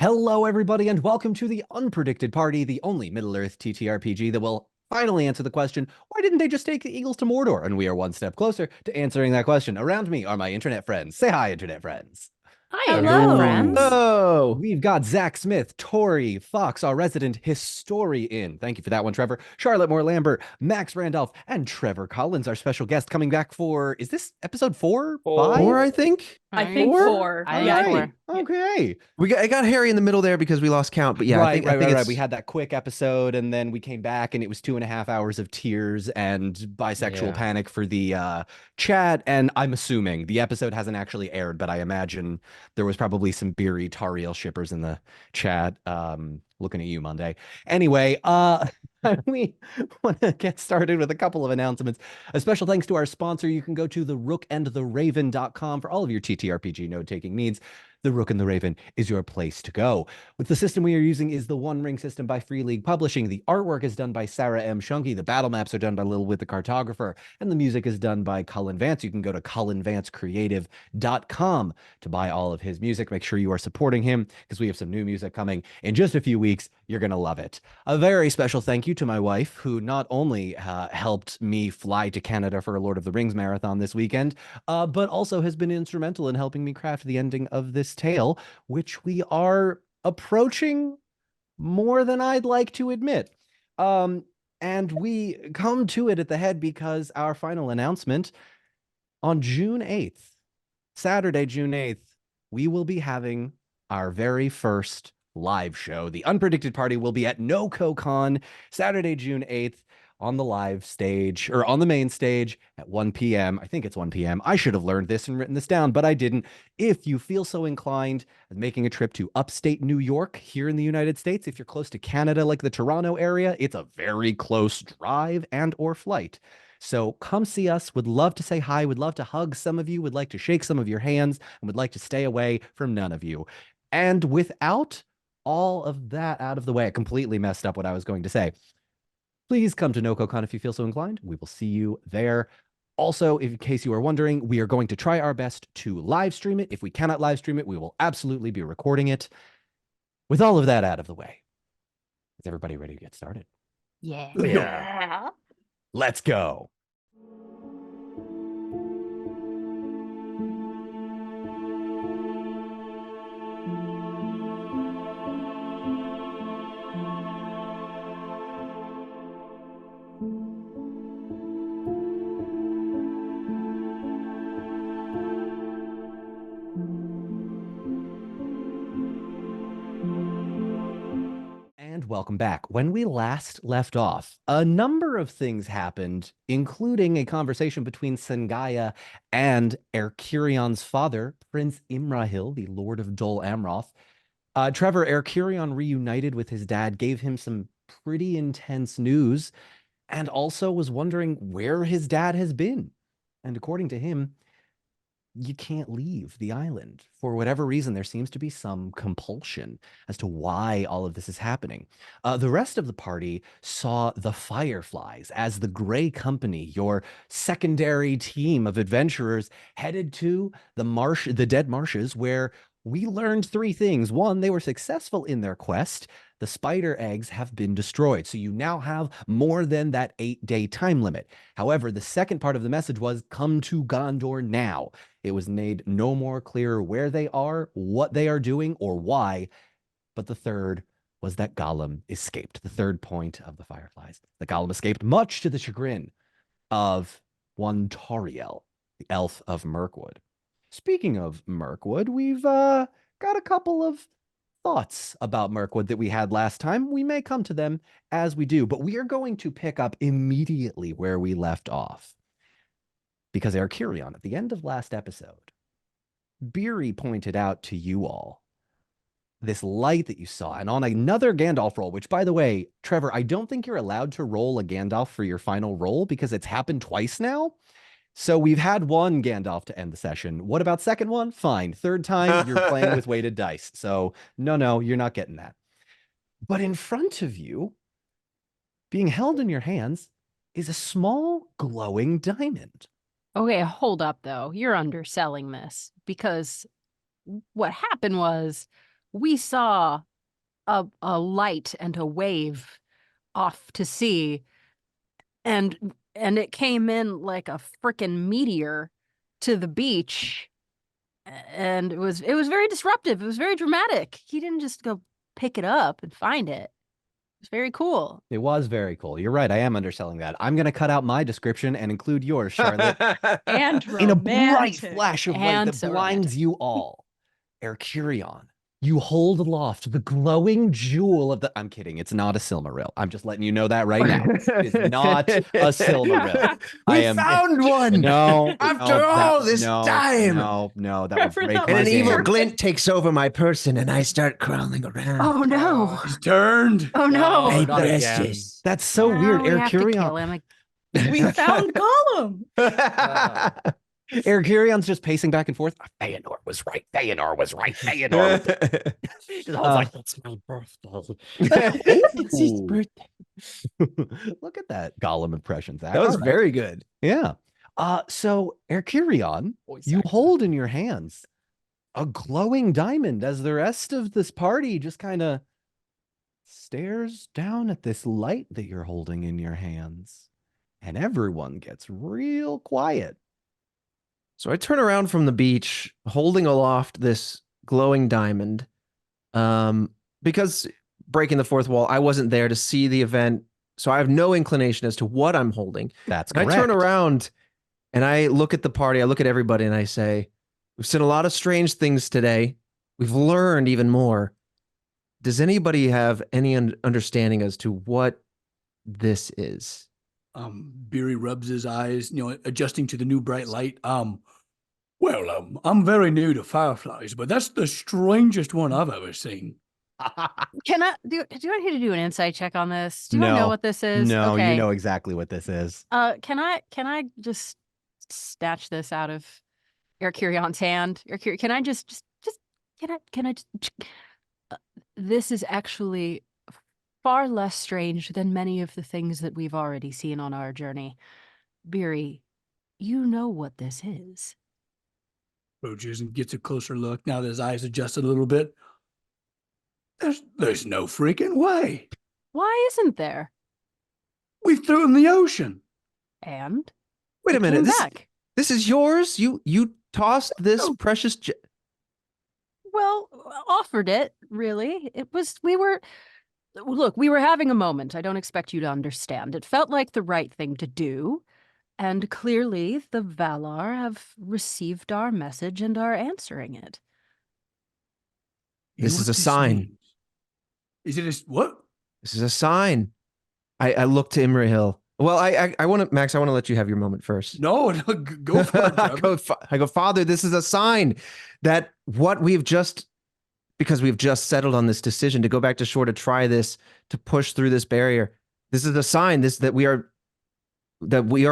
Hello, everybody, and welcome to the Unpredicted Party, the only Middle-earth TTRPG that will finally answer the question, why didn't they just take the Eagles to Mordor? And we are one step closer to answering that question. Around me are my internet friends. Say hi, internet friends. Hi, internet Hello. friends. Oh, we've got Zach Smith, Tori Fox, our resident historian. Thank you for that one, Trevor. Charlotte Moore Lambert, Max Randolph, and Trevor Collins, our special guest, coming back for, is this episode 4? 5? Four, I think. I think Four? four. All Yeah, right. four. Okay. I got Harry in the middle there because we lost count, but yeah, right, I think right. it's We had that quick episode, and then we came back, and it was 2.5 hours of tears and bisexual panic for the chat. And I'm assuming the episode hasn't actually aired, but I imagine there was probably some beery Tauriel shippers in the chat. Looking at you, Monday. Anyway, we want to get started with a couple of announcements. A special thanks to our sponsor. You can go to therookandtheraven.com for all of your TTRPG note-taking needs. The Rook and the Raven is your place to go. With the system we are using is the One Ring system by Free League Publishing. The artwork is done by Sarah M. Shunky. The battle maps are done by Lil With the Cartographer. And the music is done by Cullen Vance. You can go to cullenvancecreative.com to buy all of his music. Make sure you are supporting him because we have some new music coming in just a few weeks. You're going to love it. A very special thank you to my wife, who not only helped me fly to Canada for a Lord of the Rings marathon this weekend, but also has been instrumental in helping me craft the ending of this tale, which we are approaching more than I'd like to admit. And we come to it at the head because our final announcement on June 8th, Saturday, June 8th, we will be having our very first live show. The Unpredicted Party will be at NoCoCon Saturday, June 8th on the live stage, or on the main stage at 1 p.m. I think it's 1 p.m. I should have learned this and written this down, but I didn't. If you feel so inclined, making a trip to upstate New York here in the United States, if you're close to Canada, like the Toronto area, it's a very close drive and or flight. So come see us. Would love to say hi. Would love to hug some of you. Would like to shake some of your hands and would like to stay away from none of you. And without all of that out of the way, I completely messed up what I was going to say. Please come to NoCoCon if you feel so inclined. We will see you there. Also, in case you are wondering, we are going to try our best to live stream it. If we cannot live stream it, we will absolutely be recording it. With all of that out of the way, is everybody ready to get started? Yeah. Let's go. And welcome back. When we last left off, a number of things happened, including a conversation between Sangaya and Erkyrion's father, Prince Imrahil, the Lord of Dol Amroth. Trevor, Erkyrion reunited with his dad, gave him some pretty intense news, and also was wondering where his dad has been. And according to him, you can't leave the island. For whatever reason, there seems to be some compulsion as to why all of this is happening. The rest of the party saw the Fireflies as the Gray Company, your secondary team of adventurers, headed to the Dead Marshes, where we learned 3 things. One, they were successful in their quest. The spider eggs have been destroyed. So you now have more than that 8-day time limit. However, the second part of the message was come to Gondor now. It was made no more clear where they are, what they are doing, or why. But the third was that Gollum escaped. The third point of the Fireflies. That Gollum escaped, much to the chagrin of one Tauriel, the elf of Mirkwood. Speaking of Mirkwood, we've got a couple of thoughts about Mirkwood that we had last time. We may come to them as we do, but we are going to pick up immediately where we left off. Because Erkyrion, at the end of last episode, Beery pointed out to you all this light that you saw, and on another Gandalf roll, which, by the way, Trevor, I don't think you're allowed to roll a Gandalf for your final roll because it's happened twice now. So we've had one Gandalf to end the session. What about second one? Fine. Third time, you're playing with weighted dice. So no, you're not getting that. But in front of you, being held in your hands, is a small glowing diamond. Okay, hold up though. You're underselling this because what happened was we saw a light and a wave off to sea, and it came in like a frickin' meteor to the beach, and it was very disruptive. It was very dramatic. He didn't just go pick it up and find it. It was very cool. It was very cool. You're right. I am underselling that. I'm going to cut out my description and include yours, Charlotte. And In a bright romantic. flash of light And that so blinds romantic. you all, Ercurion, you hold aloft the glowing jewel of the. I'm kidding. It's not a Silmaril. I'm just letting you know that right now. It's not a Silmaril. We found one. No. After no, all that- this no, time. No, that would After break that my And an evil game. glint takes over my person, and I start crawling around. Oh no! He's turned. Oh no! Hey, not again. precious. That's so Now weird. we have to kill Ercurion. him. We found Gollum. Ercurion's just pacing back and forth. Feanor was right. Feanor was right. Feanor. I was like, that's my birthday. It's his Ooh. birthday. Look at that Gollum impression, Zach. That was All right. very good. Yeah. So Ercurion, you hold in your hands a glowing diamond as the rest of this party just kind of stares down at this light that you're holding in your hands. And everyone gets real quiet. So I turn around from the beach, holding aloft this glowing diamond, because breaking the fourth wall, I wasn't there to see the event, so I have no inclination as to what I'm holding. That's And correct. I turn around and I look at the party, I look at everybody, and I say, we've seen a lot of strange things today. We've learned even more. Does anybody have any understanding as to what this is? Beery rubs his eyes, adjusting to the new bright light. I'm very new to fireflies, but that's the strangest one I've ever seen. Can I do I need to do an insight check on this? Do I know what this is? No, okay. you know exactly what this is. Can I just snatch this out of Ercurion's hand? Can I just can I just this is actually far less strange than many of the things that we've already seen on our journey. Beery, you know what this is. Approaches and gets a closer look. Now that his eyes adjusted a little bit. There's no freaking way. Why isn't there? We threw it in the ocean. And Wait a it minute. came This, back. this is yours? You tossed this No. precious Well, offered it, really. We were having a moment. I don't expect you to understand. It felt like the right thing to do. And clearly the Valar have received our message and are answering it. You This know is what a sign. means? Is it what? This is a sign. I look to Imrahil. Well, I want to, Max, I want to let you have your moment first. No, go for it, Trevor. I go, Father, this is a sign that because we've just settled on this decision to go back to shore to try this, to push through this barrier. This is a sign that we are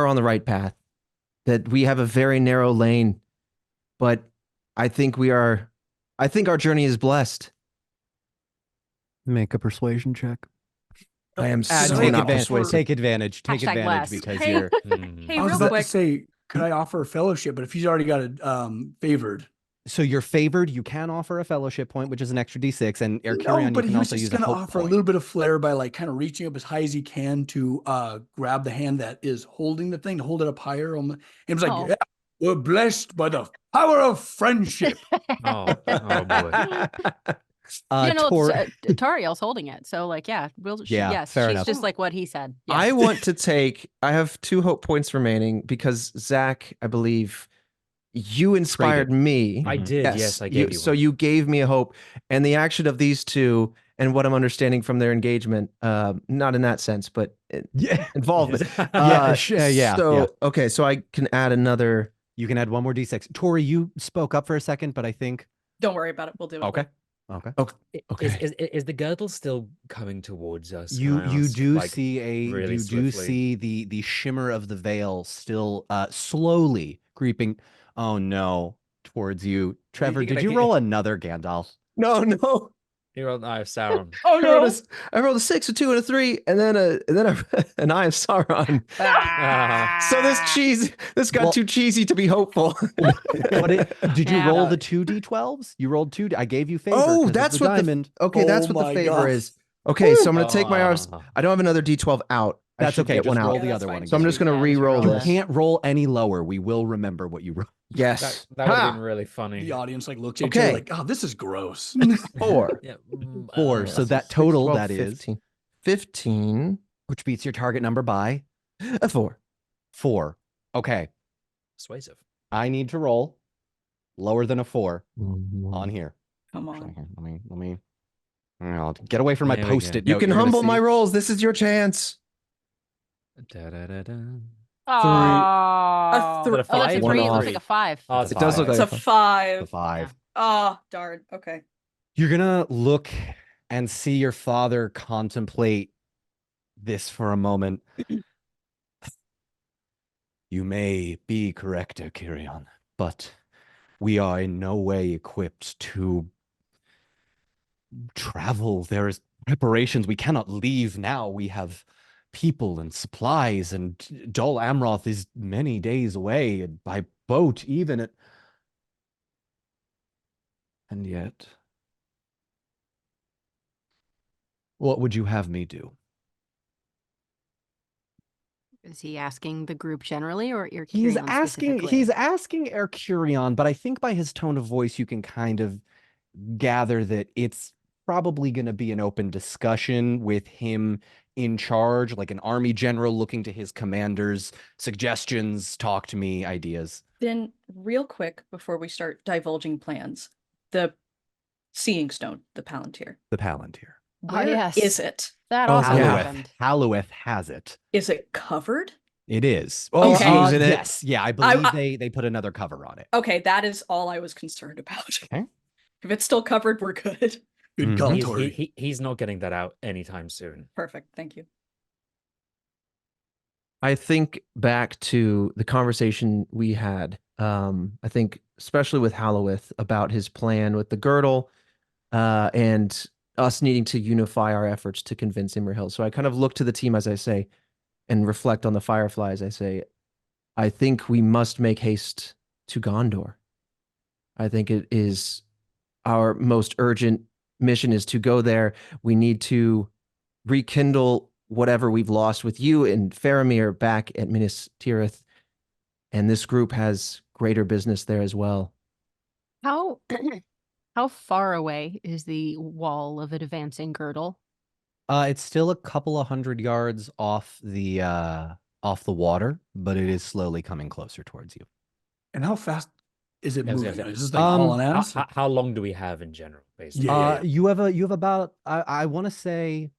on the right path, that we have a very narrow lane, but I think our journey is blessed. Make a persuasion check. I am Take so advantage. not persuasive. Take advantage. Take Hashtag advantage blessed. because Hey. you're. Hey, I was real about quick. to say, could I offer a fellowship? But if he's already got it favored. So you're favored. You can offer a fellowship point, which is an extra D6, and Ercurion, you but can he was also just use a going to hope offer a point. little bit of flair by like kind of reaching up as high as he can to grab the hand that is holding the thing, to hold it up higher. And he was like, Oh. yeah, we're blessed by the power of friendship. Oh boy. Tauriel's holding it. So like, yeah, yes, fair she's enough. just like what he said. Yeah. I want to I have 2 hope points remaining because Zach, I believe you inspired me. I did. Yes, I gave you. So one. you gave me a hope, and the action of these two, and what I'm understanding from their engagement, not in that sense, but Yeah. involvement. Yeah. Okay, so I can add another. You can add one more D6. Tori, you spoke up for a second, but I think. Don't worry about it. We'll do it. Okay. Okay. Is the girdle still coming towards us? Can You I you ask, do like, see really you do swiftly? see the shimmer of the veil still slowly creeping. Oh no, towards you, Trevor. think Did I you can- roll another Gandalf? No. You rolled an Eye of Sauron. Oh I rolled, no. I rolled a 6, a 2, and a 3, and then an Eye of Sauron. So this got Well- too cheesy to be hopeful. Did you Yeah. roll No. the 2d12s? You rolled two. I gave you favor. Oh, 'cause that's of the what diamond. okay, that's Oh what the my favor God. is. Okay, so I'm gonna take my arms. Ah. I don't have another D12 out. I That's should okay. get Just one roll out. the Yeah, other that's one fine. So I'm again. just gonna Yeah, just re-roll re-roll You this. that. can't roll any lower. We will remember what you rolled. Yes. That would have Ha! been really funny. The audience like looks at each other Okay. like, oh, this is gross. 4. Yeah. 4. So that 6, total 12, that is 15. 15. which beats your target number by A 4. 4. Okay. Persuasive. I need to roll lower than a 4 Mm-hmm. on here. Come Actually, on. here, let me. I'll get away from my There we go. post-it You note. can You're gonna humble see. my rolls. This is your chance. Da-da-da-da. Oh, three- Is that a oh, that's a five? One 3. It off. looks like a 5. Oh, it's It does look five. like It's a a five. The 5. 5. Oh, darn. Okay. You're gonna look and see your father contemplate this for a moment. You may be correct, Kyrion, but we are in no way equipped to travel. There is preparations. We cannot leave now. We have people and supplies, and Dol Amroth is many days away, and by boat even. And yet, what would you have me do? Is he asking the group generally or your He's Kyrion asking Erkurion, but I think by his tone of voice you can kind of gather that it's probably going to be an open discussion with him in charge, like an army general looking to his commanders, suggestions, talk to me, ideas. Then, real quick before we start divulging plans, the seeing stone, the Palantir. The Palantir. Where yes. is it? That Oh, also yeah. happened. Halloweth has it. Is it covered? It is. Oh, Okay. he's using it. Yes. Yeah, I believe I- they put another cover on it. Okay, that is all I was concerned about. Okay. If it's still covered, we're good. Good Mhm. call, He's, Tori. he's not getting that out anytime soon. Perfect. Thank you. I think back to the conversation we had. I think especially with Halloweth about his plan with the girdle, and us needing to unify our efforts to convince Imrahil. So I kind of look to the team as I say, and reflect on the Fireflies. I say, I think we must make haste to Gondor. I think it is our most urgent mission is to go there. We need to rekindle whatever we've lost with you and Faramir back at Minas Tirith. And this group has greater business there as well. How how far away is the wall of an advancing girdle? It's still a couple of 100 yards off the water, but it is slowly coming closer towards you. And how fast is it I was moving? gonna say, Is this like hauling How, ass? how long do we have in general, basically? Yeah. You have about I want to say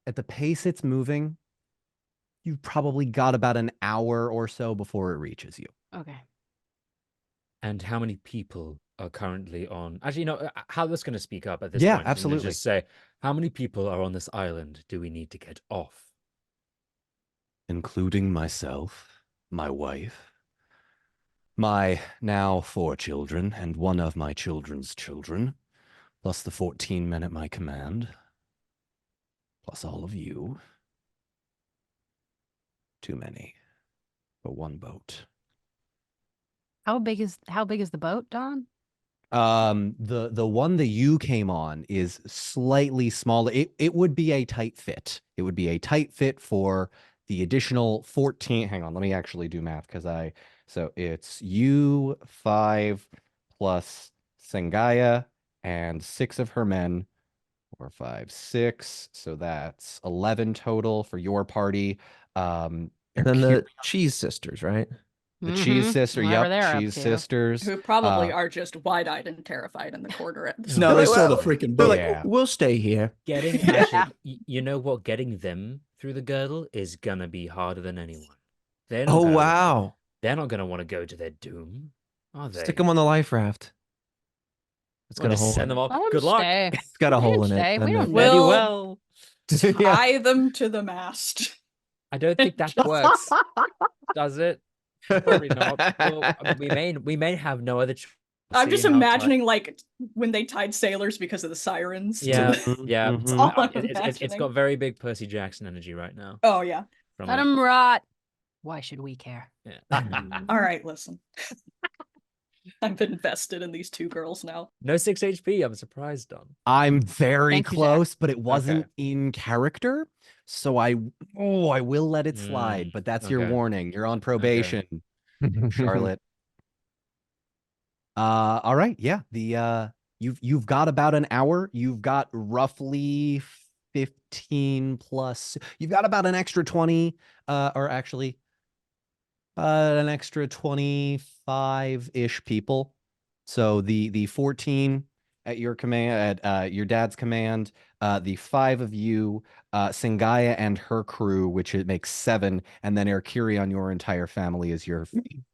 at the pace it's moving, you've probably got about an hour or so before it reaches you. Okay. And how many people are currently on? Actually, how that's going to speak up at this Yeah, point. I'm gonna absolutely. just say, how many people are on this island? Do we need to get off? Including myself, my wife, my now 4 children, and one of my children's children, plus the 14 men at my command, plus all of you. Too many for one boat. How big is the boat, Don? The one that you came on is slightly smaller. It would be a tight fit. It would be a tight fit for the additional 14. Hang on, let me actually do math so it's you 5 plus Sangaya and 6 of her men. 4, 5, 6. So that's 11 total for your party. And then the Cheese Sisters, right? The Cheese Sister, Whatever yep, they're up Cheese to. Sisters. Who probably are just wide-eyed and terrified in the corner at this No, they point. saw the freaking They're boat. like, Yeah. we'll stay here. Getting Yeah. actually, you know what? Getting them through the girdle is gonna be harder than anyone. They're not Oh, gonna, wow. They're not gonna want to go to their doom, are they? Stick them on the life raft. It's Well, got a just hole send in them it. off. Let 'em Good luck. stay. It's got a They hole can in it. stay. We and don't then- know. Very Well- well. Yeah. Tie them to the mast. I don't think that works, does it? Probably not. Well, I mean, we may have no other I'm just seeing how tight- imagining like when they tied sailors because of the sirens. Yeah, yeah. That's all I'm It's imagining. got very big Percy Jackson energy right now. Oh yeah. From Let it. him rot. Why should we care? Yeah. All right, listen. I've invested in these two girls now. No 6 HP. I'm surprised, Don. I'm very Thank you, Zach. close, but it wasn't Okay. in character. So I will let it slide, but that's your okay. warning. You're on probation, Charlotte. All right, yeah. You've got about an hour. You've got roughly 15 plus. You've got about an extra 20, or actually an extra 25-ish people. So the 14 at your command, at your dad's command, the 5 of you, Singaya and her crew, which it makes 7, and then Erkurion, your entire family is your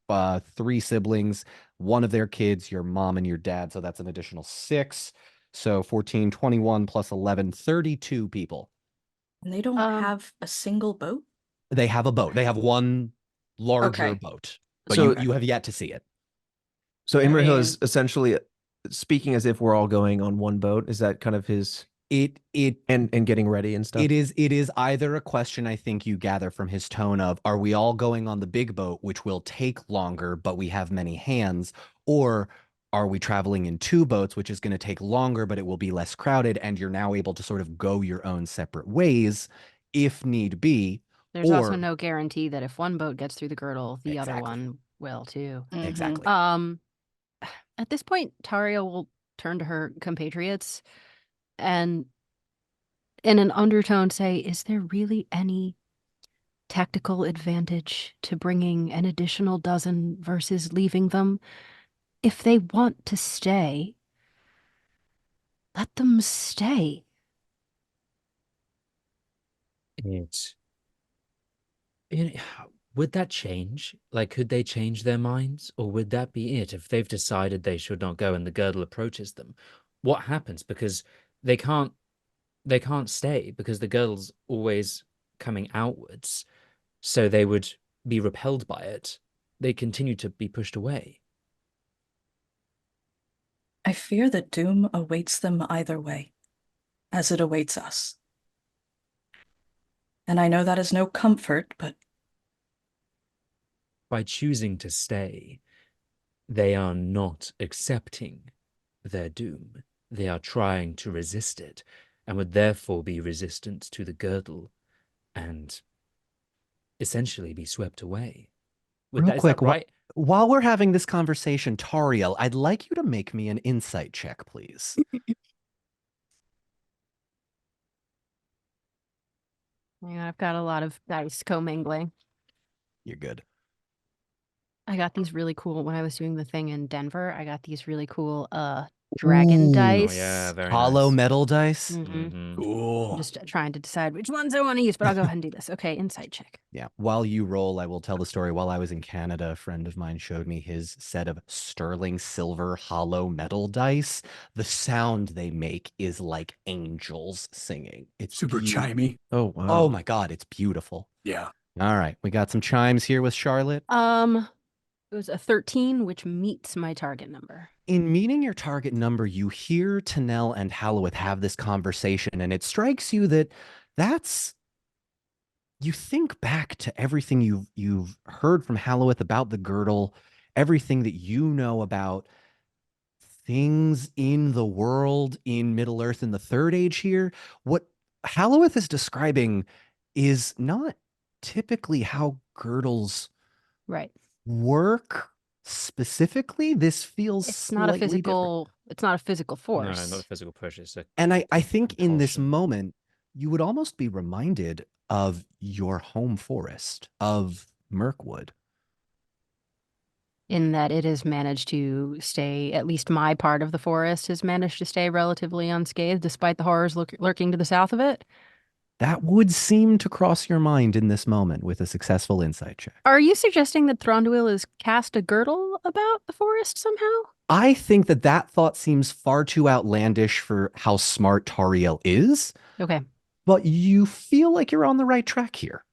3 siblings, 1 of their kids, your mom and your dad. So that's an additional 6. So 14, 21 plus 11, 32 people. And they don't have a single boat? They have a boat. They have one larger Okay. boat, but So- you have yet to see it. So I Imrahil mean- is essentially speaking as if we're all going on one boat. Is that kind of his It and getting ready and stuff? It is either a question, I think you gather from his tone of, are we all going on the big boat, which will take longer, but we have many hands, or are we traveling in 2 boats, which is going to take longer, but it will be less crowded, and you're now able to sort of go your own separate ways if need be. There's also or- no guarantee that if one boat gets through the girdle, the other Exactly. one will too. Exactly. At this point, Tauriel will turn to her compatriots and in an undertone say, is there really any tactical advantage to bringing an additional dozen versus leaving them? If they want to stay, let them stay. Would that change? Like, could they change their minds? Or would that be it? If they've decided they should not go and the girdle approaches them, what happens? Because they can't stay because the girdle's always coming outwards. So they would be repelled by it. They continue to be pushed away. I fear that doom awaits them either way, as it awaits us. And I know that is no comfort, but By choosing to stay, they are not accepting their doom. They are trying to resist it, and would therefore be resistant to the girdle, and essentially be swept away. Real Is that quick, right? while we're having this conversation, Tauriel, I'd like you to make me an insight check, please. Yeah, I've got a lot of dice commingling. You're good. I got these really cool when I was doing the thing in Denver. I got these really cool dragon Ooh. dice. Oh yeah, very Hollow nice. metal dice. Mhm. Mhm. Cool. I'm just trying to decide which ones I want to use, but I'll go ahead and do this. Okay, insight check. Yeah. While you roll, I will tell the story. While I was in Canada, a friend of mine showed me his set of sterling silver hollow metal dice. The sound they make is like angels singing. It's Super beautiful. chimey. Oh wow. Oh my God, it's beautiful. Yeah. All right. We got some chimes here with Charlotte. It was a 13, which meets my target number. In meeting your target number, you hear Tanel and Halloweth have this conversation, and it strikes you that that's you think back to everything you've heard from Halloweth about the girdle, everything that you know about things in the world in Middle Earth in the Third Age here. What Halloweth is describing is not typically how girdles Right. work specifically. This feels It's not a slightly different. physical No, no, force. not a physical push. It's a And I think in this compulsion. moment, you would almost be reminded of your home forest, of Mirkwood. In that it has managed to stay, at least my part of the forest has managed to stay relatively unscathed despite the horrors lurking to the south of it. That would seem to cross your mind in this moment with a successful insight check. Are you suggesting that Thronduil has cast a girdle about the forest somehow? I think that thought seems far too outlandish for how smart Tauriel is, Okay. but you feel like you're on the right track here.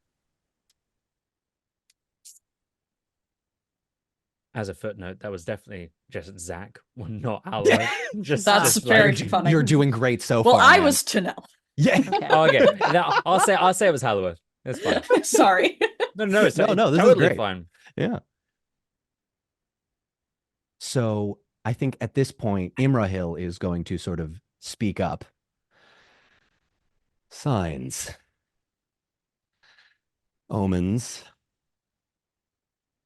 as a footnote, that was definitely just Zach, not Alueth. That's just very like, funny. You're doing great so Well, far. I man. was to know. Yeah. Okay. Oh, okay. I'll say it was Alueth. It's fine. Sorry. No, it's No, this is totally great. fine. Yeah. So I think at this point, Imrahil is going to sort of speak up. Signs, omens,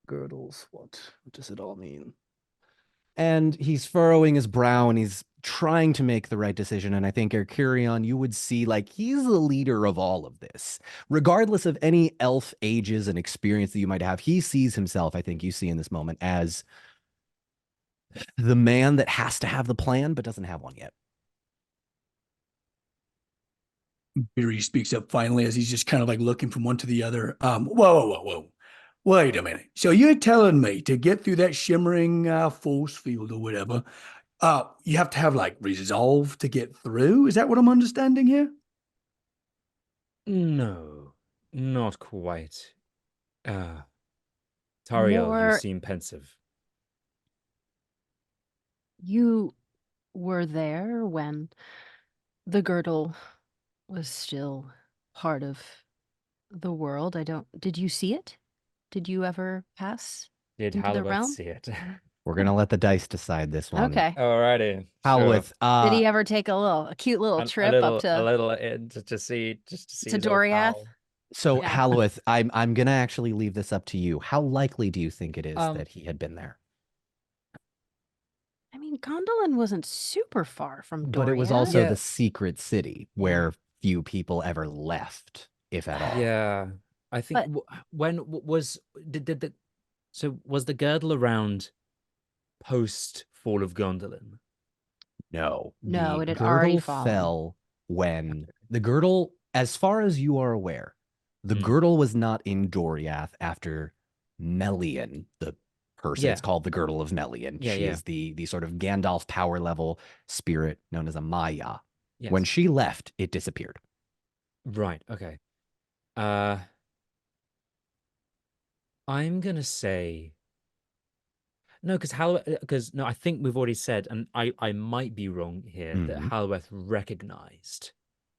girdles. What does it all mean? And he's furrowing his brow and he's trying to make the right decision. And I think Erkurion, you would see like he's the leader of all of this. Regardless of any elf ages and experience that you might have, he sees himself, I think you see in this moment, as the man that has to have the plan but doesn't have one yet. Beery speaks up finally as he's just kind of like looking from one to the other. Whoa. Wait a minute. So you're telling me to get through that shimmering force field or whatever, you have to have like resolve to get through? Is that what I'm understanding here? No, not quite. Tauriel, you More- seem pensive. You were there when the girdle was still part of the world. Did you see it? Did you ever pass Did into the Alueth realm? see it? We're gonna let the dice decide this one. Okay. Alrighty. Alueth, Did he ever take a cute little trip up a to little to see his old Doriath? pal. so Yeah. Halueth, I'm gonna actually leave this up to you. How likely do you think it is that he had been there? I mean, Gondolin wasn't super far from Doriath. But it was also Yeah. the secret city where few people ever left, if at all. Yeah, I think But- was the so was the girdle around post fall of Gondolin? No, No, the it had already girdle fallen. fell when the girdle, as far as you are aware, the Hmm. girdle was not in Doriath after Melian, the person. It's Yeah. called the Girdle of Melian. Yeah, She yeah. is the sort of Gandalf power level spirit known as a Maya. Yes. When she left, it disappeared. Right. Okay. I'm gonna say no, because no, I think we've already said, and I might be wrong here, that Mhm. Halueth recognized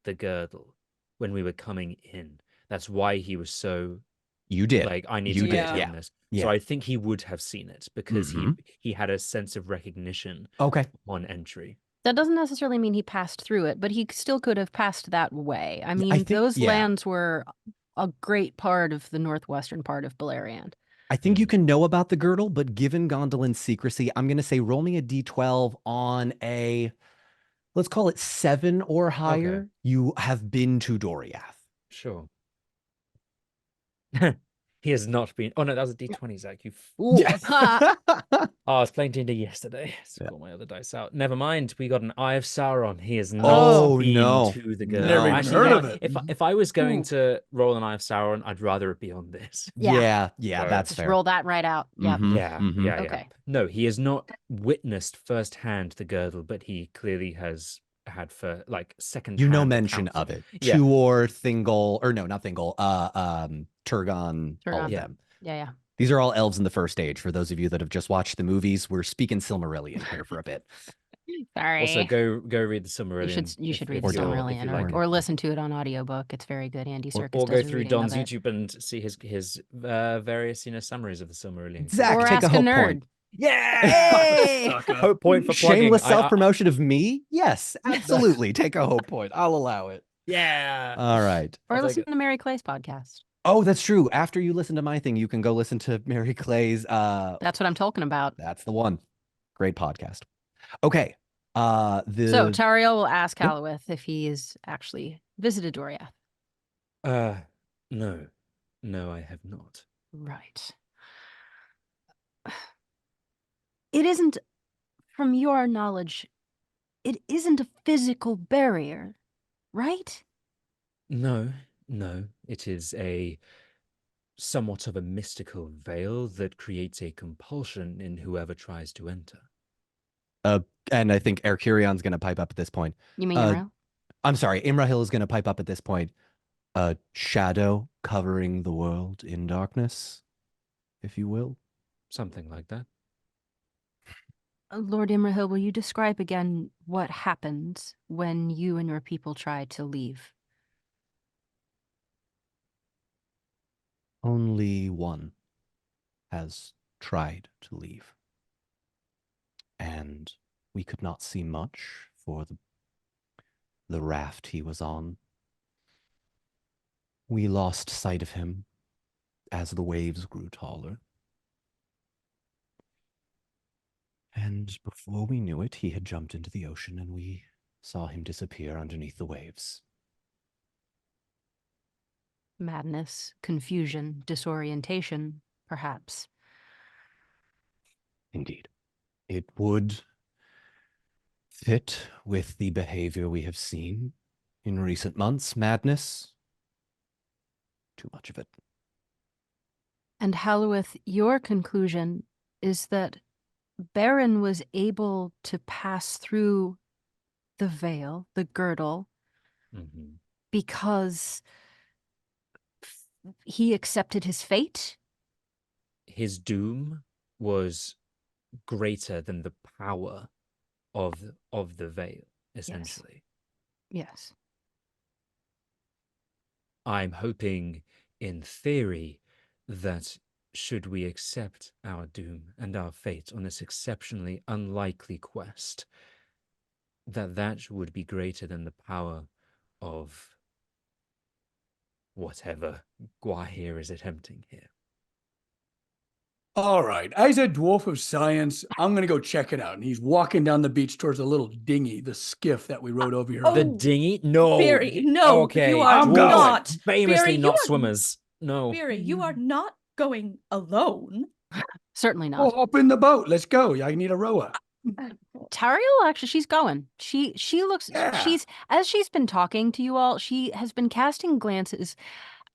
the girdle when we were coming in. That's why he was so You did. like, I need You to did, get yeah. this. Yeah. So I think he would have seen it because Mhm. he had a sense of recognition Okay. on entry. That doesn't necessarily mean he passed through it, but he still could have passed that way. I mean, think- those yeah. lands were a great part of the northwestern part of Beleriand. I think you Mm. can know about the girdle, but given Gondolin's secrecy, I'm going to say roll me a d12 on a, let's call it 7 or higher. You have been to Doriath. Sure. He has not been. Oh no, that was a D20, Zach. You fool. Yeah. Oh, I was playing D&D yesterday. So Yeah. got my other dice out. Never mind. We got an Eye of Sauron. He has not Oh, been no. to the No. girdle. Never even Actually, heard you know of what? it. If I was going Ooh. to roll an Eye of Sauron, I'd rather it be on this. Yeah. Yeah, So- that's Just fair. roll that right out. Yep. Mhm, Yeah, mhm. yeah. Okay. No, he has not witnessed firsthand the girdle, but he clearly has had for like second. You know mention of it. Yeah. Tuor, Thingol, or no, not Thingol, Turgon, all of Turgon. them. Yeah. These are all elves in the first age. For those of you that have just watched the movies, we're speaking Silmarillion here for a bit. Sorry. Also, go read the Silmarillion. you should read or the don't, Silmarillion like or it. listen to it on audiobook. It's very good. Andy Or, Serkis or does go a through reading Don's of it. YouTube and see his various summaries of the Silmarillion. Zach, Or take a ask a hope nerd. point. Yay! Suck up. Hope point for plugging. Shameless I- self-promotion of me? Yes, absolutely. Take a hope point. I'll allow it. yeah. All right. Or I'll take listen it. to Mary Clay's podcast. Oh, that's true. After you listen to my thing, you can go listen to Mary Clay's. That's what I'm talking about. That's the one. Great podcast. Okay. So Tauriel will ask Yep. Alueth if he has actually visited Doriath. No, I have not. Right. It isn't, from your knowledge, it isn't a physical barrier, right? No, it is a somewhat of a mystical veil that creates a compulsion in whoever tries to enter. and I think Erkurion's going to pipe up at this point. You mean Uh, I'm sorry, Imrahil is going to pipe up at this point. A shadow covering the world in darkness, if you will. Something like that. Lord Imrahil, will you describe again what happened when you and your people tried to leave? Only one has tried to leave. And we could not see much for the raft he was on. We lost sight of him as the waves grew taller. And before we knew it, he had jumped into the ocean and we saw him disappear underneath the waves. Madness, confusion, disorientation, perhaps. Indeed. It would fit with the behavior we have seen in recent months. Madness. Too much of it. And Halloweth, your conclusion is that Baron was able to pass through the veil, the girdle, Mhm. because he accepted his fate? His doom was greater than the power of the veil, essentially. Yes. I'm hoping, in theory, that should we accept our doom and our fate on this exceptionally unlikely quest, that would be greater than the power of whatever Gwahir is attempting here. All right. As a dwarf of science, I'm going to go check it out. And he's walking down the beach towards a little dinghy, the skiff that we rode over here. Oh, The dinghy? No. Barry, no, Okay. you are I'm dwarves going. not. famously Barry, you not are- swimmers. No. Barry, you are not going alone. Certainly not. Oh, hop in the boat. Let's go. I need a rower. Tauriel, actually, she's going. She looks, Yeah. as she's been talking to you all, she has been casting glances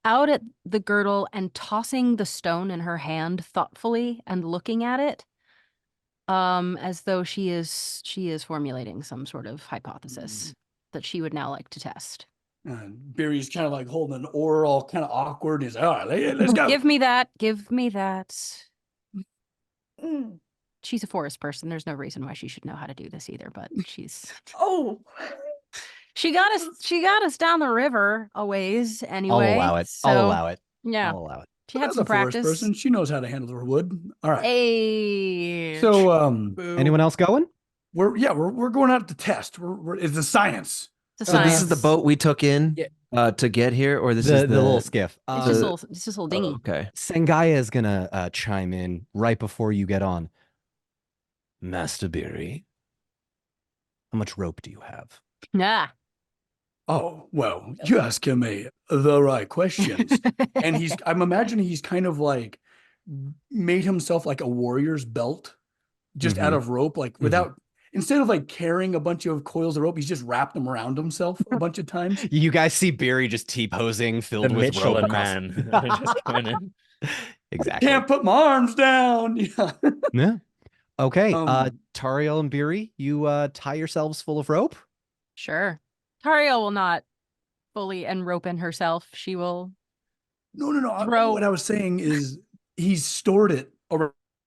out at the girdle and tossing the stone in her hand thoughtfully and looking at it, as though she is formulating some sort of hypothesis that she would now like to test. And Barry's kind of like holding an oar, all kind of awkward. He's like, all right, let's go. Give me that. Give me that. Mm. She's a forest person. There's no reason why she should know how to do this either, but Oh, she got us down the river a ways anyway. I'll allow it. So, I'll allow it. Yeah. I'll allow it. She had As some a forest practice. person, she knows how to handle her wood. All right. Hey. So, Anyone else going? we're going out to test. It's a science. It's a So this is the science. boat we took in Yeah. to get here, or this The is the little skiff. It's just a little dinghy. Oh, okay. Sengaya is gonna chime in right before you get on. Master Beery, how much rope do you have? Nah. Oh, well, you ask him the right questions. And I'm imagining he's kind of like made himself like a warrior's belt just out of rope, like without, instead of like carrying a bunch of coils of rope, he's just wrapped them around himself a bunch of times. You guys see Beery just T-posing filled The with rope. Michelin man. Just coming in. Exactly. Can't put my arms down. Yeah. Yeah. Okay. Um, Tauriel and Beery, you tie yourselves full of rope. Sure. Tauriel will not fully enrope in herself. She will. No. Throw- What I was saying is he's stored it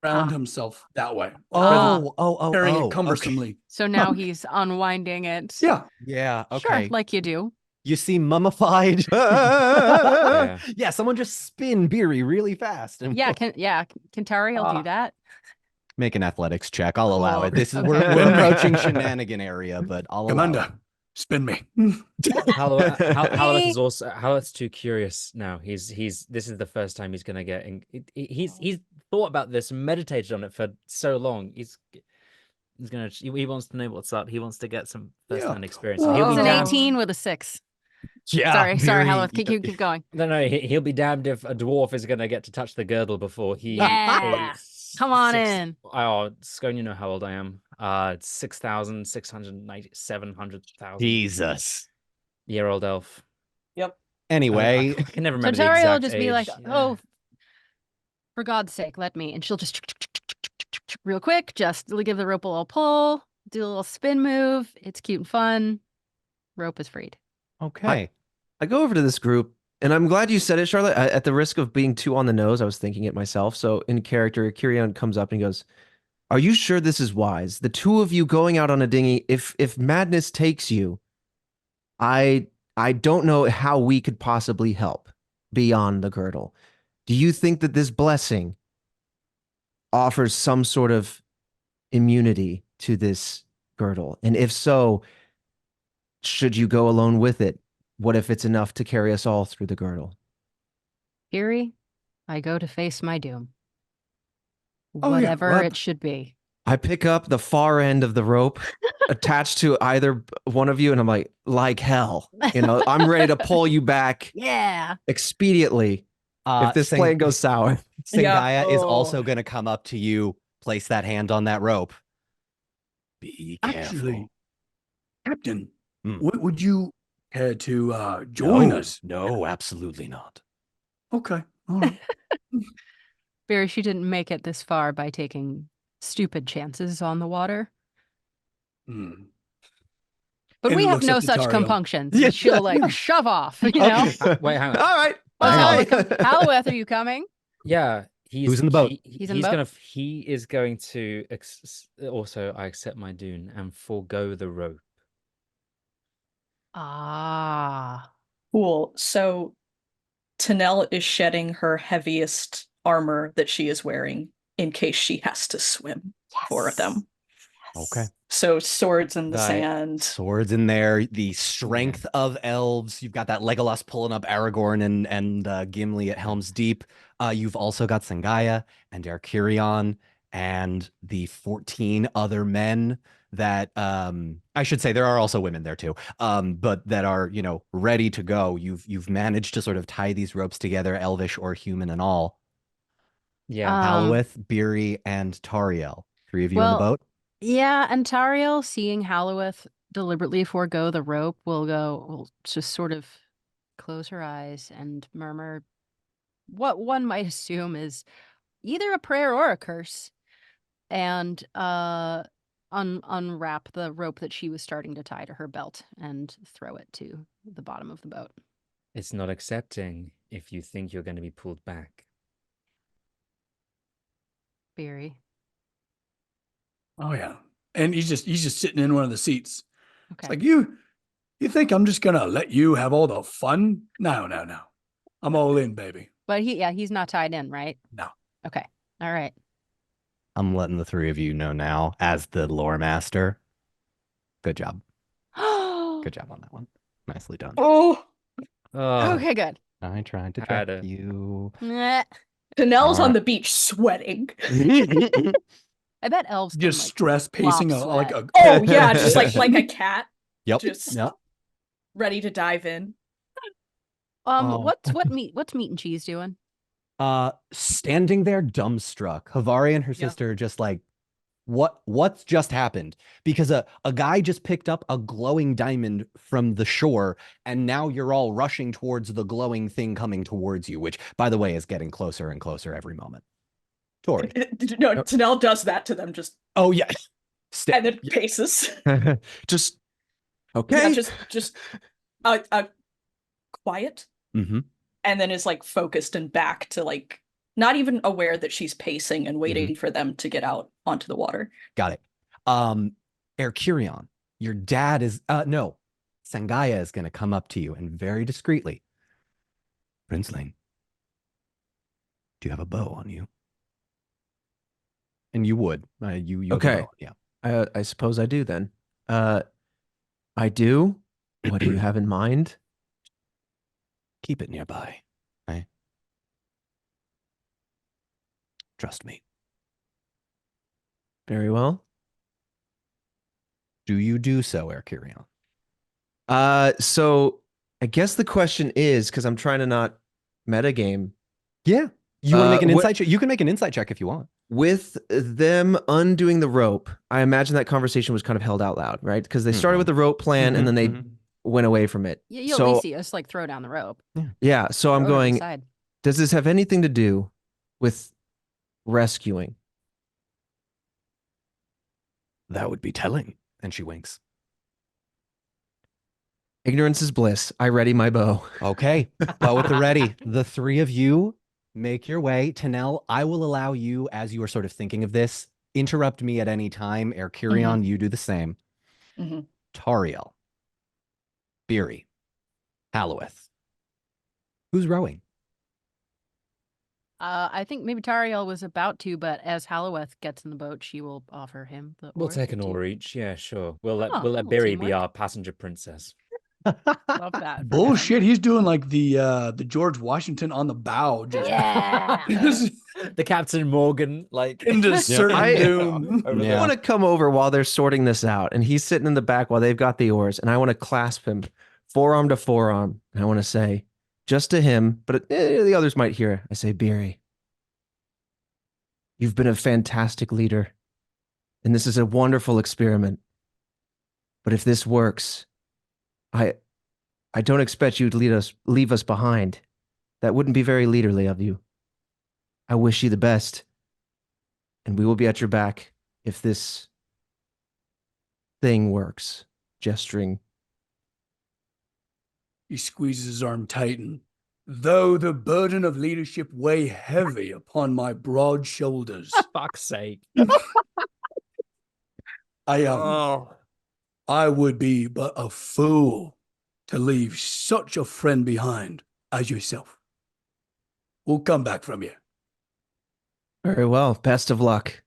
around himself that way. Carrying it cumbersomely. Okay. So now he's unwinding it. Yeah. Yeah. Sure, Okay. like you do. You see mummified. Yeah. Yeah. Someone just spin Beery really fast. And Yeah, can Tauriel do that? make an athletics check. I'll allow it. This is Okay. we're approaching shenanigan area, but I'll allow it. Commander, spin me. Halloweth is also Halloweth's too curious now. This is the first time he's gonna get he's thought about this and meditated on it for so long. He wants to know what's up. He wants to get some first-hand experience. Well, He'll It's be an damned. 18 with a 6. Yeah. Sorry, Beery, Halloweth. Keep going. No, he'll be damned if a dwarf is gonna get to touch the girdle before he. Yeah. Come on in. Oh, Scone, you know how old I am. 6,697,000 Jesus. year-old elf. Anyway, I can never So remember the Tauriel will exact just age. be like, Yeah. "Oh, for God's sake, let me." And she'll just real quick, just give the rope a little pull, do a little spin move. It's cute and fun. Rope is freed. okay. I go over to this group, and I'm glad you said it, Charlotte. At the risk of being too on the nose, I was thinking it myself. So in character, Kyrian comes up and he goes, Are you sure this is wise? The two of you going out on a dinghy, if madness takes you, I I don't know how we could possibly help beyond the girdle. Do you think that this blessing offers some sort of immunity to this girdle? And if so, should you go alone with it? What if it's enough to carry us all through the girdle? Fury, I go to face my doom. Oh, yeah, Whatever well, it should be. I pick up the far end of the rope attached to either one of you, and I'm like hell. I'm ready to pull you back Yeah. expediently if this Sang- plan goes sour. Sangaya Yeah. is Oh. also going to come up to you, place that hand on that rope. Be careful. actually, Captain, Hmm. would you care to join us? No, absolutely not. Okay. All right. Barry, she didn't make it this far by taking stupid chances on the water. Hmm. But And we have looks no up to such Tauriel. compunctions. Yeah. She'll like shove off, you know? Okay. Wait, hang on. All right. Oh, Okay. Haloweth, are you coming? Yeah, he's Who's in the boat? He's in the boat? He is going to also I accept my doom and forego the rope. Ah. Cool. So Tanel is shedding her heaviest armor that she is wearing in case she has to swim for them. Okay. So swords in the The sand. Swords in there, the strength of elves. You've got that Legolas pulling up Aragorn and Gimli at Helm's Deep. You've also got Sangaya and Erkirion and the 14 other men that I should say there are also women there too. But that are, ready to go. You've managed to sort of tie these ropes together, elvish or human and all. Yeah. Haloweth, Beery, and Tauriel. Three of you on the well, boat. Yeah, and Tauriel, seeing Haloweth deliberately forego the rope, will just sort of close her eyes and murmur what one might assume is either a prayer or a curse, and unwrap the rope that she was starting to tie to her belt and throw it to the bottom of the boat. It's not accepting if you think you're going to be pulled back. Beery. Oh yeah. And he's just sitting in one of the seats. It's Okay. like you think I'm just gonna let you have all the fun? No. I'm all in, baby. But he's not tied in, right? No. Okay. All right. I'm letting the three of you know now as the lore master. Good job. Good job on that one. Nicely done. Oh, Oh, Okay, good. I tried to Had trick it. you. Meh. Tanel's on Alright. the beach sweating. I bet elves can, Just like, stress pacing flop like sweat. a Oh yeah, just like a cat, Yep. just Yep. ready to dive in. Oh. What's meat and cheese doing? Standing there dumbstruck. Havari and her Yeah. sister just like, what's just happened? Because a guy just picked up a glowing diamond from the shore, and now you're all rushing towards the glowing thing coming towards you, which, by the way, is getting closer and closer every moment. Tori. No, Tanel does that to them, just Oh yeah. and then paces. Just okay. Yeah, just quiet, Mm-hmm. and then is like focused and back to like not even aware that she's pacing and waiting for them to get out onto the water. Got it. Erkirion, your dad is no, Sangaya is gonna come up to you and very discreetly. Princeling, do you have a bow on you? And you would. You have a Okay. bow, yeah. I suppose I do then. I do. What do you have in mind? Keep it nearby. Okay? Trust me. Very well. Do you do so, Erkirion? So I guess the question is, because I'm trying to not metagame, Yeah. You want to make an what- insight check? You can make an insight check if you want. with them undoing the rope, I imagine that conversation was kind of held out loud, right? Because they started with the rope plan and then they went away from it. You'll at So least see us like throw down the rope. yeah, so I'm Throw it over the going, side. does this have anything to do with rescuing? That would be telling. And she winks. Ignorance is bliss. I ready my bow. Okay. Bow at the ready. The three of you make your way. Tanel, I will allow you, as you are sort of thinking of this, Interrupt me at any time. Erkurion, you do the same. Mhm. Tauriel, Beery, Halloweth. Who's rowing? I think maybe Tauriel was about to, but as Halloweth gets in the boat, she will offer him the We'll oars. take an too. oar each. Yeah, sure. We'll Oh, let little Berry be teamwork. our passenger princess. Love that. for him. Bullshit. He's doing like the George Washington on the bow, just Yeah. The Captain Morgan, like into certain I- doom. over Yeah. I want to come over while they're sorting this out, and he's sitting in the back while they've got the oars, and I want to clasp him forearm to forearm, and I want to say, just to him, but the others might hear. I say, Beery, you've been a fantastic leader, and this is a wonderful experiment. But if this works, I don't expect you to leave us behind. That wouldn't be very leaderly of you. I wish you the best, and we will be at your back if this thing works. Gesturing. He squeezes his arm tight, and though the burden of leadership weigh heavy upon my broad shoulders, fuck's sake. I would be but a fool to leave such a friend behind as yourself. We'll come back from you. Very well. Best of luck.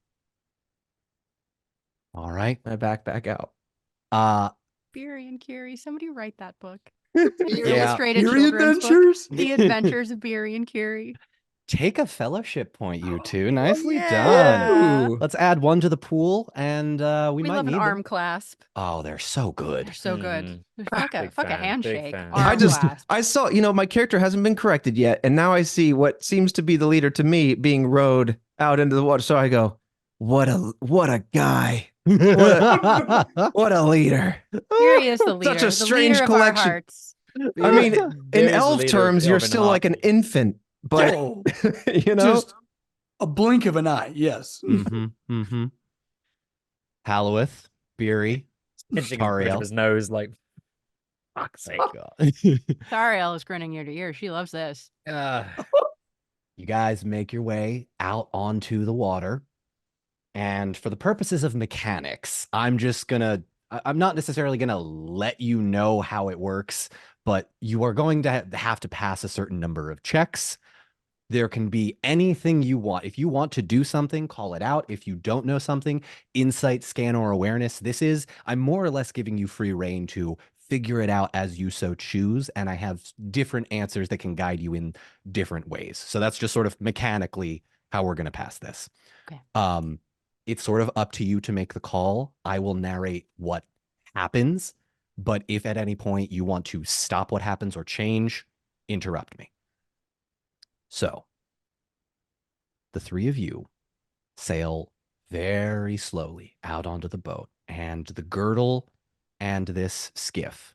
All right. I back out. Beery and Curie. Somebody write that book. Yeah. Illustrated Eerie children's book. adventures? The Adventures of Beery and Curie. Take a fellowship point, you two. Nicely yeah. done. Ooh. Let's add one to the pool, and we might love need an them. arm clasp. Oh, they're so good. They're so good. Mhm. Fuck a Big fan, big handshake. fan. Arm clasp. I saw, my character hasn't been corrected yet, and now I see what seems to be the leader to me being rowed out into the water. So I go, what a guy. What a leader. Beery is the leader. Such a the strange leader collection. Of our hearts. I mean, in Beery's the elf leader terms, you're of an still like an heartbeat. infant, but Oh, Just just a blink of an eye, yes. Mm-hmm. Halloweth, Beery, Pinching the bridge Tauriel. of his nose, like, fuck's sake. Tauriel is grinning ear to ear. She loves this. You guys make your way out onto the water. And for the purposes of mechanics, I'm not necessarily going to let you know how it works, but you are going to have to pass a certain number of checks. There can be anything you want. If you want to do something, call it out. If you don't know something, insight, scan, or awareness. I'm more or less giving you free reign to figure it out as you so choose. And I have different answers that can guide you in different ways. So that's just sort of mechanically how we're going to pass this. Okay. It's sort of up to you to make the call. I will narrate what happens, but if at any point you want to stop what happens or change, interrupt me. So, the three of you sail very slowly out onto the boat, and the girdle and this skiff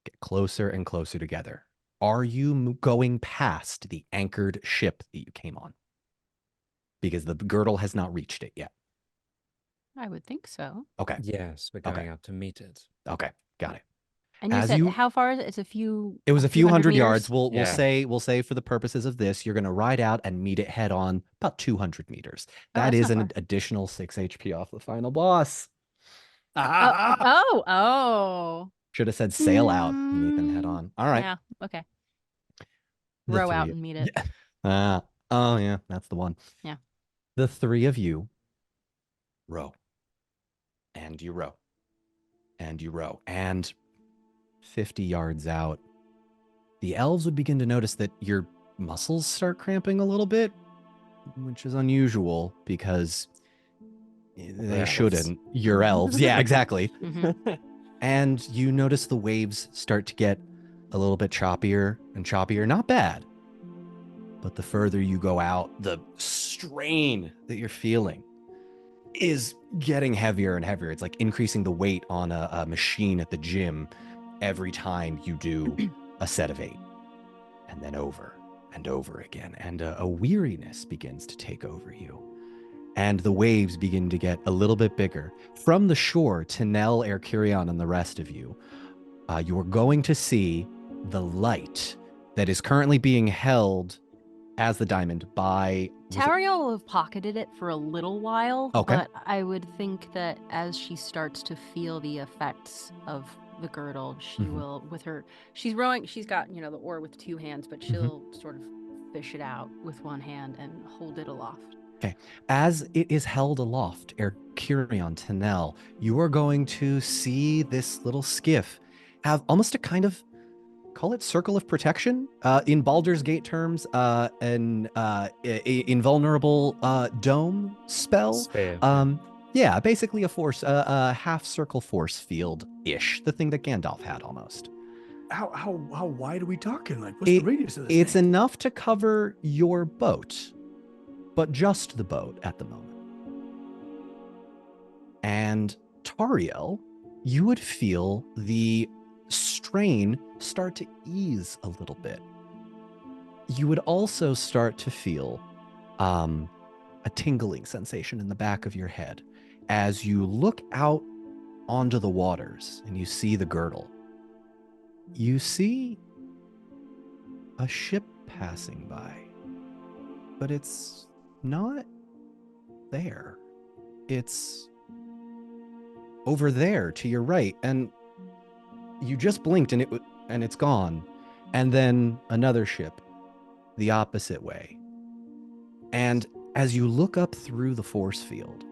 get closer and closer together. Are you going past the anchored ship that you came on? Because the girdle has not reached it yet. I would think so. Okay. Yes, we're going out to meet it. Okay. Got it. And you As said you- how far is it? It's a few. It was a few hundred yards. meters? We'll say for the purposes of this, you're going to ride out and meet it head on about 200 meters. Oh, That that's is not an far. additional 6 HP off the final boss. Oh. Should have said sail out, meet them head on. All right. Yeah. Okay. The Row three out of- and meet it. Oh yeah, that's the one. Yeah. The three of you row. And you row. And you row. And 50 yards out, the elves would begin to notice that your muscles start cramping a little bit, which is unusual because they elves. shouldn't. You're elves. Yeah, exactly. Mhm. And you notice the waves start to get a little bit choppier and choppier. Not bad. But the further you go out, the strain that you're feeling is getting heavier and heavier. It's like increasing the weight on a machine at the gym every time you do a set of 8. And then over and over again. And a weariness begins to take over you. And the waves begin to get a little bit bigger. From the shore, Tanel, Erkurion, and the rest of you, you are going to see the light that is currently being held as the diamond by was it- Tauriel will have pocketed it for a little while, Okay. but I would think that as she starts to feel the effects of the girdle, she Mhm. will, with her, she's rowing, she's got, the oar with 2 hands, but she'll sort of fish it out with 1 hand and hold it aloft. As it is held aloft, Erkurion Tanel, you are going to see this little skiff have almost a kind of, call it circle of protection. In Baldur's Gate terms, an invulnerable dome spell. Sphere. Yeah, basically a force, a half circle force field ish, the thing that Gandalf had almost. How wide are we talking? Like, what's the radius of this It's thing? enough to cover your boat, but just the boat at the moment. And Tauriel, you would feel the strain start to ease a little bit. You would also start to feel a tingling sensation in the back of your head as you look out onto the waters and you see the girdle. You see a ship passing by, but it's not there. It's over there to your right, and you just blinked and it's gone. And then another ship the opposite way. And as you look up through the force field,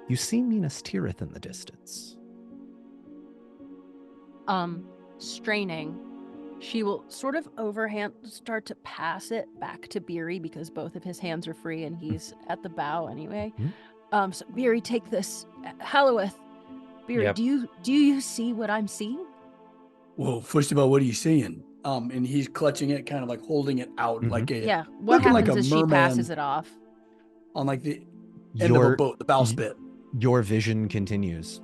you see Minas Tirith in the distance. Straining, she will sort of overhand start to pass it back to Beery because both of his hands are free and he's at the bow anyway. So Beery, take this. Halloweth, Beery, Yep. do you see what I'm seeing? Well, first of all, what are you seeing? And he's clutching it, kind of like holding it out, like a Yeah. What looking like happens a is she merman passes it off? on like the end of a boat, the bowsprit. Your vision continues.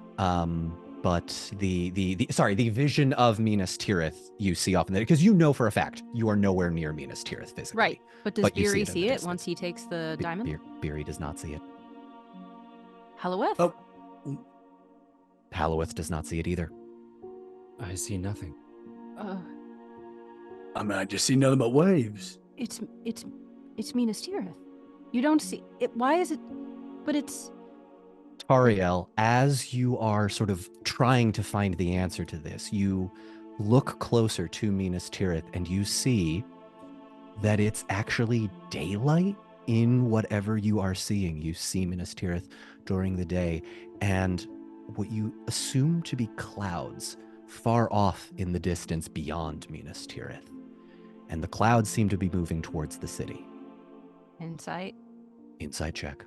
But the vision of Minas Tirith you see off in there, because you know for a fact you are nowhere near Minas Tirith physically. Right. But does you Beery in the see it distance. once he takes the diamond? Beery does not see it. Halloweth? Oh, Halloweth does not see it either. I see nothing. I mean, I just see nothing but waves. It's Minas Tirith. You don't see it. Why is it? But it's. Tauriel, as you are sort of trying to find the answer to this, you look closer to Minas Tirith and you see that it's actually daylight in whatever you are seeing. You see Minas Tirith during the day, and what you assume to be clouds far off in the distance beyond Minas Tirith. And the clouds seem to be moving towards the city. Insight. Insight check.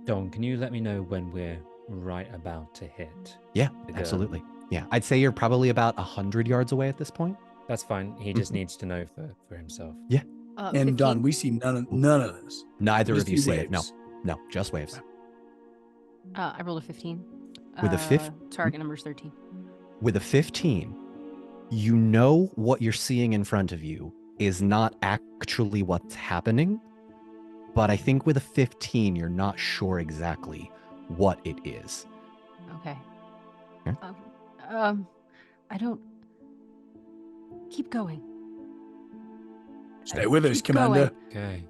Dawn, can you let me know when we're right about to hit? Yeah, the girl? absolutely. Yeah, I'd say you're probably about 100 yards away at this point. That's fine. He just needs to know for himself. Yeah. And 15? Don, we see none of this. Neither Just of you see it. No, waves. no, just waves. I rolled a 15. With a Target number's 13. With a 15, you know what you're seeing in front of you is not actually what's happening, but I think with a 15, you're not sure exactly what it is. Okay. Yeah. I don't. Keep going. Stay with us, Keep Commander. going. Okay.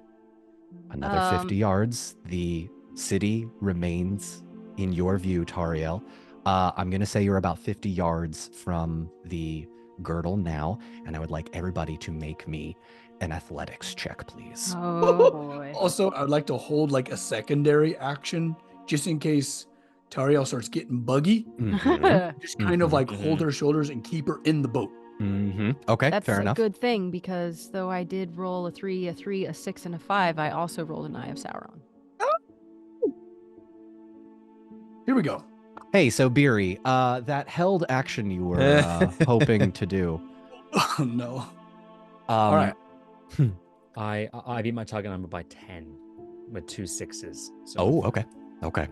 Another 50 yards, the city remains in your view, Tauriel. I'm going to say you're about 50 yards from the girdle now, and I would like everybody to make me an athletics check, please. Oh boy. Also, I'd like to hold like a secondary action just in case Tauriel starts getting buggy. Mhm. Just kind of like hold her shoulders and keep her in the boat. Okay, That's fair a enough. good thing because though I did roll a 3, a 6, and a 5, I also rolled an Eye of Sauron. Here we go. Hey, so Beery, that held action you were hoping to do. Oh no. All right. I beat my target number by 10 with 2 6s. So Oh, okay. Okay.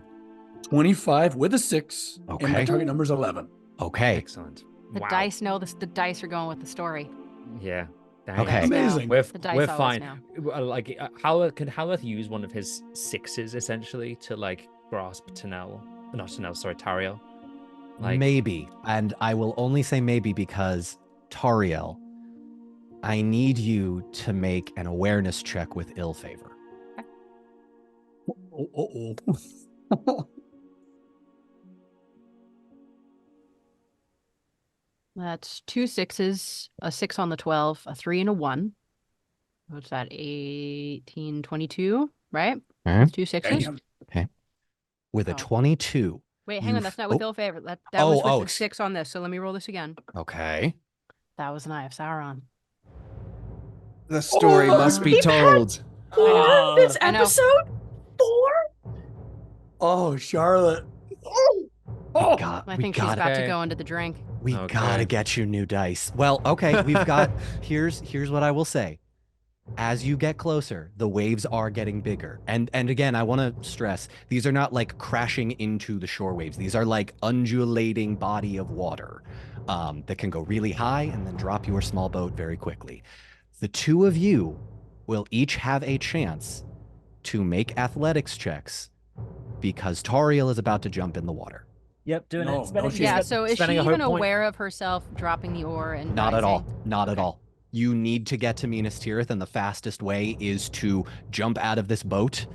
25 with a 6. And my Okay. target number is 11. Okay. excellent. The Wow. dice know this. The dice are going with the story. Yeah. Okay. Dice know. Amazing. We're The dice we're always fine. know. Like, Howard use one of his 6s essentially to like grasp Tauriel? Like, Maybe. And I will only say maybe because Tauriel, I need you to make an awareness check with ill favor. Oh. That's 2 6s, a 6 on the 12, a 3 and a 1. What's that? 18, 22, right? Okay. That's 2 6s. Damn. Okay. With a Oh. 22. Wait, hang on. you That's f- not with oh, ill favor. That Oh, was with oh, the 6 on this. So let me roll this again. Okay. That was an Eye of Sauron. The story must be We've had told. know. This I know. episode 4. Oh, Charlotte. Oh, I think she's about to go into the drink. We Okay. gotta get you new dice. Well, okay, we've got here's what I will say. As you get closer, the waves are getting bigger. And again, I want to stress, these are not like crashing into the shore waves. These are like undulating body of water that can go really high and then drop your small boat very quickly. The two of you will each have a chance to make athletics checks because Tauriel is about to jump in the water. Yep, doing No, it. Spending, no, she's Yeah, got- so is she spending a even hope point. aware of herself dropping the oar and Not at all. rising? Not at Okay. all. You need to get to Minas Tirith, and the fastest way is to jump out of this boat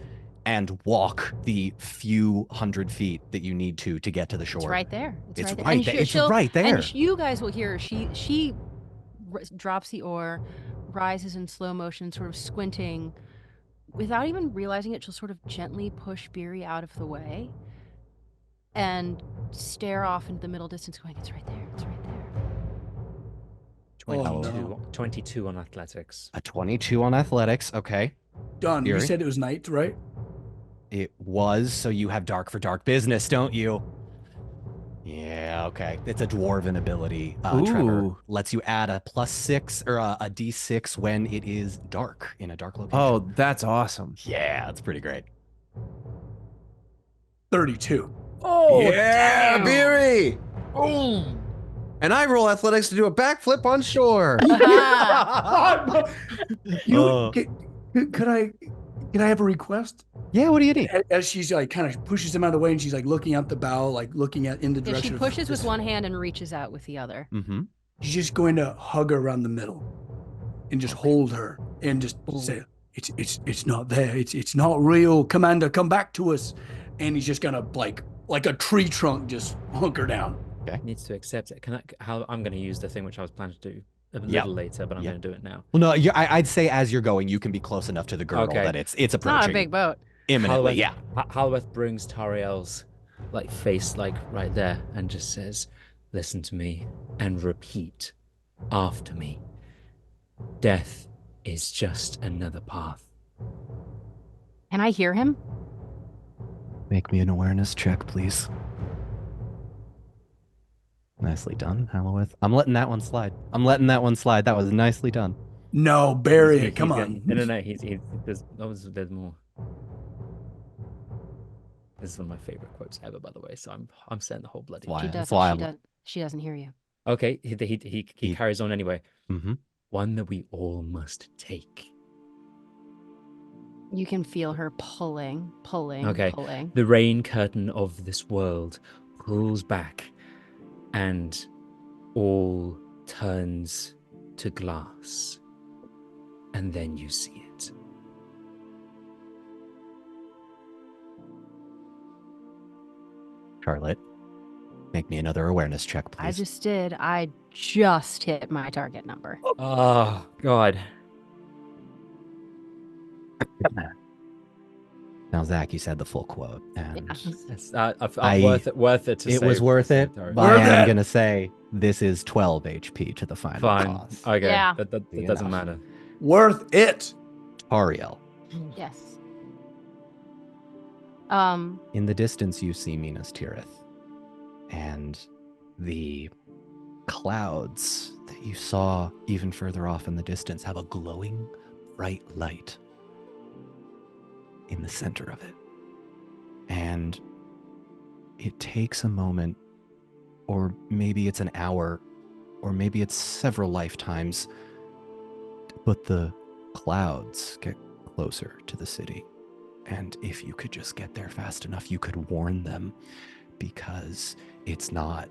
and walk the few hundred feet that you need to get to the shore. It's right there. It's right there. right And there. It's she'll- right there. And you guys will hear her. She drops the oar, rises in slow motion, sort of squinting. Without even realizing it, she'll sort of gently push Beery out of the way and stare off into the middle distance going, it's right there. It's right there. 22, no. 22 on athletics. A 22 on athletics. Okay. Done. You Fury? said it was night, right? It was, so you have dark for dark business, don't you? Yeah, okay. It's a dwarven ability. Trevor Ooh. lets you add a +6 or a d6 when it is dark in a dark location. Oh, that's awesome. Yeah, that's pretty great. 32. Oh, Yeah, damn. Beery. Boom! And I roll athletics to do a backflip on shore. Oh. Could I have a request? Yeah, what do you need? As she's like kind of pushes him out of the way and she's like looking out the bow, like looking at in the Yeah, direction. she of pushes with this- one hand and reaches out with the other. Mm-hmm. She's just going to hug her around the middle and just hold her and just say, it's not there. It's not real. Commander, come back to us. And he's just gonna like a tree trunk just hunker down. Needs to accept it. I'm going to use the thing which I was planning to do a Yep. little later, but I'm Yep. going to do it now. Well, no, I'd say as you're going, you can be close enough to the girdle Okay. that it's It's approaching not a big boat. imminently. Yeah. Halweth brings Tauriel's face right there and just says, "Listen to me and repeat after me. Death is just another path." Can I hear him? Make me an awareness check, please. Nicely done, Halloweth. I'm letting that one slide. That was nicely done. No, bury He's- it. Come he's on. got- No. There's more. This is one of my favorite quotes ever, by the way. So I'm saying the whole bloody. Why? She That's doesn't. why She, I'm- does, she doesn't hear you. Okay, he carries on anyway. Mm-hmm. One that we all must take. You can feel her pulling, Okay. pulling. The rain curtain of this world pulls back, and all turns to glass. And then you see it. Charlotte, make me another awareness check, please. I just did. I just hit my target number. Oh, God. Now, Zach, you said the full quote, and It's, I- worth it to it was save- worth it. Sorry. But I Worth am it. gonna say this is 12 HP to the final Fine. boss. Okay. Yeah. That Fair doesn't enough. matter. Worth it. Tauriel. Yes. In the distance, you see Minas Tirith, and the clouds that you saw even further off in the distance have a glowing, bright light in the center of it. And it takes a moment, or maybe it's an hour, or maybe it's several lifetimes, but the clouds get closer to the city. And if you could just get there fast enough, you could warn them, because it's not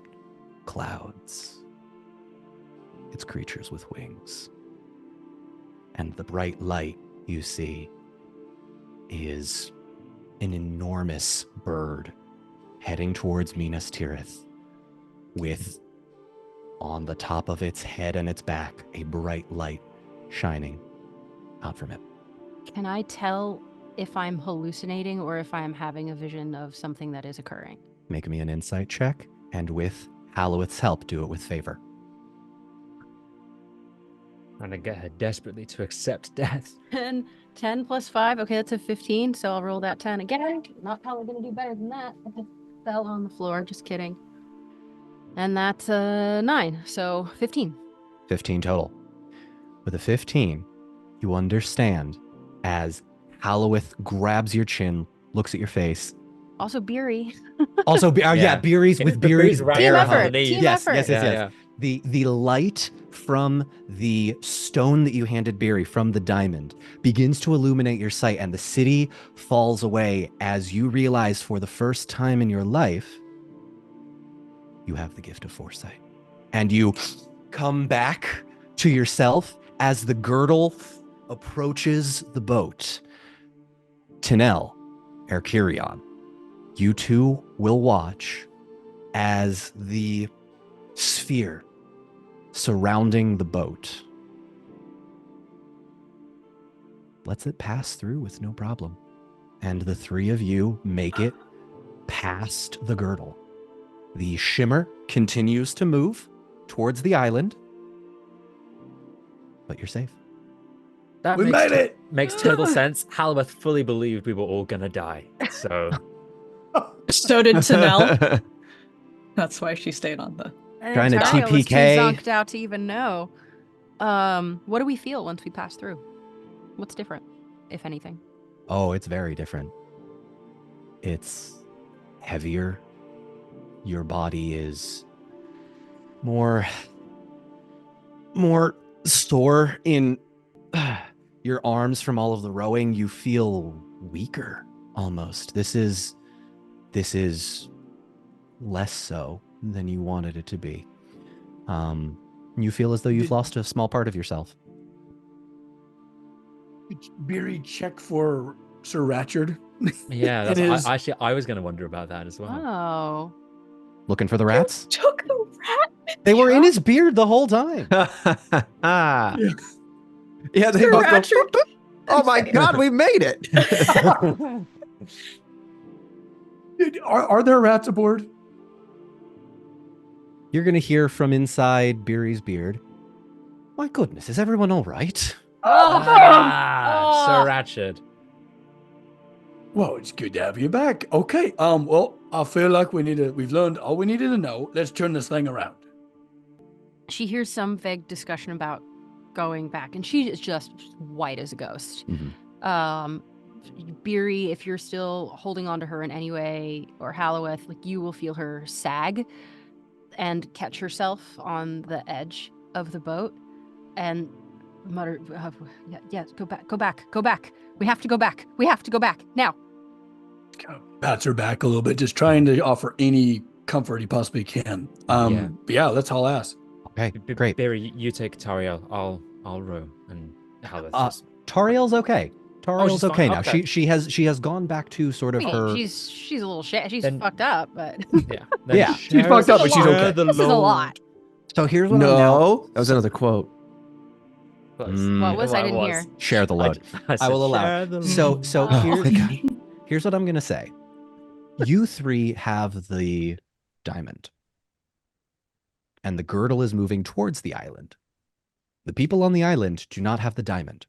clouds. It's creatures with wings. And the bright light you see is an enormous bird heading towards Minas Tirith with, on the top of its head and its back, a bright light shining out from it. Can I tell if I'm hallucinating or if I'm having a vision of something that is occurring? Make me an insight check, and with Hallowith's help, do it with favor. Trying to get her desperately to accept death. 10 plus 5. Okay, that's a 15. So I'll roll that 10 again. Not probably going to do better than that. I just fell on the floor. Just kidding. And that's 9. So 15. 15 total. With a 15, you understand as Hallowith grabs your chin, looks at your face. Also, Beery. Also, Yeah. Beery's with Beery's right bear Team hug. effort. Team Yes, effort. yes, yes, Yeah, yes. yeah. The light from the stone that you handed Beery, from the diamond, begins to illuminate your sight, and the city falls away as you realize for the first time in your life, you have the gift of foresight. And you come back to yourself as the girdle approaches the boat. Tinel, Erkirion, you two will watch as the sphere surrounding the boat lets it pass through with no problem. And the three of you make it past the girdle. The shimmer continues to move towards the island, but you're safe. That We made it! makes total sense. Halloweth fully believed we were all gonna die. So So did Tanel. That's why she stayed on the. Trying to Tauriel was too TPK. zonked out to even know. What do we feel once we pass through? What's different, if anything? Oh, it's very different. It's heavier. Your body is more sore in your arms from all of the rowing. You feel weaker almost. This is less so than you wanted it to be. You feel as though you've lost a small part of yourself. Beery, check for Sir Ratchard. yeah, It is- I was gonna wonder about that as well. Oh. Looking for the rats? Took the rat. They were in his beard the whole time. Yeah, Yeah. they Sir both go, Ratchard. "Boop, boop." Oh my God, we made it. Are there rats aboard? You're going to hear from inside Beery's beard. My goodness, is everyone all right? Sir Ratchard. Well, it's good to have you back. Okay. Well, I feel like we've learned all we needed to know. Let's turn this thing around. She hears some vague discussion about going back, and she is just white as a ghost. Beery, if you're still holding on to her in any way, or Halloweth, like, you will feel her sag and catch herself on the edge of the boat and mutter, yes, go back. We have to go back now. Kind of pats her back a little bit, just trying to offer any comfort he possibly can. Yeah. But yeah, that's all I ask. Okay, great. Barry, you take Tauriel. I'll row, and Halloweth just Tauriel's okay. Tauriel's she's fine. okay now. Okay. She has gone back to sort of her. She's a little she's Then- fucked up, but yeah. Yeah. She's fucked up, but she's okay. this is a lot. So here's what I'm now. No, that was another quote. What was I didn't hear? Share the load. I will allow it. So Oh. here's what I'm gonna say. You three have the diamond, and the girdle is moving towards the island. The people on the island do not have the diamond.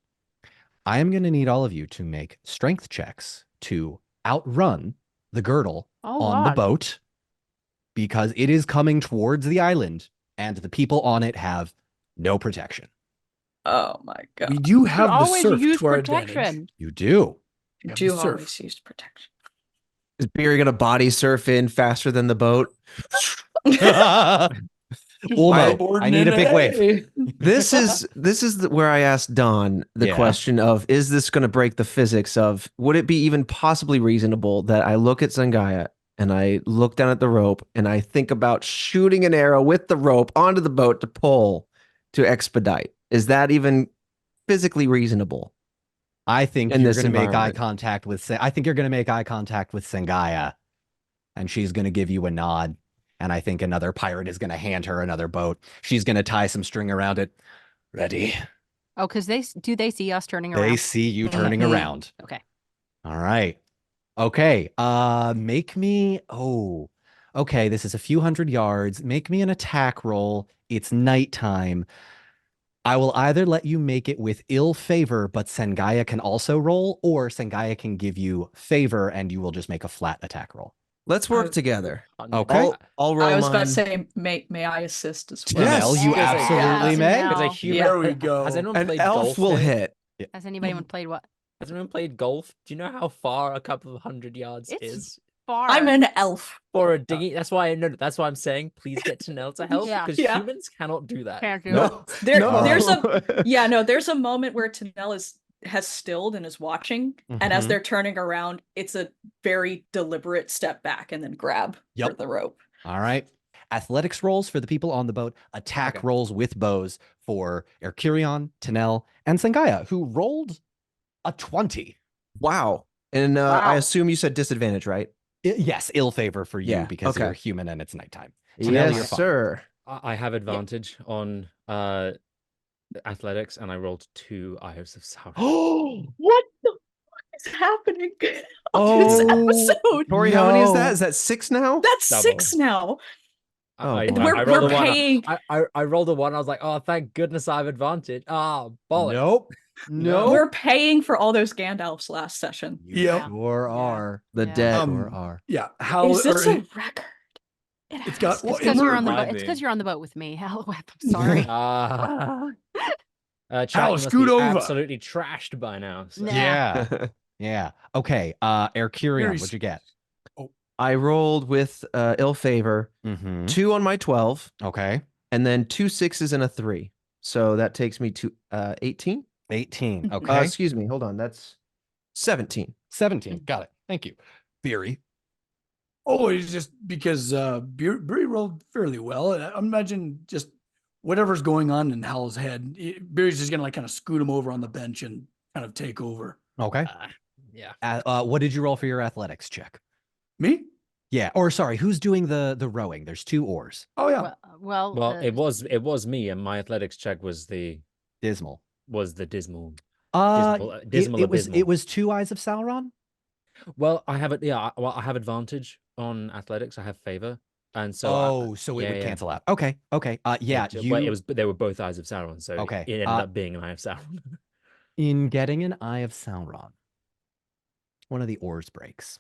I am gonna need all of you to make strength checks to outrun the girdle Oh, on the God. boat, because it is coming towards the island, and the people on it have no protection. Oh my God. We do have the always surf use to our advantage. protection. You do. We have Do the surf. always use protection. Is Beery gonna body surf in faster than the boat? Ulmo, I need a big wave. This is where I asked Don the Yeah. question of, is this going to break the physics of, would it be even possibly reasonable that I look at Zangaya and I look down at the rope and I think about shooting an arrow with the rope onto the boat to pull to expedite? Is that even physically reasonable. I think In you're this going to make eye environment. contact with. I think you're going to make eye contact with Sangaya, and she's going to give you a nod. And I think another pirate is going to hand her another boat. She's going to tie some string around it. Ready? Oh, because they see us turning They around. see you turning Mhm. around. Okay. All right. Okay. Make me. Oh, okay. This is a few hundred yards. Make me an attack roll. It's nighttime. I will either let you make it with ill favor, but Sangaya can also roll, or Sangaya can give you favor and you will just make a flat attack roll. Let's work together. Okay. I'll roll I was about to mine. say, may I assist as well? Yes, Yes, you because absolutely Yes, may. Because a Nell. human. There we go. Has anyone An played elf golf will here? hit. Has anybody played what? Has anyone played golf? Do you know how far a couple of 100 yards It's is? Far. I'm an elf. For a dinghy. That's why I know. That's why I'm saying, please get Tanel to help Yeah. because Yeah. humans cannot do that. Can't do No, There's no. there's a moment where Tanel has stilled and is watching, and as Mhm. they're turning around, it's a very deliberate step back and then grab Yep. for the rope. All right. Athletics rolls for the people on the boat, attack Okay. rolls with bows for Erkurion, Tanel, and Sangaya, who rolled a 20. Wow. And Wow. I assume you said disadvantage, right? Yes, ill favor for you Yeah, because okay. you're human and it's nighttime. Tanel, Yes, you're fine. sir. I have advantage on athletics, and I rolled 2 Eyes of Sauron. Oh, What the fuck is happening Oh, on this episode? Tori, how many is no. that? Is that 6 now? That's Double. 6 now. Oh, I wow. rolled We're a 1. paying. I rolled a 1. I was like, oh, thank goodness I have advantage. Ah, bollocks. Nope. No. We're paying for all those Gandalfs last session. You Yep. sure Yeah. are. The Yeah. debt. Sure are. Yeah. How Is this or- a record? It's got- It's well, because you're on the boat. Might It's be. because you're on the boat with me. Halloweth, I'm sorry. Chat, Hal, you must scoot be over. absolutely trashed by now. So. Nah. Yeah. Yeah. Okay. Erkurion, Very what'd you get? I rolled with ill favor, Mm-hmm. 2 on my 12, Okay. and then 2 6s and a 3. So that takes me to 18. 18. Okay. Excuse me. Hold on. That's 17. 17. Got it. Thank you. Theory. Oh, it's just because Beery rolled fairly well. I imagine just whatever's going on in Hal's head, Beery's just gonna like kind of scoot him over on the bench and kind of take over. Okay. Yeah. What did you roll for your athletics check? Me? Yeah. Or sorry, who's doing the rowing? There's 2 oars. Oh yeah. Well, it was me, and my athletics check was the Dismal. dismal. It Dismal was abysmal. 2 Eyes of Sauron. Well, I have it. Yeah. Well, I have advantage on athletics. I have favor, and so. So it yeah, would yeah. cancel out. Okay. Okay. Yeah. But they were both Eyes of Sauron, so Okay, it ended up being an Eye of Sauron. In getting an Eye of Sauron, one of the oars breaks.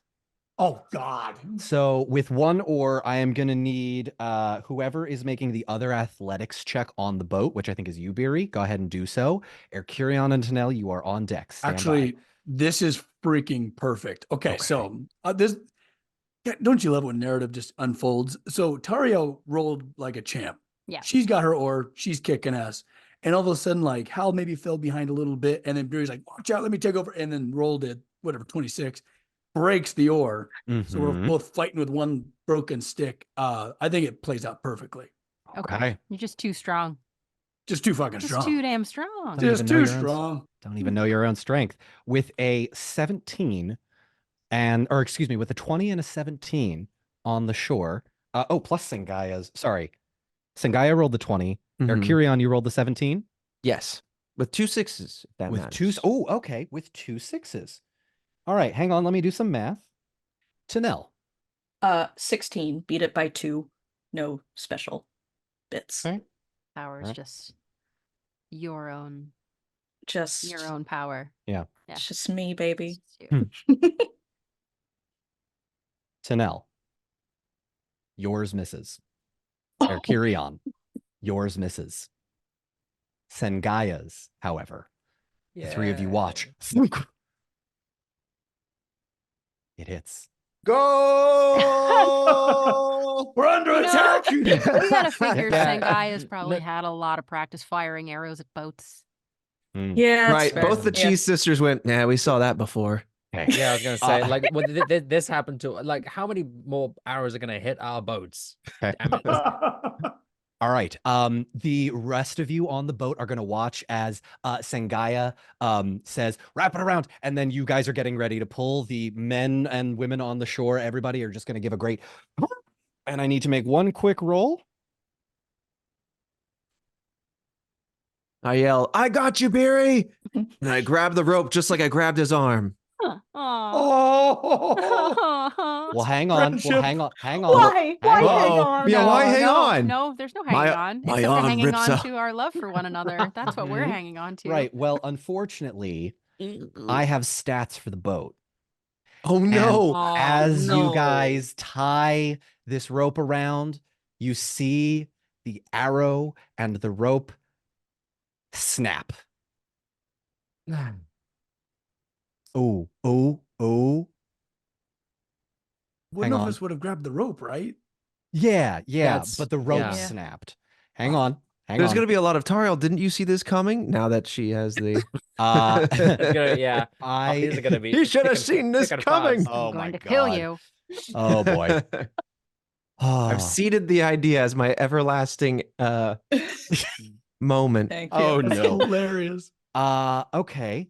Oh God. So with 1 oar, I am gonna need whoever is making the other athletics check on the boat, which I think is you, Beery. Go ahead and do so. Erkurion and Tanel, you are on deck. Stand Actually, by. this is freaking perfect. Okay, Okay. so this don't you love when narrative just unfolds? So Tauriel rolled like a champ. Yeah. She's got her oar, she's kicking ass. And all of a sudden, like Hal maybe fell behind a little bit, and then Beery's like, watch out, let me take over, and then rolled it, whatever, 26, breaks the oar. So we're Mhm. both fighting with one broken stick. I think it plays out perfectly. Okay. You're just too strong. Just too fucking Just strong. too damn strong. Don't Just even know too your own- strong. Don't even know your own strength. With a 17 with a 20 and a 17 on the shore. Plus Sangaya's. Sorry. Sangaya rolled the 20. Mhm. Erkurion, you rolled the 17? Yes. With 2 6s, if that With matters. okay. With 2 6s. All right, hang on. Let me do some math. Tanel. 16. Beat it by 2. No special bits. Okay. Power is Alright. just your own Just power. Yeah. Yeah. It's just me, baby. Just you. Tanel. Yours misses. Erkurion. Yours misses. Sangaya's, however. The 3 of you watch. It hits. Go! We're under You know, attack. We gotta figure Yeah. Sangaya's probably No. had a lot of practice firing arrows at boats. Yeah, that's Right. fair. Both the Yeah. cheese sisters went, nah, we saw that before. Okay. Yeah, I was gonna say, Uh, like, this happened to, like, how many more arrows are gonna hit our boats? Okay. Damn it. All right. The rest of you on the boat are going to watch as Sangaya says, wrap it around. And then you guys are getting ready to pull. The men and women on the shore, everybody are just going to give a great. And I need to make one quick roll. I yell, I got you, Barry. And I grab the rope just like I grabbed his arm. Aw. Oh, Well, hang on. Well, Friendship. hang on. Hang on. Why? Why Hang hang on. on? Yeah, why hang no, on? No, there's no hanging on. my Except for arm hanging rips on up. to our love for one another. That's what we're hanging on to. Right. Well, unfortunately, I have stats for the boat. Oh no. Oh, As you no. guys tie this rope around, you see the arrow and the rope snap. Oh, oh, oh. One Hang of on. us would have grabbed the rope, right? Yeah, That's- but the rope yeah. snapped. Hang on. There's going to be a lot of Tauriel. Didn't you see this coming? Now that she has the. It's gonna, yeah. I These are gonna be. He should have thick and- seen this thick and coming. fast. Oh I'm going my to kill God. you. Oh boy. I've seeded the idea as my everlasting moment. Thank you. Oh That's no. hilarious. Okay.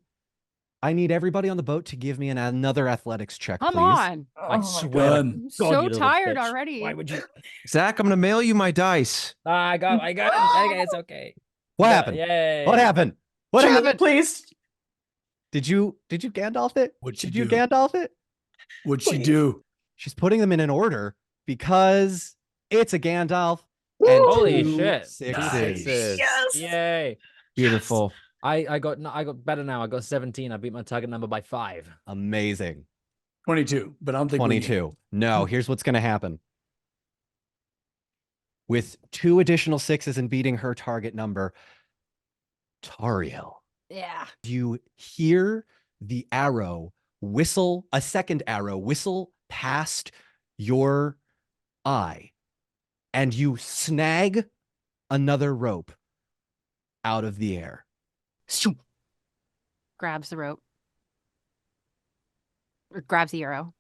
I need everybody on the boat to give me another athletics check, Come please. on. I Oh, swear. Done. I'm God, so you little tired bitch. already. Why would you? Zach, I'm going to mail you my dice. I got it. Okay, it's okay. What I got- happened? Yay. What happened? What Julie, happened? please. Did you Gandalf it? What'd she Did you do? Gandalf it? What'd she Please. do? She's putting them in an order because it's a Gandalf and Holy two shit. sixes. Nice. Sixes. Yes. Yay. Beautiful. I got better now. I got 17. I beat my target number by 5. Amazing. 22, but I don't think we need it. 22. No, here's what's going to happen. With 2 additional 6s and beating her target number, Tauriel, Yeah. you hear the arrow whistle, a second arrow whistle past your eye, and you snag another rope out of the air. Shoo. Grabs the rope. Or grabs the arrow.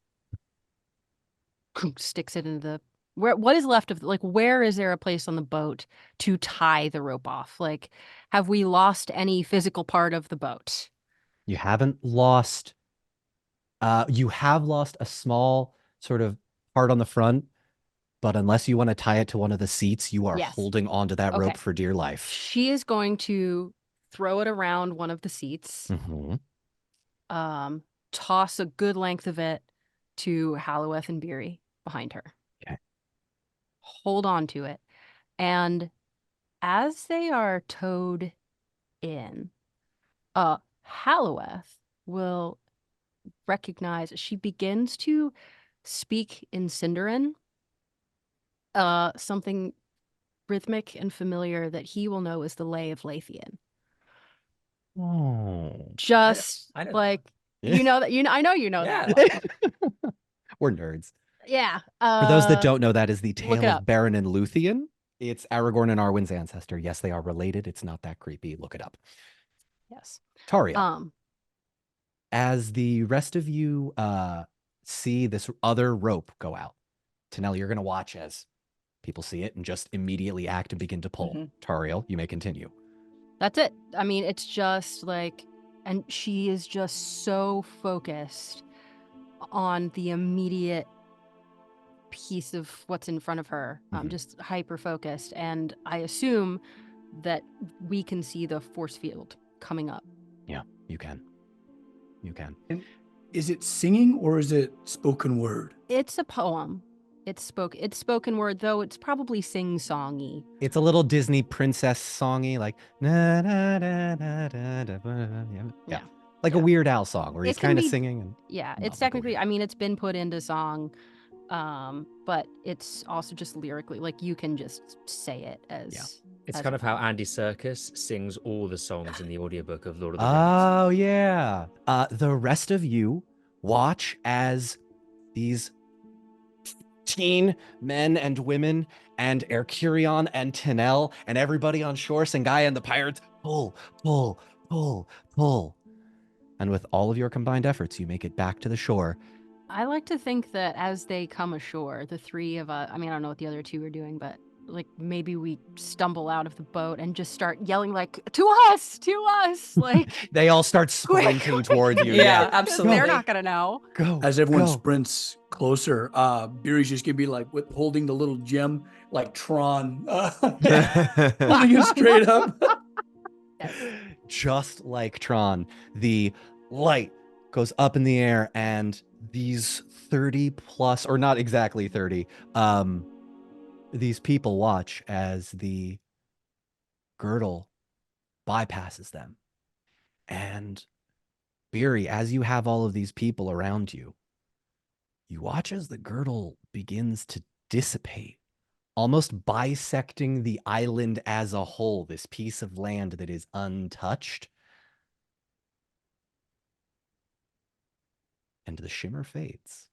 Sticks it into the what is left of, like, where is there a place on the boat to tie the rope off? Like, have we lost any physical part of the boat? You haven't lost, you have lost a small sort of part on the front, but unless you want to tie it to one of the seats, you are Yes. holding onto that Okay. rope for dear life. She is going to throw it around one of the seats, Mhm. toss a good length of it to Halloweth and Beery behind her. Okay. Hold on to it. And as they are towed in, Halloweth will recognize, she begins to speak in Sindarin, something rhythmic and familiar that he will know as the Lay of Lathian. Oh. Just I know that like, one. you know that, I know you know Yeah. that. We're nerds. Yeah. For those that don't know, that is the look tale it of up. Beren and Luthien. It's Aragorn and Arwen's ancestor. Yes, they are related. It's not that creepy. Look it up. Yes. Tauriel, as the rest of you see this other rope go out, Tanel, you're going to watch as people see it and just immediately act and begin to pull. Mhm. Tauriel, you may continue. That's it. I mean, it's just like, and she is just so focused on the immediate piece of what's in front of her, Mhm. just hyper focused. And I assume that we can see the force field coming up. Yeah, you can. You can. Is it singing or is it spoken word? It's a poem. It's spoken word, though it's probably sing-songy. It's a little Disney princess songy, like na, na, na, na, na, na, na, yeah. Like a Yeah. Weird Al song where he's It can kind of be- singing. And Yeah, Not it's like a technically, weird- I mean, it's been put into song, but it's also just lyrically, like, you can just say it as It's as kind a of how poem. Andy Serkis sings all the songs in the audiobook of Lord of the Rings. Oh, yeah. The rest of you watch as these teen men and women and Erkurion and Tinel and everybody on shore, Sangaya and the pirates, pull, pull, pull, pull. And with all of your combined efforts, you make it back to the shore. I like to think that as they come ashore, the three of us, I mean, I don't know what the other two are doing, but like maybe we stumble out of the boat and just start yelling like, to us, like They all start quick, sprinting towards you. Yeah, 'cause absolutely. they're not gonna know. Go. As everyone go. sprints closer, Beery's just gonna be like holding the little gem like Tron, holding it straight up. Just like Tron, the light goes up in the air, and these 30 plus, or not exactly 30, these people watch as the girdle bypasses them. And Beery, as you have all of these people around you, you watch as the girdle begins to dissipate, almost bisecting the island as a whole, this piece of land that is untouched. And the shimmer fades.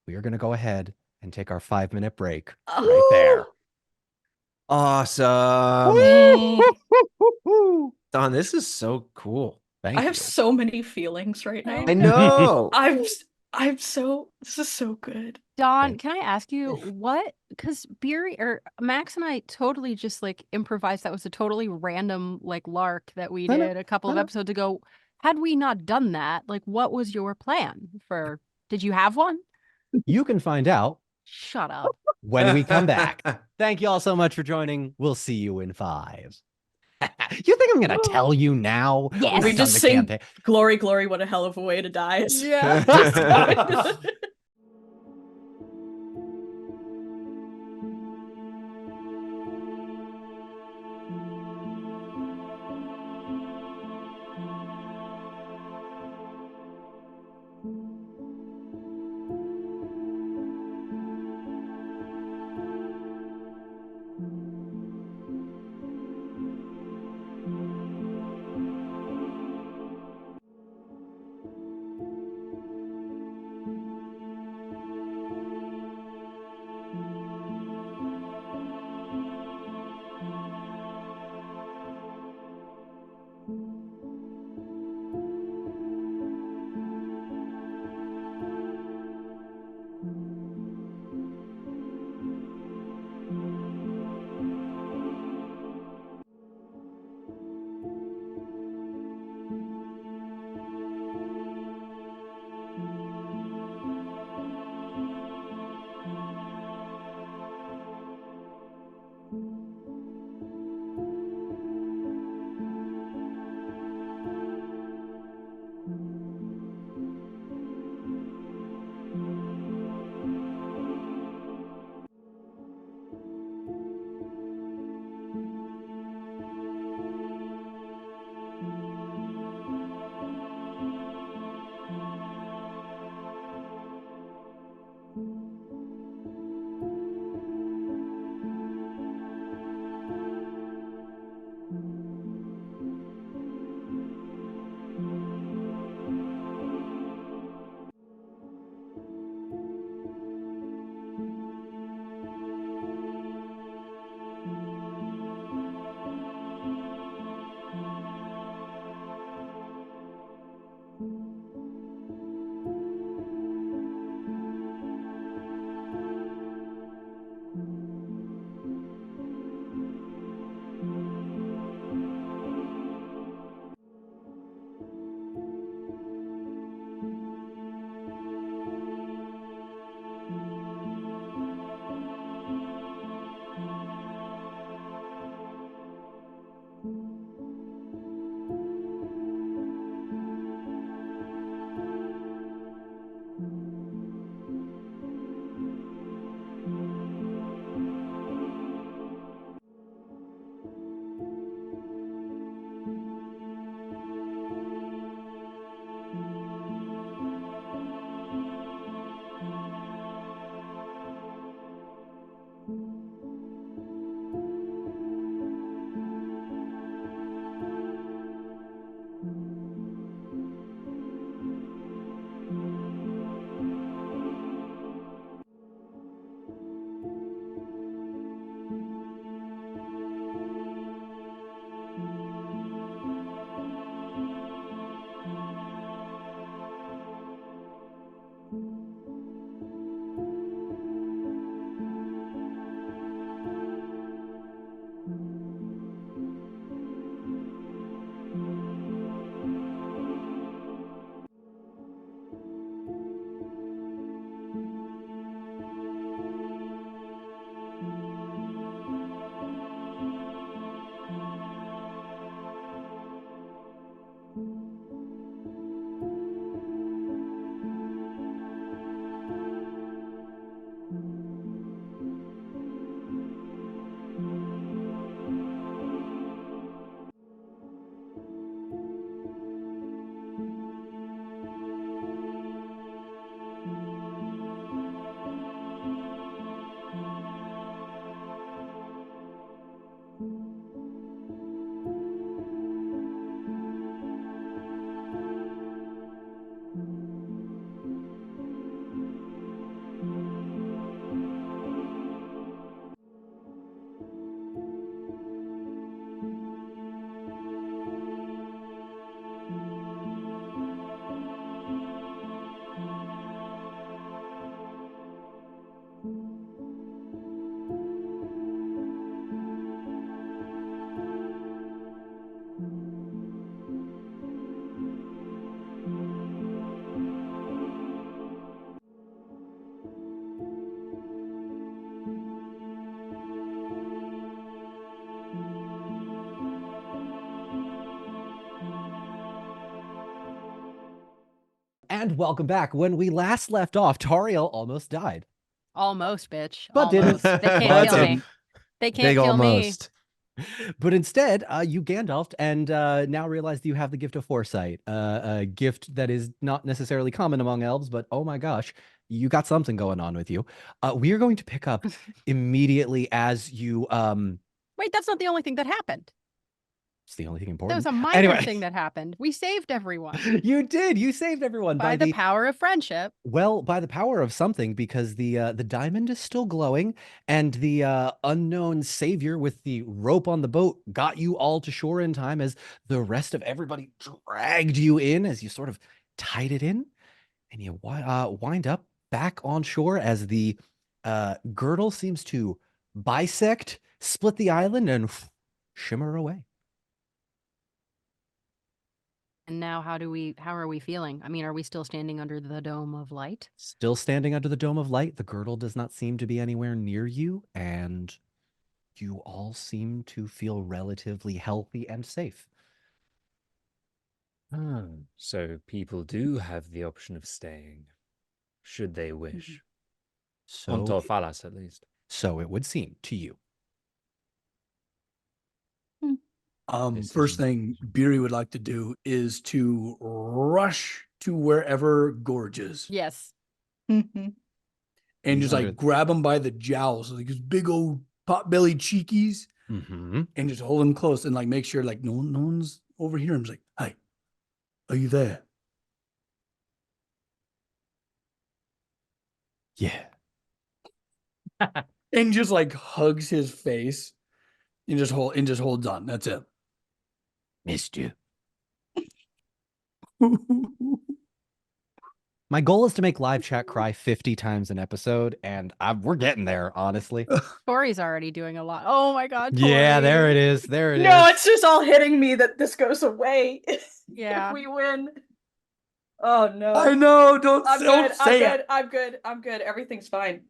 We are going to go ahead and take our 5-minute break right there. Awesome. Mm. Don, this is so cool. Thank I have you. so many feelings right now. I know. I'm so, this is so good. Dawn, can I ask you what? Because Beery or Max and I totally just like improvised. That was a totally random like lark that we I know, did a couple I of know. episodes ago. Had we not done that, like, what was your plan for? Did you have one? You can find out Shut up. when we come back. Thank you all so much for joining. We'll see you in 5. You think I'm going to tell you now? Yes. We're We done just the sing campaign. glory, glory, what a hell of a way to die. Yeah. And welcome back. When we last left off, Tauriel almost died. Almost, bitch. But didn't. Almost. They can't But kill me. didn't. They can't Big kill me. almost. But instead, you Gandalfed and now realize that you have the gift of foresight, a gift that is not necessarily common among elves, but oh my gosh, you got something going on with you. We are going to pick up immediately as you. Wait, that's not the only thing that happened. It's the only thing That important. was a minor Anyway. thing that happened. We saved everyone You did. You saved everyone by the power of friendship. Well, by the power of something, because the diamond is still glowing, and the unknown savior with the rope on the boat got you all to shore in time as the rest of everybody dragged you in as you sort of tied it in, and you wind up back on shore as the girdle seems to bisect, split the island, and shimmer away. And now how are we feeling? I mean, are we still standing under the dome of light? Still standing under the dome of light. The girdle does not seem to be anywhere near you, and you all seem to feel relatively healthy and safe. So people do have the option of staying, should they wish. On So, Torfalas, at least. so it would seem to you. First thing Beery would like to do is to rush to wherever Gorge is. Yes. And He's just like grab him by the jowls, like his big old pot-bellied cheekies, Mm-hmm. and just hold him close and like make sure like no one's over here. I'm just like, hey, are you there? Yeah. And just like hugs his face and just holds on. That's it. Missed you. My goal is to make live chat cry 50 times an episode, and we're getting there, honestly. Tori's already doing a lot. Oh my god, Yeah, Tori. there it is. There it is. No, it's just all hitting me that this goes away Yeah. if we win. Oh no. I know. Don't I'm say good. it. I'm good. Everything's fine.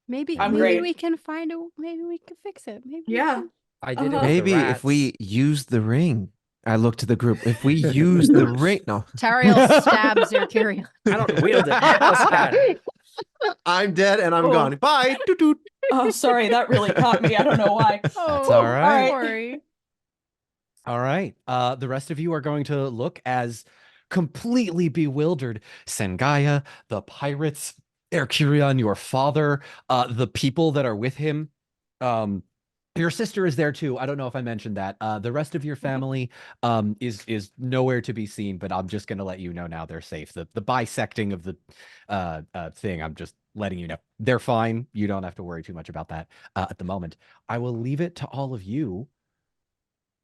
Maybe I'm maybe great. we can find maybe we can fix it. Maybe we Yeah. can- I did it with Maybe the if rats. we use the ring. I look to the group. If we use the ring, no. Tauriel stabs Zerkirion. I don't wield it. Else can. I'm dead and I'm Oh. gone. Bye. Doot, doot. Oh, sorry, that really caught me. I don't know why. Oh, all right. Tori. All right. The rest of you are going to look as completely bewildered Sengaya, the pirates, Erkurion, your father, the people that are with him. Your sister is there too. I don't know if I mentioned that. The rest of your family is nowhere to be seen, but I'm just gonna let you know now they're safe. The bisecting of the thing, I'm just letting you know. They're fine. You don't have to worry too much about that at the moment. I will leave it to all of you.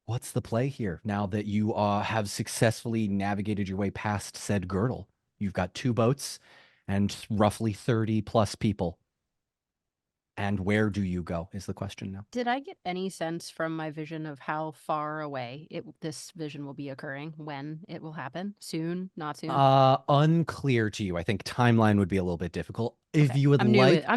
What's the play here now that you have successfully navigated your way past said girdle? You've got 2 boats and roughly 30 plus people. And where do you go is the question now. Did I get any sense from my vision of how far away this vision will be occurring, when it will happen? Soon? Not soon? Unclear to you. I think timeline would be a little bit difficult. If Okay. you would I'm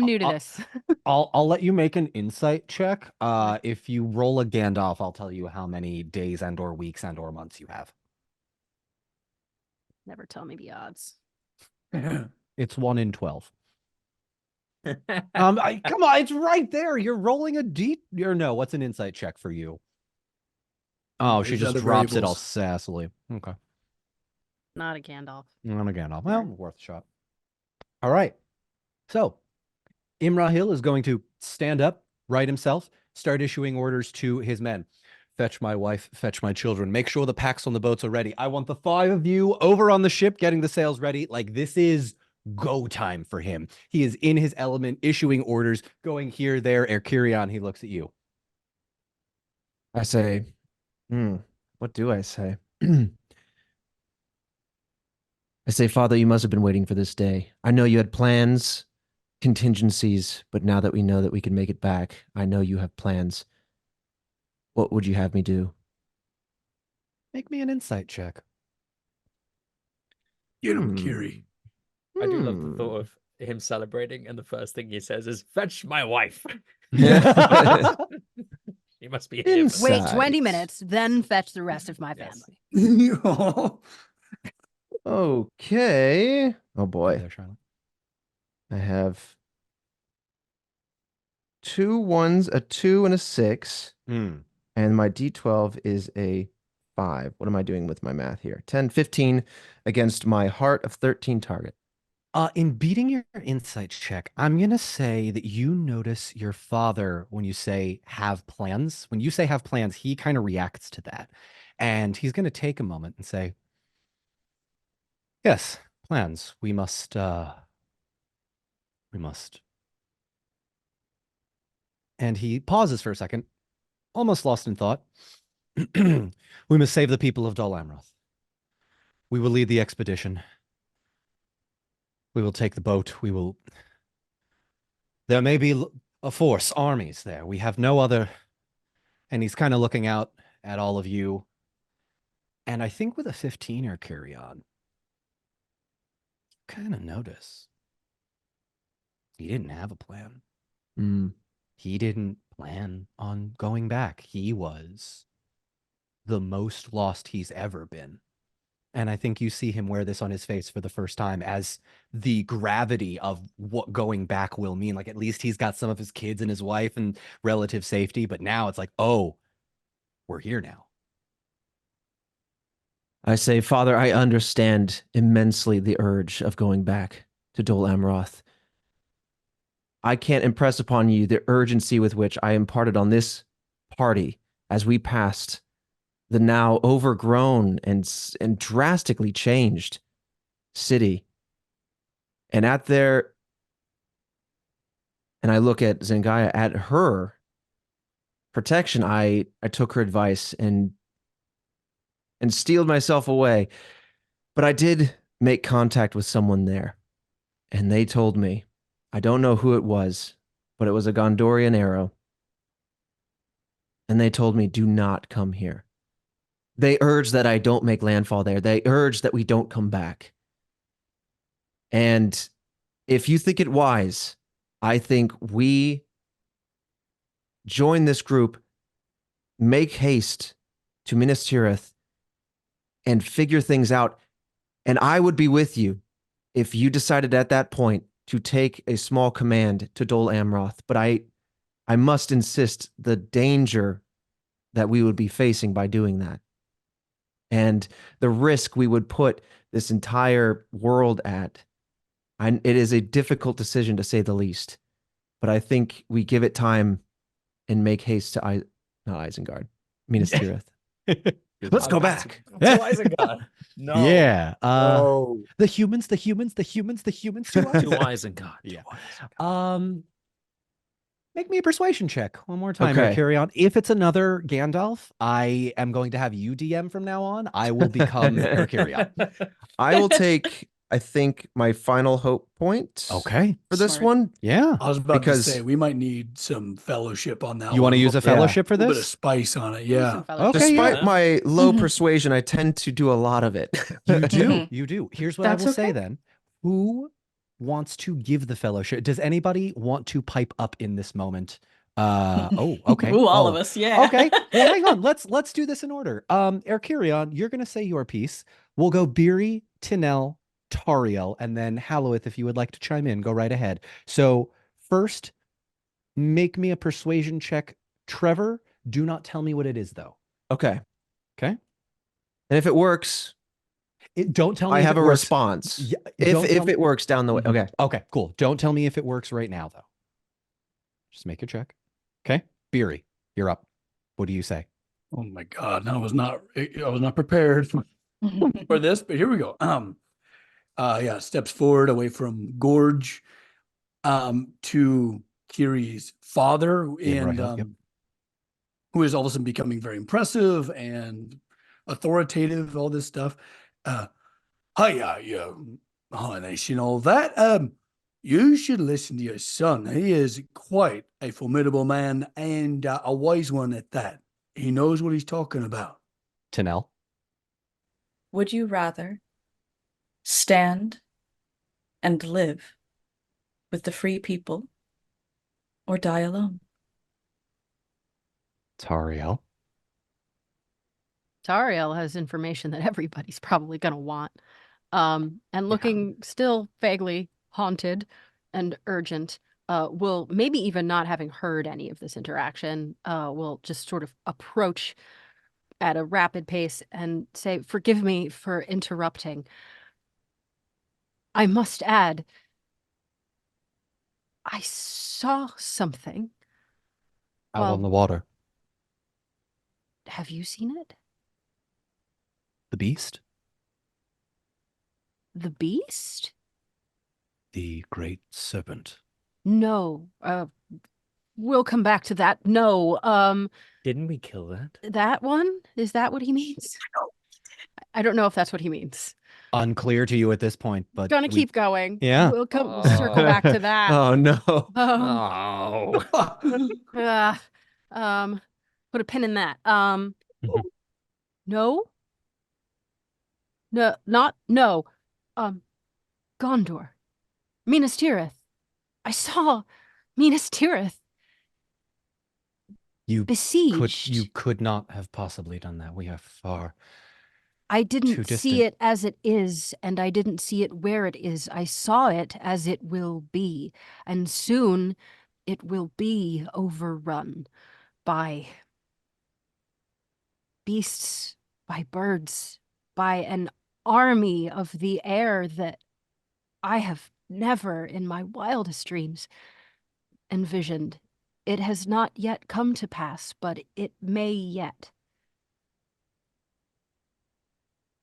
new to this. I'll let you make an insight check. Okay. If you roll a Gandalf, I'll tell you how many days and or weeks and or months you have. Never tell me the odds. It's 1 in 12. Come on, it's right there. You're rolling a D. Or no, what's an insight check for you? Oh, she There's just other drops it all variables. sassily. Okay. Not a Gandalf. Not a Gandalf. Well, worth a shot. All right. So, Imrahil is going to stand up, right himself, start issuing orders to his men. Fetch my wife, fetch my children. Make sure the packs on the boats are ready. I want the 5 of you over on the ship getting the sails ready. Like, this is go time for him. He is in his element, issuing orders, going here, there. Erkurion, he looks at you. I say, what do I say? I say, Father, you must have been waiting for this day. I know you had plans, contingencies, but now that we know that we can make it back, I know you have plans. What would you have me do? Make me an insight check. Get him, Kiri. I do love the thought of him celebrating, and the first thing he says is, "Fetch my wife." He must be here. Wait Insight. 20 minutes, then fetch the rest of my Yes. family. Okay. Oh Hi boy. there, Charlotte. I have 2 1s, a 2, and a 6. Hmm. And my D12 is a 5. What am I doing with my math here? 10, 15 against my heart of 13 target. In beating your insight check, I'm gonna say that you notice your father when you say have plans. When you say have plans, he kind of reacts to that. And he's gonna take a moment and say, yes, plans. We must. And he pauses for a second, almost lost in thought. We must save the people of Dol Amroth. We will lead the expedition. We will take the boat. There may be a force, armies there. We have no other. And he's kind of looking out at all of you. And I think with a 15er carry on, kind of notice he didn't have a plan. Mm. He didn't plan on going back. He was the most lost he's ever been. And I think you see him wear this on his face for the first time as the gravity of what going back will mean. Like, at least he's got some of his kids and his wife and relative safety. But now it's like, oh, we're here now. I say, Father, I understand immensely the urge of going back to Dol Amroth. I can't impress upon you the urgency with which I imparted on this party as we passed the now overgrown and drastically changed city. And I look at Zingaya, at her protection, I took her advice and steeled myself away. But I did make contact with someone there, and they told me, I don't know who it was, but it was a Gondorian arrow. And they told me, do not come here. They urge that I don't make landfall there. They urge that we don't come back. And if you think it wise, I think we join this group, make haste to Minas Tirith, and figure things out. And I would be with you if you decided at that point to take a small command to Dol Amroth. But I must insist the danger that we would be facing by doing that, and the risk we would put this entire world at. It is a difficult decision to say the least, but I think we give it time and make haste to not Isengard, Minas Tirith. Let's go back. To Isengard. No. Yeah. No. The humans to To Isengard. Yeah. Make me a persuasion check one more time. Okay. Carry on. If it's another Gandalf, I am going to have you DM from now on. I will become Erkirion. I will take, I think, my final hope point Okay. for this Smart. one. Yeah. I was about Because- to say we might need some fellowship on that. You want to use a fellowship for A little bit of this? spice on it. Give me Yeah. some fellowship. Okay, Despite yeah. my low Mhm. persuasion, I tend to do a lot of it. You do. Mhm. You do. Here's what That's I will say okay. then. Who wants to give the fellowship? Does anybody want to pipe up in this moment? Okay. Ooh, all of Oh, us. Yeah. okay. Well, hang on. Let's do this in order. Erkirion, you're gonna say your piece. We'll go Beery, Tinel, Tauriel, and then Halloweth, if you would like to chime in, go right ahead. So first, make me a persuasion check. Trevor, do not tell me what it is, though. Okay. Okay? And if it works, Don't tell me I if have it a works. response. Yeah, If don't tell me- it works down the way. Mhm. Okay. Okay, cool. Don't tell me if it works right now, though. Just make a check. Okay? Beery, you're up. What do you say? Oh my God. I was not prepared for this, but here we go. Yeah, steps forward away from Gorge, to Kiri's father, and Royal, yep. who is all of a sudden becoming very impressive and authoritative, all this stuff. Hiya, you Harnish and all that. You should listen to your son. He is quite a formidable man and a wise one at that. He knows what he's talking about. Tinel. Would you rather stand and live with the free people or die alone? Tauriel. Tauriel has information that everybody's probably going to want. And looking still vaguely haunted and urgent, will maybe even not having heard any of this interaction, will just sort of approach at a rapid pace and say, "Forgive me for interrupting. I must add, I saw something. Out Well, on the water. have you seen it? The beast? The beast? The great serpent. No. We'll come back to that. No. Didn't we kill that? That one? Is that what he means? I don't know if that's what he means. Unclear to you at this point, but Gonna keep going. Yeah. We'll circle back to that. Oh no. Um, Oh. put a pin in that. No, no, not no. Gondor, Minas Tirith. I saw Minas Tirith you besieged. could not have possibly done that. We are far. I too didn't see distant. it as it is, and I didn't see it where it is. I saw it as it will be, and soon it will be overrun by beasts, by birds, by an army of the air that I have never in my wildest dreams envisioned. It has not yet come to pass, but it may yet.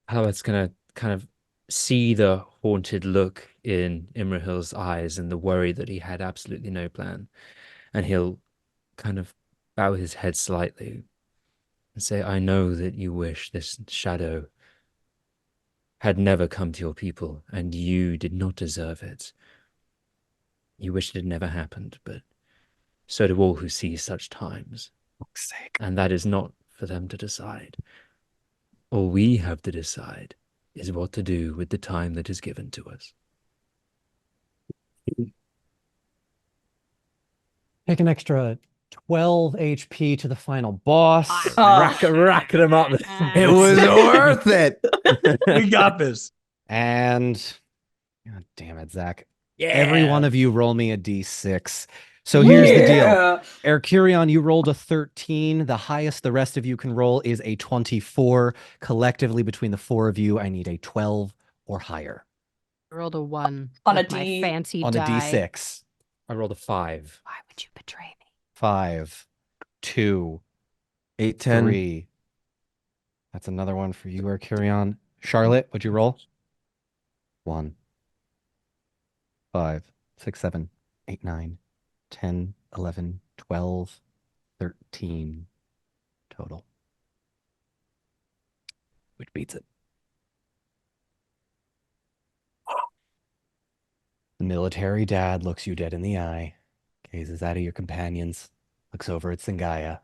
Howard's gonna kind of see the haunted look in Imrahil's eyes and the worry that he had absolutely no plan. And he'll kind of bow his head slightly and say, I know that you wish this shadow had never come to your people, and you did not deserve it. You wish it had never happened, but so do all who see such times. For fuck's sake. And that is not for them to decide. All we have to decide is what to do with the time that is given to us. Take an extra 12 HP to the final boss. Racking them up. It was worth it. We got this. And God damn it, Zach. Yeah. Every one of you roll me a d6. So here's the deal. Ercurion, you rolled a 13. The highest the rest of you can roll is a 24. Collectively, between the four of you, I need a 12 or higher. I rolled a 1 On a with my D- fancy On die. a d6. I rolled a 5. Why would you betray me? 5, 2, 8, 10. 3. That's another one for you, Ercurion. Charlotte, what'd you roll? 1, 5, 6, 7, 8, 9, 10, 11, 12, 13 total. Which beats it. The military dad looks you dead in the eye, gazes out of your companions, looks over at Sangaya.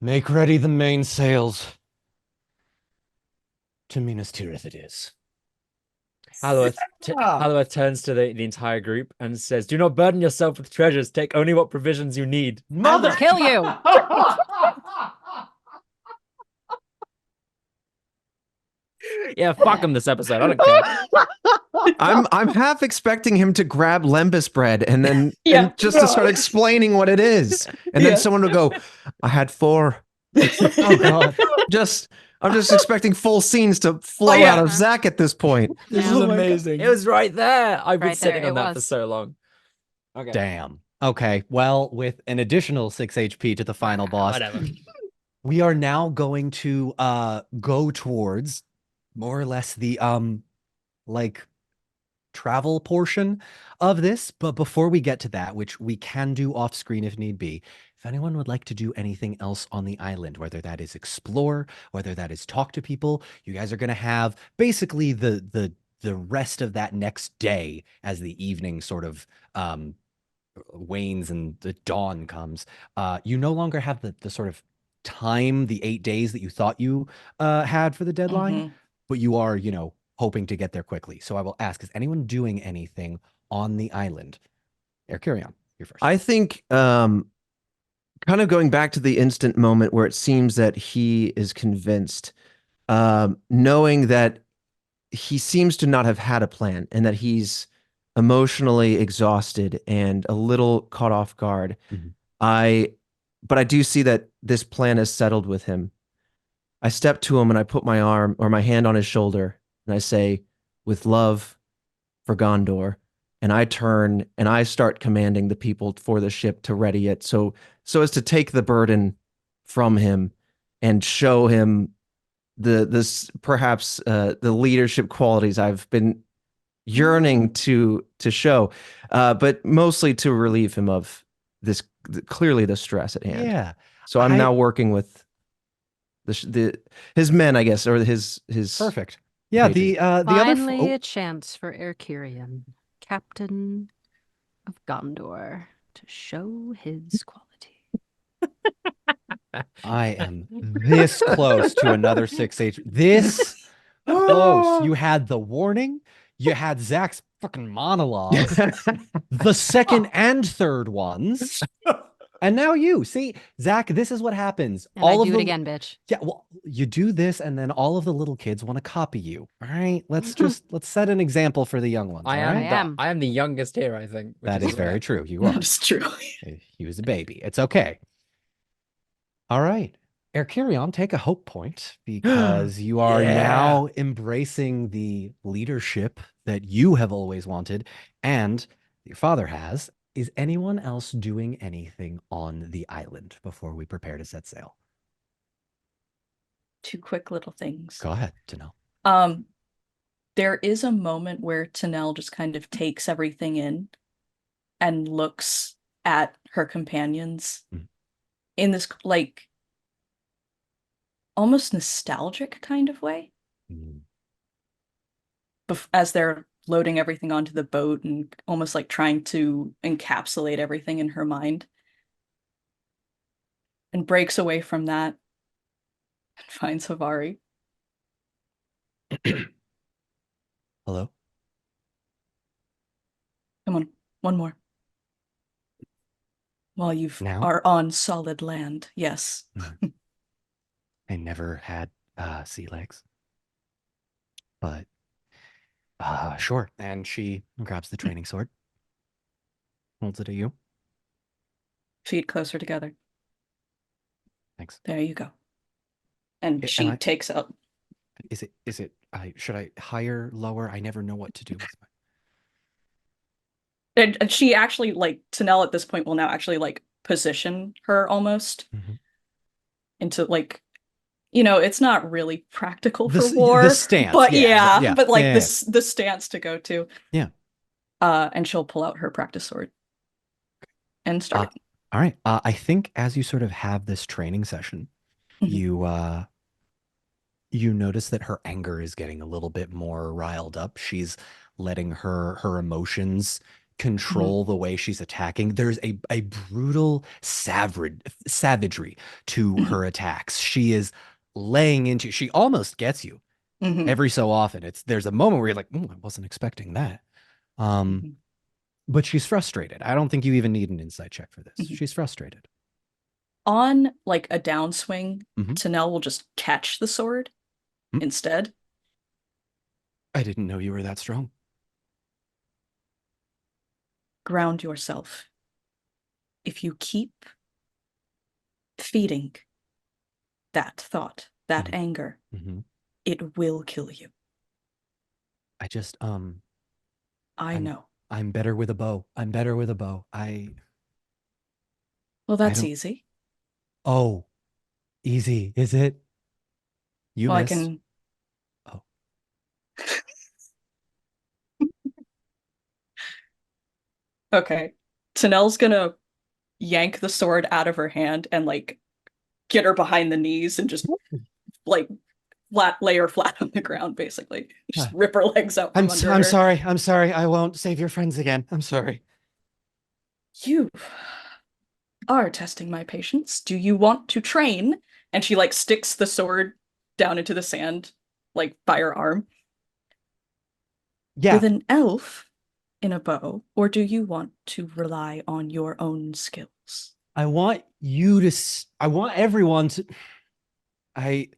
Make ready the mainsails. To Minas Tirith it is. Haluath turns to the entire group and says, do not burden yourself with treasures. Take only what provisions you need. I will kill you. Yeah, fuck him this episode. I don't care. I'm half expecting him to grab lembus bread and then Yeah. and just to start explaining what it is. And then someone will go, I had 4. Oh God. I'm just expecting full scenes to flow yeah. out of Zach at this point. This Yeah. is Oh my amazing. It was right there. I've been Right sitting there, on it that for was. so long. Okay. Damn. Okay. Well, with an additional 6 HP to the final boss, Whatever. we are now going to go towards more or less the like travel portion of this. But before we get to that, which we can do off screen if need be, if anyone would like to do anything else on the island, whether that is explore, whether that is talk to people, you guys are going to have basically the rest of that next day as the evening sort of wanes and the dawn comes. You no longer have the sort of time, the 8 days that you thought you had for the deadline, Mhm. but you are, hoping to get there quickly. So I will ask, is anyone doing anything on the island? Ercurion, you're first. I think kind of going back to the instant moment where it seems that he is convinced knowing that he seems to not have had a plan and that he's emotionally exhausted and a little caught off guard. Mhm. But I do see that this plan is settled with him. I step to him and I put my arm or my hand on his shoulder and I say, with love for Gondor. And I turn and I start commanding the people for the ship to ready it so as to take the burden from him and show him this perhaps the leadership qualities I've been yearning to show, but mostly to relieve him of this clearly the stress at hand. Yeah. So I'm now working with his men, I guess, or his Perfect. Yeah, pages. the other Finally, a chance for Erkirion, Captain of Gondor, to show his quality. I am this close to another 6H. This close. You had the warning, you had Zach's fucking monologue, the second and third ones, and now you. See, Zach, this is what happens. And all I of do the it again, bitch. Yeah, well, you do this, and then all of the little kids want to copy you. All right, let's set an example for the young ones. I all am right? I am. I am the youngest here, I think. Which That is very true. You are. That's true. He was a baby. It's okay. All right. Erkirion, take a hope point because you are Yeah. now embracing the leadership that you have always wanted and your father has. Is anyone else doing anything on the island before we prepare to set sail? Two quick little things. Go ahead, Tanel. There is a moment where Tanel just kind of takes everything in and looks at her companions in this like almost nostalgic kind of way. As they're loading everything onto the boat and almost like trying to encapsulate everything in her mind, and breaks away from that and finds Havari. Hello? Come on, one more. While you Now? are on solid land, yes. I never had sea legs, but sure. And she grabs the training sword, holds it at you. Feet closer together. Thanks. There you go. And And she takes out. Is it should I higher, lower? I never know what to do with my. And she actually, like, Tanel at this point will now actually like position her almost into like, you know, it's not really practical for war. The stance, but yeah, but like yeah. this the stance to go to. Yeah. And she'll pull out her practice sword and start. All right. I think as you sort of have this training session, you notice that her anger is getting a little bit more riled up. She's letting her emotions control the way she's attacking. There's a brutal savagery to her attacks. She is laying into, she almost gets you every so often. There's a moment where you're like, I wasn't expecting that. But she's frustrated. I don't think you even need an insight check for this. She's frustrated. On like a downswing, Tanel will just catch the sword instead. I didn't know you were that strong. Ground yourself. If you keep feeding that thought, that anger, it will kill you. I just I know. I'm better with a bow. I'm better with a bow. Well, that's easy. Oh, easy, is it? You Well, miss. I can. Oh. Okay. Tanel's gonna yank the sword out of her hand and like get her behind the knees and just like lay her flat on the ground, basically. Just rip her legs out from under her. I'm sorry. I'm sorry. I won't save your friends again. I'm sorry. You are testing my patience. Do you want to train? And she like sticks the sword down into the sand, like by her arm. Yeah. With an elf in a bow, or do you want to rely on your own skills? I want you to. I want everyone to. I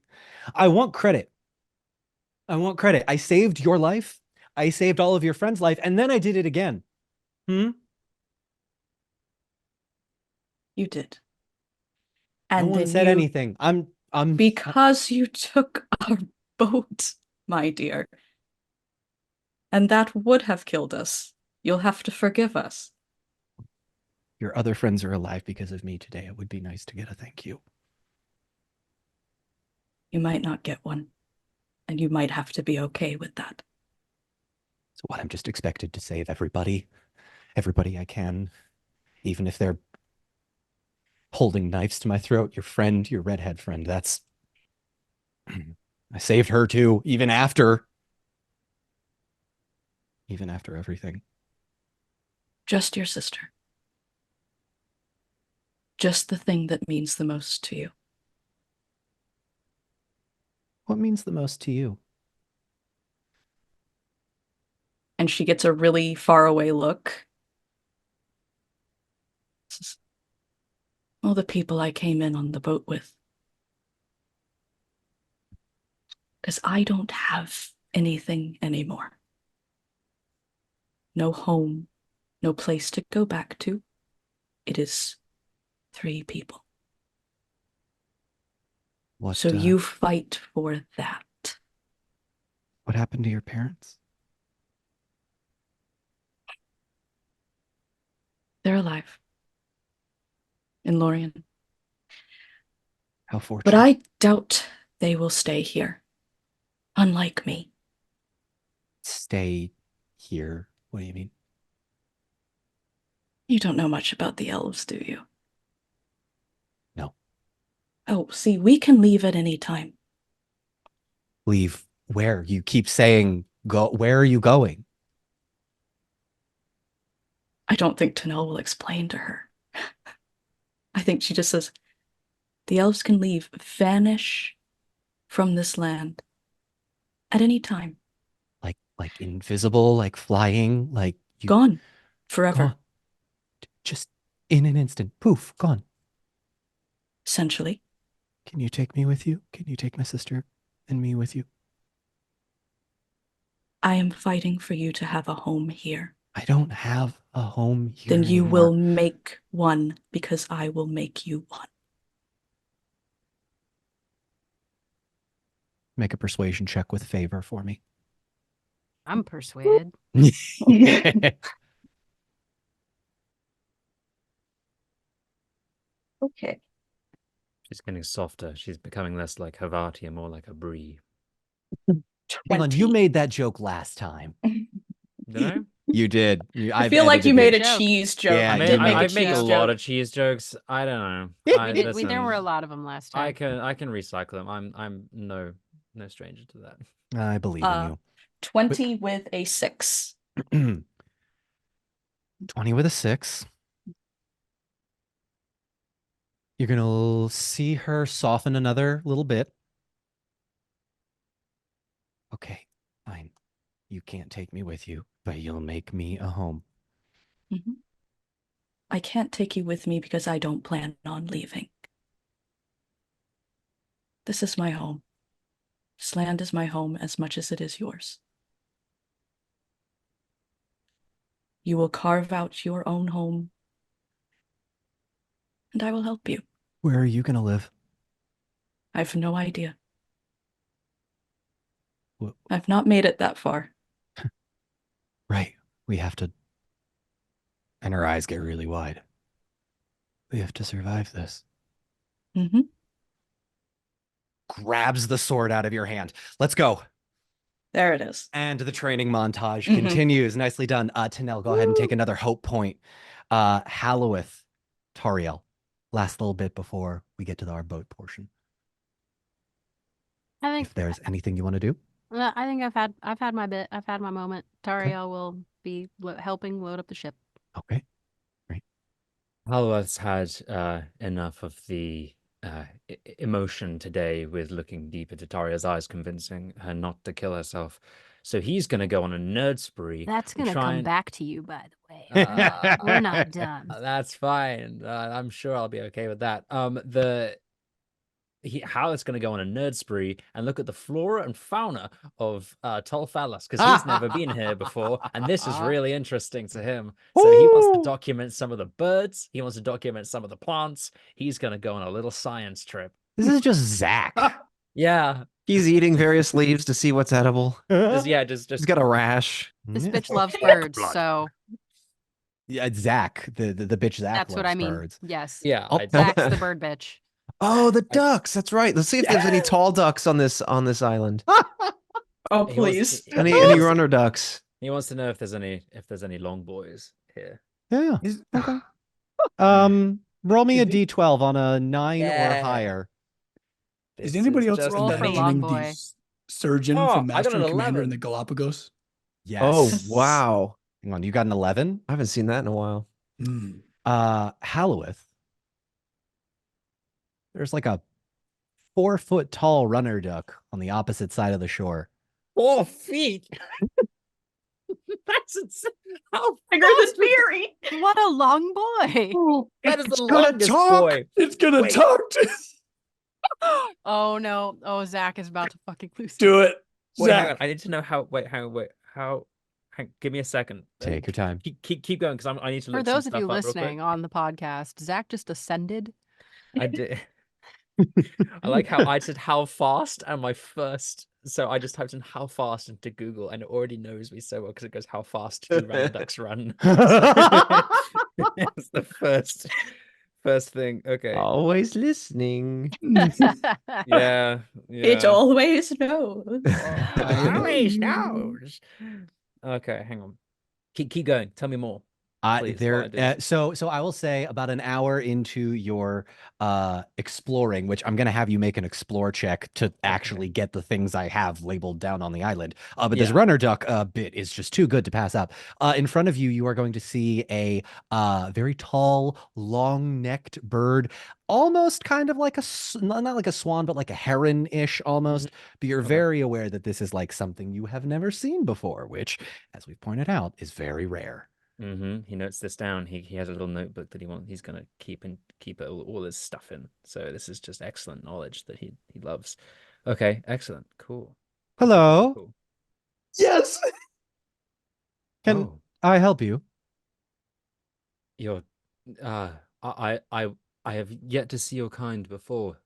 want credit I want credit. I saved your life. I saved all of your friends' life, and then I did it again. You did. No And one then said you, anything. I'm because you took our boat, my dear. And that would have killed us. You'll have to forgive us. Your other friends are alive because of me today. It would be nice to get a thank you. You might not get one, and you might have to be okay with that. So what? I'm just expected to save everybody I can, even if they're holding knives to my throat. Your friend, your redhead friend, that's I saved her too, even after everything. Just your sister. Just the thing that means the most to you. What means the most to you? And she gets a really far away look. All the people I came in on the boat with. Because I don't have anything anymore. No home, no place to go back to. It is 3 people. So you fight for that. What happened to your parents? They're alive. In Lorien. How fortunate. But I doubt they will stay here. Unlike me. Stay here? What do you mean? You don't know much about the elves, do you? No. Oh, see, we can leave at any time. Leave where? You keep saying go. Where are you going? I don't think Tanel will explain to her. I think she just says, the elves can leave, vanish from this land at any time. Like invisible, like flying, like you Gone. Forever. gone. Just in an instant. Poof, gone. Essentially. Can you take me with you? Can you take my sister and me with you? I am fighting for you to have a home here. I don't have a home here Then you anymore. will make one because I will make you one. Make a persuasion check with favor for me. I'm persuaded. Okay. She's getting softer. She's becoming less like Havati and more like a Bree. Hang on, you made that joke last time. Did I? You did. I feel like you made a joke. cheese joke. Yeah, You you did made make I a make a cheese lot joke. of cheese jokes. I don't know. There were a Listen, lot of them last time. I can recycle them. I'm no stranger to that. I believe in you. 20 with a 6. 20 with a 6. You're going to see her soften another little bit. Okay, fine. You can't take me with you, but you'll make me a home. Mm-hmm. I can't take you with me because I don't plan on leaving. This is my home. This land is my home as much as it is yours. You will carve out your own home, and I will help you. Where are you going to live? I have no idea. Wh- I've not made it that far. Right. We have to. And her eyes get really wide. We have to survive this. Mm-hmm. Grabs the sword out of your hand. Let's go. There it is. And the training montage Mhm. continues. Nicely done. Tanel, go ahead and take another hope point. Halloweth, Tauriel. Last little bit before we get to our boat portion. I think If there's anything you want to do. I think I've had my bit. I've had my moment. Tauriel will be helping load up the ship. Okay. Great. Halworth's had enough of the emotion today with looking deep into Taria's eyes, convincing her not to kill herself. So he's going to go on a nerd spree. That's gonna try come and- back to you, by the way. We're not done. That's fine. I'm sure I'll be okay with that. Howard's going to go on a nerd spree and look at the flora and fauna of Tolfalas because he's never been here before, and this is really interesting to him. So he wants to Woo! document some of the birds. He wants to document some of the plants. He's going to go on a little science trip. This is just Zach. Yeah, He's eating various leaves to see what's edible. just He's got a rash. This Yeah. bitch loves Pork birds, blood. so Yeah, it's Zach, the bitch Zach that's what loves I mean. birds. Yes. yeah. Oh, Zach's the bird bitch. Oh, the ducks. That's right. Let's see if there's any tall ducks on this island. Oh, He wants- please. he- Any he any wants- runner ducks? He wants to know if there's any long boys here. Yeah. Is, Okay. Roll me a Is it- d12 on a 9 or Yeah. higher. is This anybody else just Roll for imagining long the boy. surgeon Oh, from I got Master an and Commander in 11. the Galapagos? Yes. Oh, wow. Hang on, you got an 11? I haven't seen that in a while. Hmm. Halloweth. There's like a 4-foot tall runner duck on the opposite side of the shore. 4 feet. That's insane. How Bigger fast than is- Fury. What a long boy. That is It's the gonna longest talk. boy. It's gonna Wait. talk to Oh no. Oh, Zach is about to fucking lose. do it. Wait, hang on. Zach. I need to know how. Wait, hang on. Wait, how? Give me a second. Take your time. Keep going because I need to For look some those of stuff you up real quick. listening on the podcast, Zach just ascended. I did. I like how I said how fast and my first. So I just typed in how fast into Google and it already knows me so well because it goes how fast do random ducks run. It's the first thing. Okay. Always listening. Yeah. It Yeah. always knows. Always knows. Okay, hang on. Keep going. Tell me more. Please, There, while I do. so I will say about an hour into your exploring, which I'm gonna have you make an explore check to actually get the things I have labeled down on the island. But this Yeah. runner duck bit is just too good to pass up. In front of you, you are going to see a very tall, long-necked bird, almost kind of like not like a swan, but like a heron-ish almost. But you're Okay. very aware that this is like something you have never seen before, which, as we've pointed out, is very rare. He notes this down. He has a little notebook that he's gonna keep all his stuff in. So this is just excellent knowledge that he loves. Okay, excellent, cool. Hello. Cool. Yes. Can Oh, I help you? you're I have yet to see your kind before.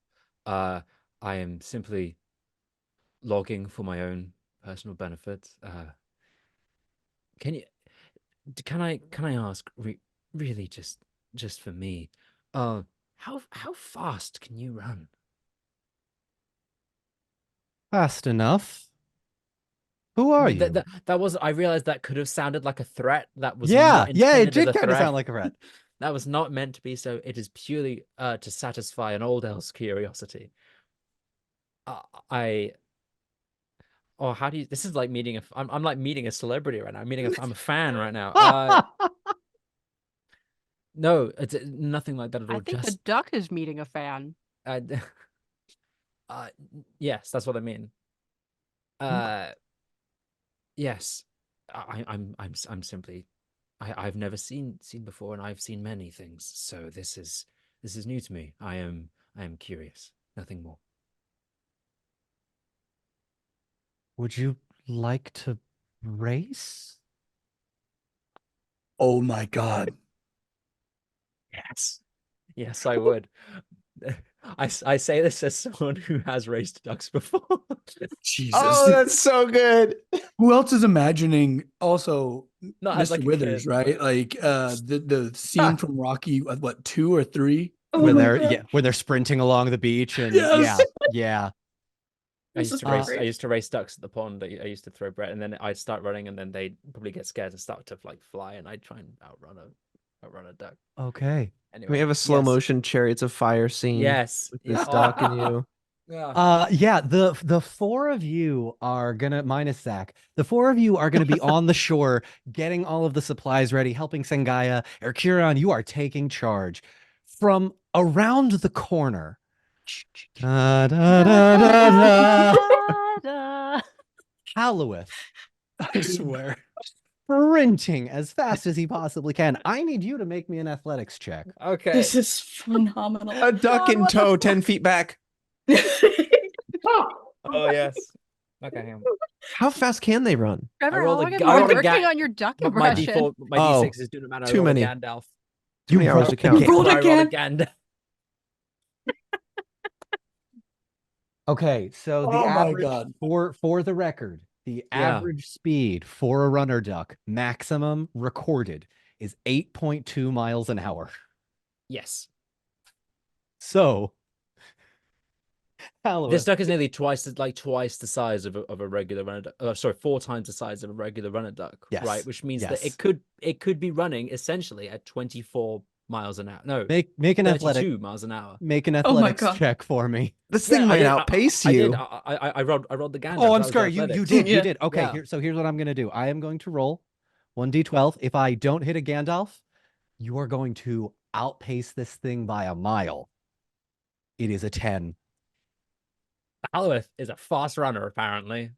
I am simply logging for my own personal benefit. Can I ask really just for me, how fast can you run? Fast enough. Who are you? That was, I realized that could have sounded like a threat. That was Yeah, not yeah, it intended as did a kind of threat. sound like a threat. That was not meant to be so. It is purely to satisfy an old elf's curiosity. How do you? This is like meeting I'm like meeting a celebrity right now. I'm a fan right now. No, it's nothing like that at all. I think Just the duck is meeting a fan. uh, yes, that's what I mean. Yes, I'm simply I've never seen before, and I've seen many things. So this is new to me. I am curious. Nothing more. Would you like to race? Oh my God. Yes, I would. I say this as someone who has raced ducks before. Jesus. Oh, that's so good. Who else is imagining also Not as Mr. like a Withers, kid. right? Like the scene from Rocky, what, 2 or 3? Oh when my they're God. when they're sprinting along the beach and Yes. yeah. I This used is to really race. I great. used to race ducks at the pond. I used to throw bread, and then I'd start running, and then they'd probably get scared and start to like fly, and I'd try and outrun a duck. Okay. Anyway, We have a slow yes. motion Chariots of Fire scene Yes, with this yeah. duck and you. Yeah. Yeah, the 4 of you are gonna, minus Zach, the 4 of you are gonna be on the shore getting all of the supplies ready, helping Sengaya. Erkurion, you are taking charge. From around the corner. Da, da, da, da, da. Halloweth, I swear. sprinting as fast as he possibly can. I need you to make me an athletics check. Okay. This is phenomenal. A duck in what the tow, fuck? 10 feet back. Oh yes. Okay. How fast can they run? Trevor, rolled how a long g- have I you rolled been a working ga- on your duck My impression? default, my Oh, D6 is doing a matter. I too rolled a many. Gandalf. Too many hours to count. You rolled I rolled a again? Gandalf. Okay, so the Oh my average God. for the record, the Yeah. average speed for a runner duck, maximum recorded, is 8.2 miles an hour. Yes. So, This Hallow, duck is nearly twice the size of a regular runner duck. Sorry, 4 times the size of a regular runner duck. Yes, Right, which means that yes. it could be running essentially at 24 miles an hour. No, make an 32 athletic miles an hour. make an Oh my athletics God. check for me. This Yeah, thing I might did. outpace I you. did. I rolled the Gandalf. Oh, I'm That was sorry. You athletics. did. You Yeah. did. Okay, Yeah. here's what I'm gonna do. I am going to roll 1d12. If I don't hit a Gandalf, you are going to outpace this thing by a mile. It is a 10. Aluith is a fast runner, apparently.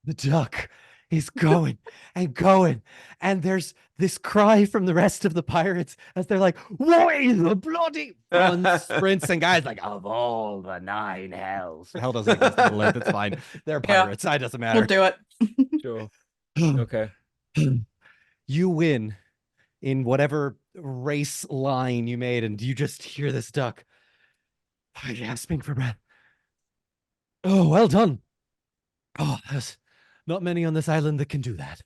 The duck is going and going, and there's this cry from the rest of the pirates as they're like, "Why the bloody runs, sprints, and guys like of all the 9 hells." Hell doesn't exist in Middle Earth. It's fine. They're Yeah. pirates. It doesn't We'll matter. do it. Sure. Okay. You win in whatever race line you made, and you just hear this duck gasping for breath. Oh, well done. Oh, there's not many on this island that can do that.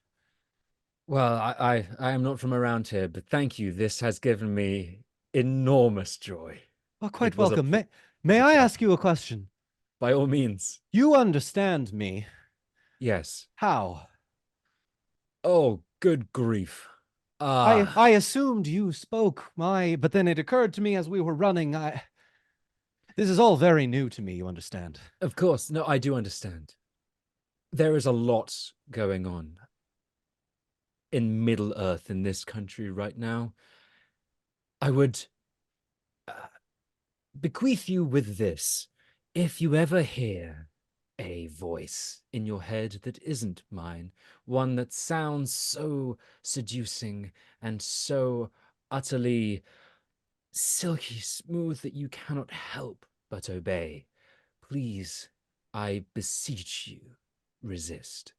Well, I am not from around here, but thank you. This has given me enormous joy. Oh, quite It was a welcome. pl- May a I pleasure. ask you a question? By all means. You understand me. Yes. How? Oh, good grief. I assumed you spoke but then it occurred to me as we were running, this is all very new to me, you understand. Of course. No, I do understand. There is a lot going on in Middle Earth in this country right now. I would bequeath you with this. If you ever hear a voice in your head that isn't mine, one that sounds so seducing and so utterly silky smooth that you cannot help but obey, please, I beseech you, resist.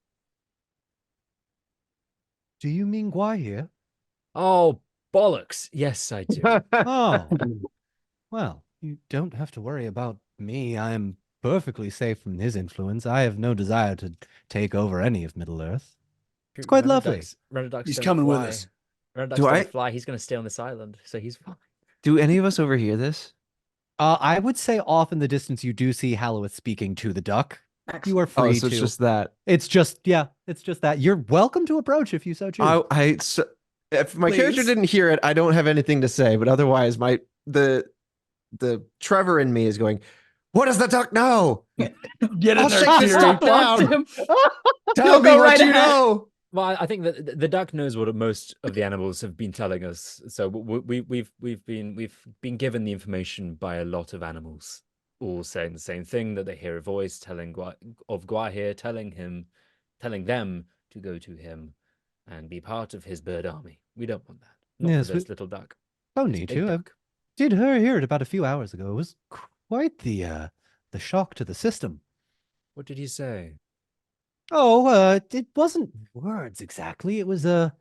Do you mean Gwahir? Oh, bollocks. Yes, I do. Oh, well, you don't have to worry about me. I am perfectly safe from his influence. I have no desire to take over any of Middle Earth. It's quite lovely. Renner He's don't coming with fly. us. Renner Do don't I- fly. He's going to stay on this island, so he's fine. Do any of us overhear this? I would say off in the distance, you do see Halloweth speaking to the duck. You are free Oh, so to. it's just that. It's just that. You're welcome to approach if you so choose. If my character Please. didn't hear it, I don't have anything to say. But otherwise, the Trevor in me is going, "What does the duck know? Get in I'll there, shake this Kiri. duck Blast down. him. Tell You'll me go what right you ahead. know." Well, I think that the duck knows what most of the animals have been telling us. So we've been given the information by a lot of animals, all saying the same thing, that they hear a voice of Gwahir telling them to go to him and be part of his bird army. We don't want that. Not Yes, for this little duck. Don't It's a need big to. I duck. did hear it about a few hours ago. It was quite the shock to the system. What did he say? Oh, it wasn't words exactly. It was a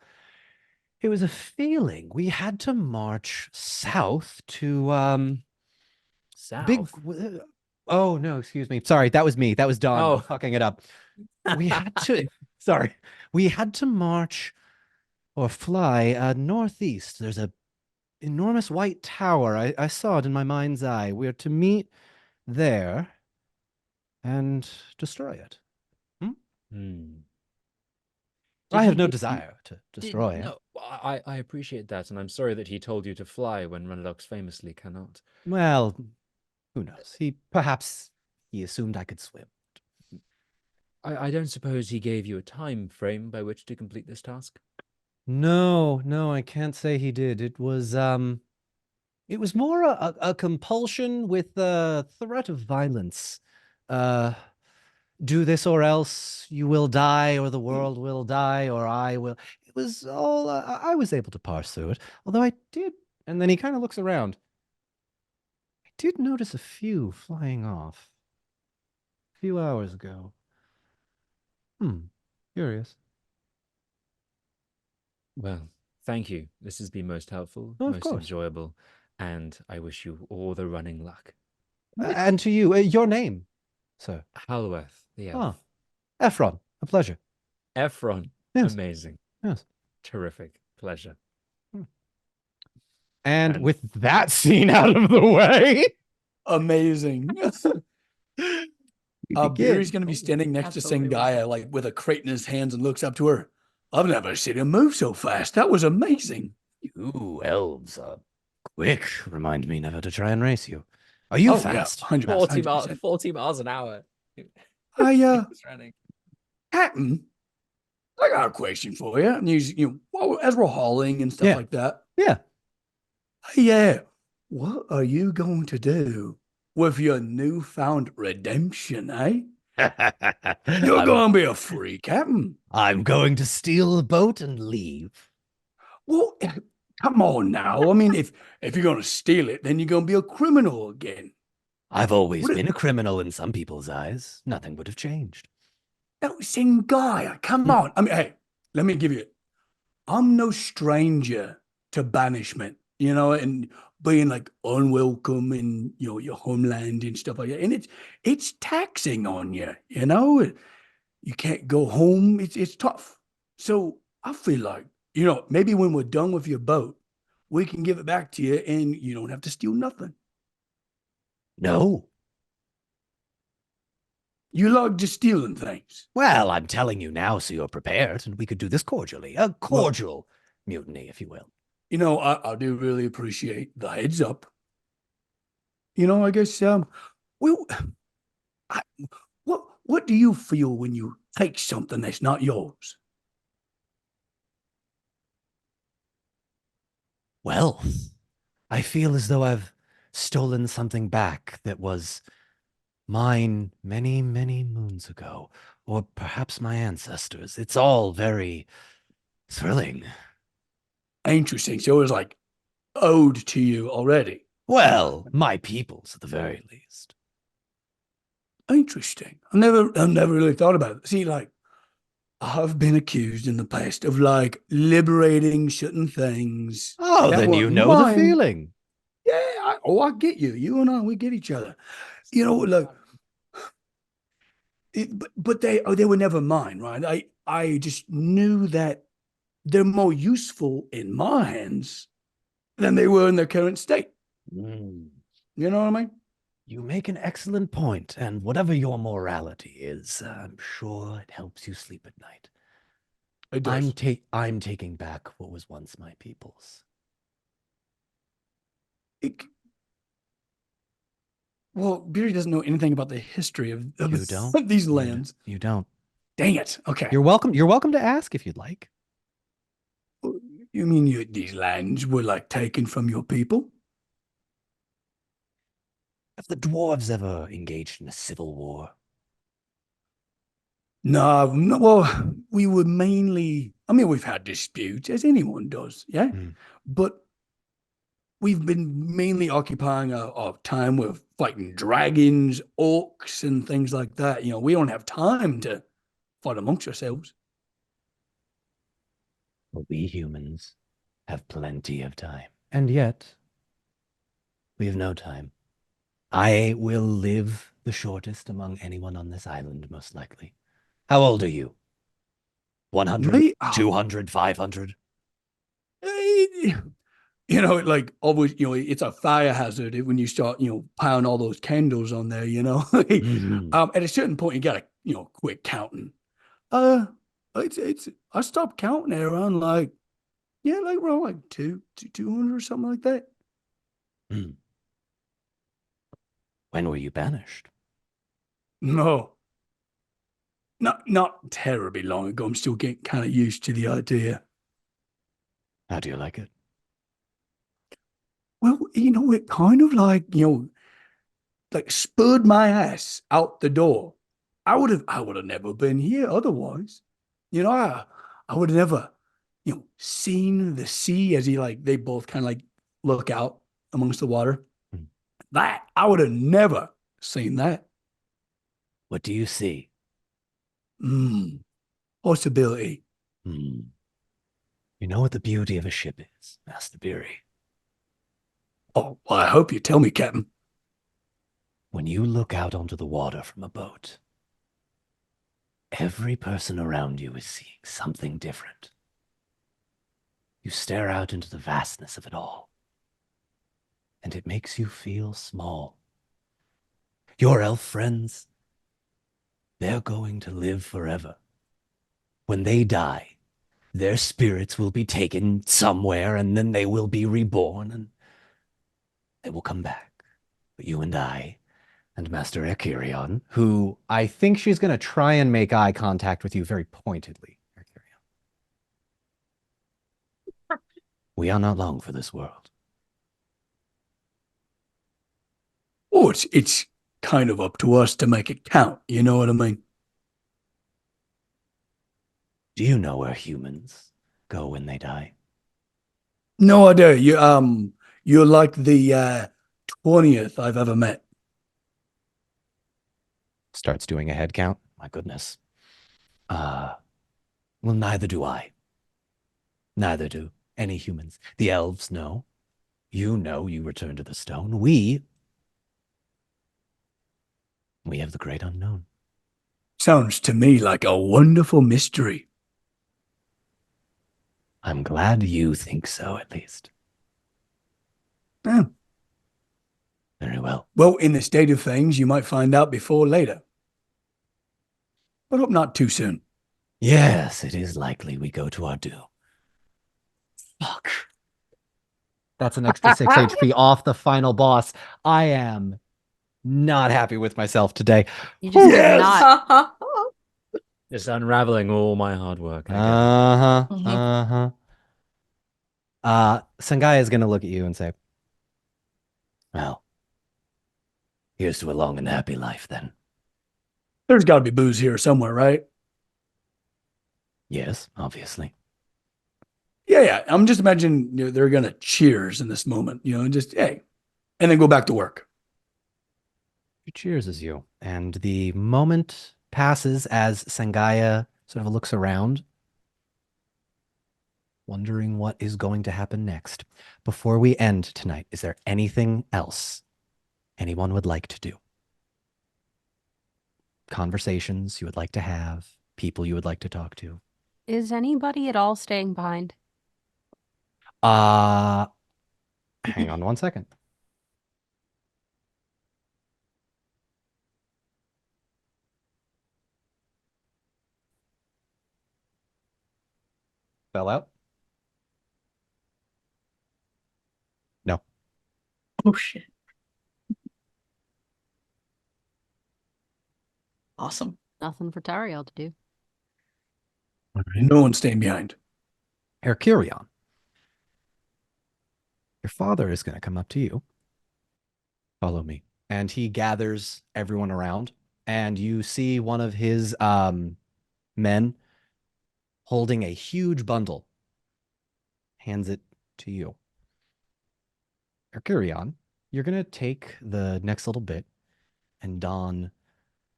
feeling. We had to march south to big. South. Oh no, excuse me. Sorry, that was me. That was Don Oh. fucking it up. We had to. Sorry, we had to march or fly northeast. There's a enormous white tower. I saw it in my mind's eye. We're to meet there and destroy it. Hmm. I Did have he no gi- desire to destroy it. No, I appreciate that, and I'm sorry that he told you to fly when Runnerdogs famously cannot. Well, who knows? He assumed I could swim. I don't suppose he gave you a time frame by which to complete this task? No, I can't say he did. It was more a compulsion with the threat of violence. Do this or else you will die, or the world will die, or I will. was all I was able to parse through it. Although I did, and then he kind of looks around. I did notice a few flying off a few hours ago. Curious. Well, thank you. This has been most helpful, Oh, of most course. enjoyable, and I wish you all the running luck. And to you, your name, sir. Halworth, the elf. Ephron, a pleasure. Ephron, Yes. amazing. Yes. Terrific. Pleasure. And with that scene out of the way, Amazing. Beery's going to be standing next to Absolutely Sangaya, like with a crate in his hands, and looks up to her. I've never seen him move so fast. That was amazing. You elves are quick. Remind me never to try and race you. Are you fast? 100%. 40 miles an hour. I, It's running. Captain, I got a question for you. And he's, well, as we're hauling and stuff Yeah. like that. Yeah. Yeah. What are you going to do with your newfound redemption, eh? You're going to be a free captain. I'm going to steal the boat and leave. Well, come on now. I mean, if you're going to steal it, then you're going to be a criminal again. I've always What been a criminal in some people's eyes. Nothing would have changed. No, Singaya, come on. I mean, hey, let me give you it. I'm no stranger to banishment, and being like unwelcome in your homeland and stuff like that. And it's taxing on you, You can't go home. It's tough. So I feel like, maybe when we're done with your boat, we can give it back to you and you don't have to steal nothing. No. You like just stealing things. Well, I'm telling you now so you're prepared, and we could do this cordially. A cordial mutiny, if you will. I do really appreciate the heads up. I guess well, what do you feel when you take something that's not yours? Well, I feel as though I've stolen something back that was mine many, many moons ago, or perhaps my ancestors. It's all very thrilling. Interesting. So it was like owed to you already. Well, my peoples at the very least. Interesting. I've never really thought about it. See, like, I've been accused in the past of like liberating certain things. Oh, that then you weren't know the mine. feeling. Yeah, I get you. You and I, we get each other. Like, but they were never mine, right? I just knew that they're more useful in my hands than they were in their current state. Mm. You know what I mean? You make an excellent point, and whatever your morality is, I'm sure it helps you sleep at night. It does. I'm taking back what was once my people's. Well, Beery doesn't know anything about the history of You don't? these lands. You don't. Dang it. Okay. You're welcome. You're welcome to ask if you'd like. You mean these lands were like taken from your people? Have the dwarves ever engaged in a civil war? No, well, we were mainly, we've had disputes, as anyone does, yeah? But we've been mainly occupying our time with fighting dragons, orcs, and things like that. We don't have time to fight amongst ourselves. But we humans have plenty of time. And yet, we have no time. I will live the shortest among anyone on this island, most likely. How old are you? 100, Me? 200, 500? Like always, it's a fire hazard when you start, piling all those candles on there, At a certain point, you gotta, quit counting. It's I stopped counting at around like around like 200 or something like that. When were you banished? No, not terribly long ago. I'm still getting kind of used to the idea. How do you like it? Well, it kind of like, like spurred my ass out the door. I would have never been here otherwise. I would have never, seen the sea as they both kind of look out amongst the water. That I would have never seen that. What do you see? Possibility. You know what the beauty of a ship is, Master Beery. Oh, well, I hope you tell me, Captain. When you look out onto the water from a boat, every person around you is seeing something different. You stare out into the vastness of it all, and it makes you feel small. Your elf friends, they're going to live forever. When they die, their spirits will be taken somewhere, and then they will be reborn, and they will come back. But you and I, and Master Ekirion, who I think she's going to try and make eye contact with you very pointedly, Ekirion. We are not long for this world. Oh, it's kind of up to us to make it count. You know what I mean? Do you know where humans go when they die? No idea. You're like the 20th I've ever met. Starts doing a head count. My goodness. Well, neither do I. Neither do any humans. The elves know. You know you return to the stone. We have the great unknown. Sounds to me like a wonderful mystery. I'm glad you think so, at least. Yeah. Very well. Well, in the state of things, you might find out before later. But hope not too soon. Yes, it is likely we go to our doom. Fuck. That's an extra 6 HP off the final boss. I am not happy with myself today. You just did not. Just unraveling all my hard work. I get it. Uh-huh. Sangaya is going to look at you and say, well, here's to a long and happy life then. There's got to be booze here somewhere, right? Yes, obviously. Yeah. I'm just imagining they're going to cheers in this moment, and just, hey, and then go back to work. She cheers as you, and the moment passes as Sangaya sort of looks around, wondering what is going to happen next. Before we end tonight, is there anything else anyone would like to do? Conversations you would like to have, people you would like to talk to? Is anybody at all staying behind? Hang on one second. Fell out? No. Oh shit. Awesome. Nothing for Tauriel to do. No one's staying behind. Hercurion, your father is going to come up to you. Follow me. And he gathers everyone around, and you see one of his men holding a huge bundle, hands it to you. Hercurion, you're going to take the next little bit and don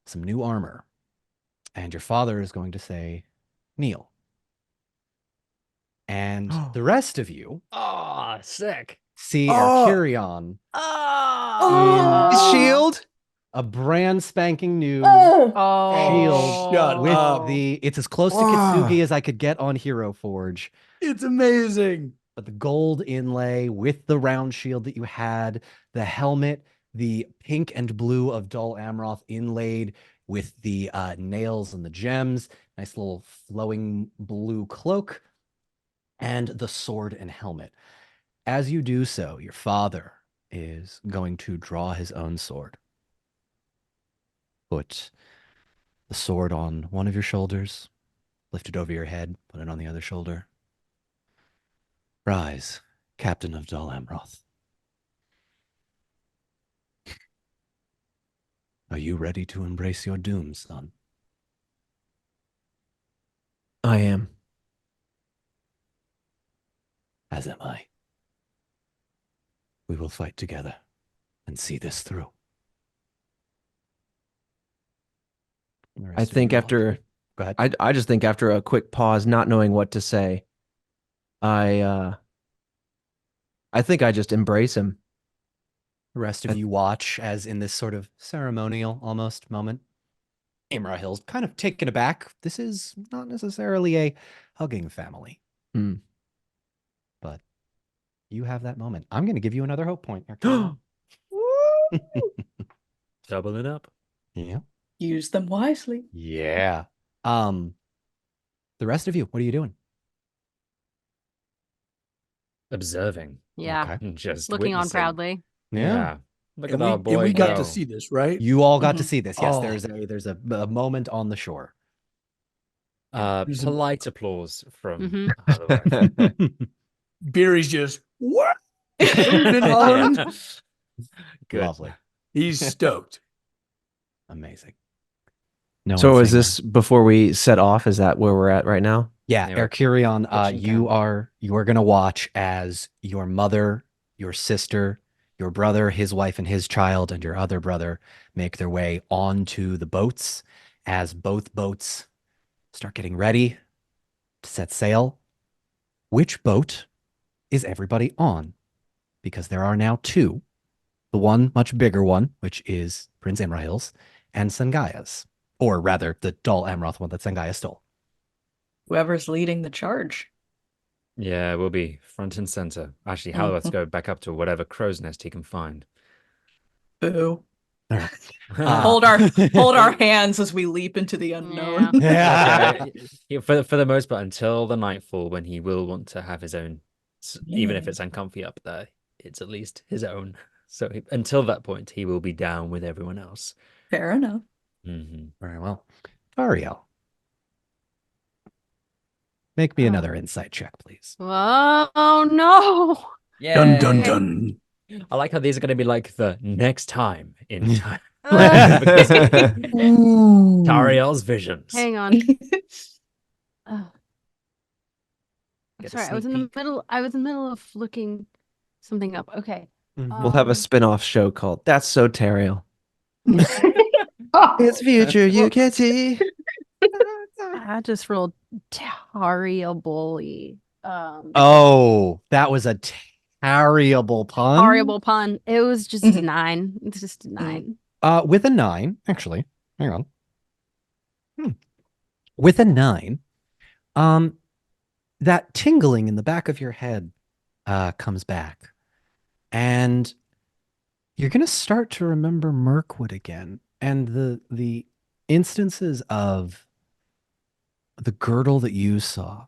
some new armor. And your father is going to say, kneel. And the rest of you Oh, sick. see Oh. Hercurion Oh. in Shield? a brand spanking new Oh. shield Shut with up. it's as close to Kitsugi as I could get on Hero Forge. It's amazing. But the gold inlay with the round shield that you had, the helmet, the pink and blue of Dol Amroth inlaid with the nails and the gems, nice little flowing blue cloak, and the sword and helmet. As you do so, your father is going to draw his own sword. Put the sword on one of your shoulders, lift it over your head, put it on the other shoulder. Rise, Captain of Dol Amroth. Are you ready to embrace your doom, son? I am. As am I. We will fight together and see this through. The I rest of think you walk away. after Go ahead. I just think after a quick pause, not knowing what to say, I think I just embrace him. The rest of you watch as in this sort of ceremonial almost moment, Imrahil's kind of taken aback. This is not necessarily a hugging family. Hmm. But you have that moment. I'm going to give you another hope point. Arcana. Double it up. Yeah. Use them wisely. Yeah. The rest of you, what are you doing? Observing. Yeah. Okay. Just Looking on witnessing. proudly. Yeah. Look And at our we, boy and we got go. to see this, right? You all got to Mhm. see this. Yes, Oh. there's a moment on the shore. There's a- Polite applause from Mhm. otherwise. Beery's just, what? Hooting and hollering. Yeah. Good. Lovely. He's stoked. Amazing. No So one's is saying this before we set off? Is that where we're at right now? Yeah, They were Erkurion, pitching you camp. are gonna watch as your mother, your sister, your brother, his wife, and his child, and your other brother make their way onto the boats as both boats start getting ready to set sail. Which boat is everybody on? Because there are now two. The one much bigger one, which is Prince Imrahil's, and Sangaya's. Or rather, the Dol Amroth one that Sangaya stole. Whoever's leading the charge. Yeah, we'll be front and center. Actually, let's Mhm. go back up to whatever crow's nest he can find. Boo. All right. Hold our hands as we leap into the unknown. Yeah. For the most part, until the nightfall, when he will want to have his own, even if Yeah. it's uncomfy up there, it's at least his own. So until that point, he will be down with everyone else. Fair enough. Mm-hmm. Very well. Tauriel. Make me another insight check, please. Oh no. Dun, dun, Yay! dun. I like how these are going to be like the next time in time. Ooh. Tauriel's visions. Hang on. I'm Get a sorry, I was in sneak the middle. I was in the middle of looking something up. Okay. We'll have a Um, spin-off show called That's So Tauriel. Oh, It's future you can see. I just rolled Tauriel bully. Oh, that was a terrible pun. Horrible pun. It was just Mhm. 9. It's just a 9. With a 9, actually. Hang on. With a 9, that tingling in the back of your head comes back. And you're gonna start to remember Mirkwood again. And the instances of the girdle that you saw.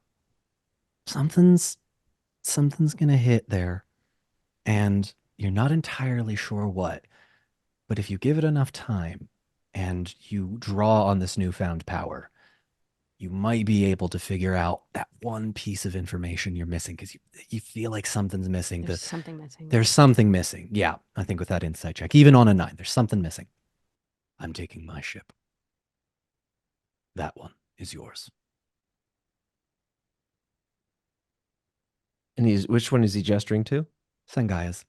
Something's gonna hit there. And you're not entirely sure what. But if you give it enough time and you draw on this newfound power, you might be able to figure out that one piece of information you're missing because you feel like something's missing. There's something missing. There's something missing. Yeah, I think with that insight check, even on a 9, there's something missing. I'm taking my ship. That one is yours. And which one is he gesturing to? Sangaya's.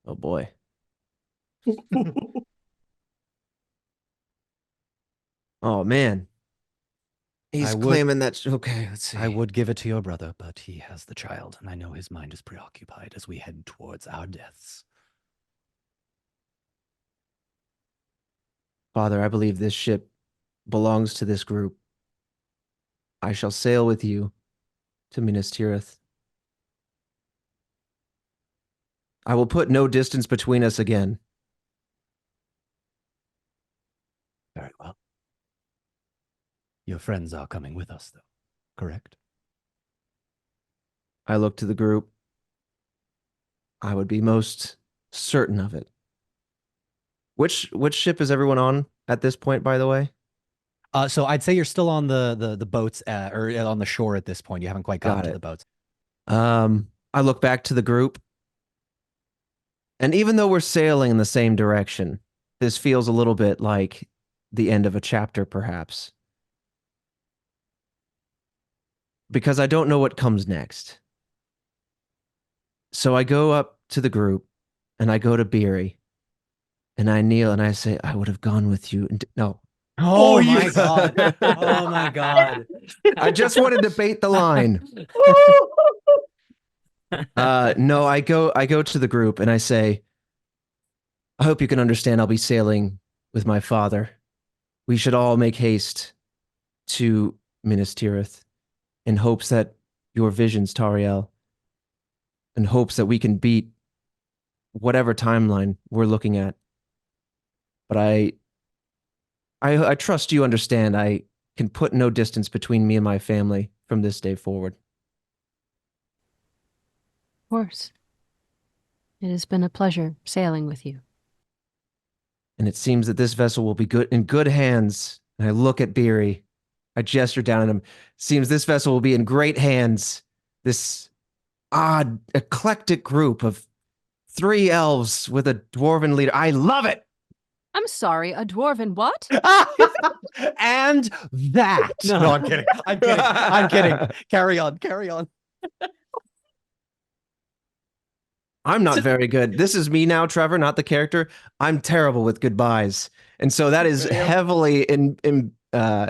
Oh boy. Oh man. He's I would- claiming that. Okay, let's see. I would give it to your brother, but he has the child, and I know his mind is preoccupied as we head towards our deaths. Father, I believe this ship belongs to this group. I shall sail with you to Minas Tirith. I will put no distance between us again. Very well. Your friends are coming with us, though, correct? I look to the group. I would be most certain of it. Which ship is everyone on at this point, by the way? So I'd say you're still on the boats or on the shore at this point. You haven't quite gotten Got to it. the boats. I look back to the group. And even though we're sailing in the same direction, this feels a little bit like the end of a chapter, perhaps. Because I don't know what comes next. So I go up to the group and I go to Beery and I kneel and I say, I would have gone with you. And no. Oh you- my God. Oh my God. I just want to debate the line. No, I go to the group and I say, I hope you can understand I'll be sailing with my father. We should all make haste to Minas Tirith in hopes that your visions, Tauriel, in hopes that we can beat whatever timeline we're looking at. But I trust you understand I can put no distance between me and my family from this day forward. Of course. It has been a pleasure sailing with you. And it seems that this vessel will be good in good hands. And I look at Beery. I gesture down at him. Seems this vessel will be in great hands. This odd, eclectic group of 3 elves with a dwarven leader. I love it. I'm sorry, a dwarven what? And that. No, I'm kidding. I'm kidding. I'm kidding. Carry on. Carry on. I'm not very good. This is me now, Trevor, not the character. I'm terrible with goodbyes. And so that is heavily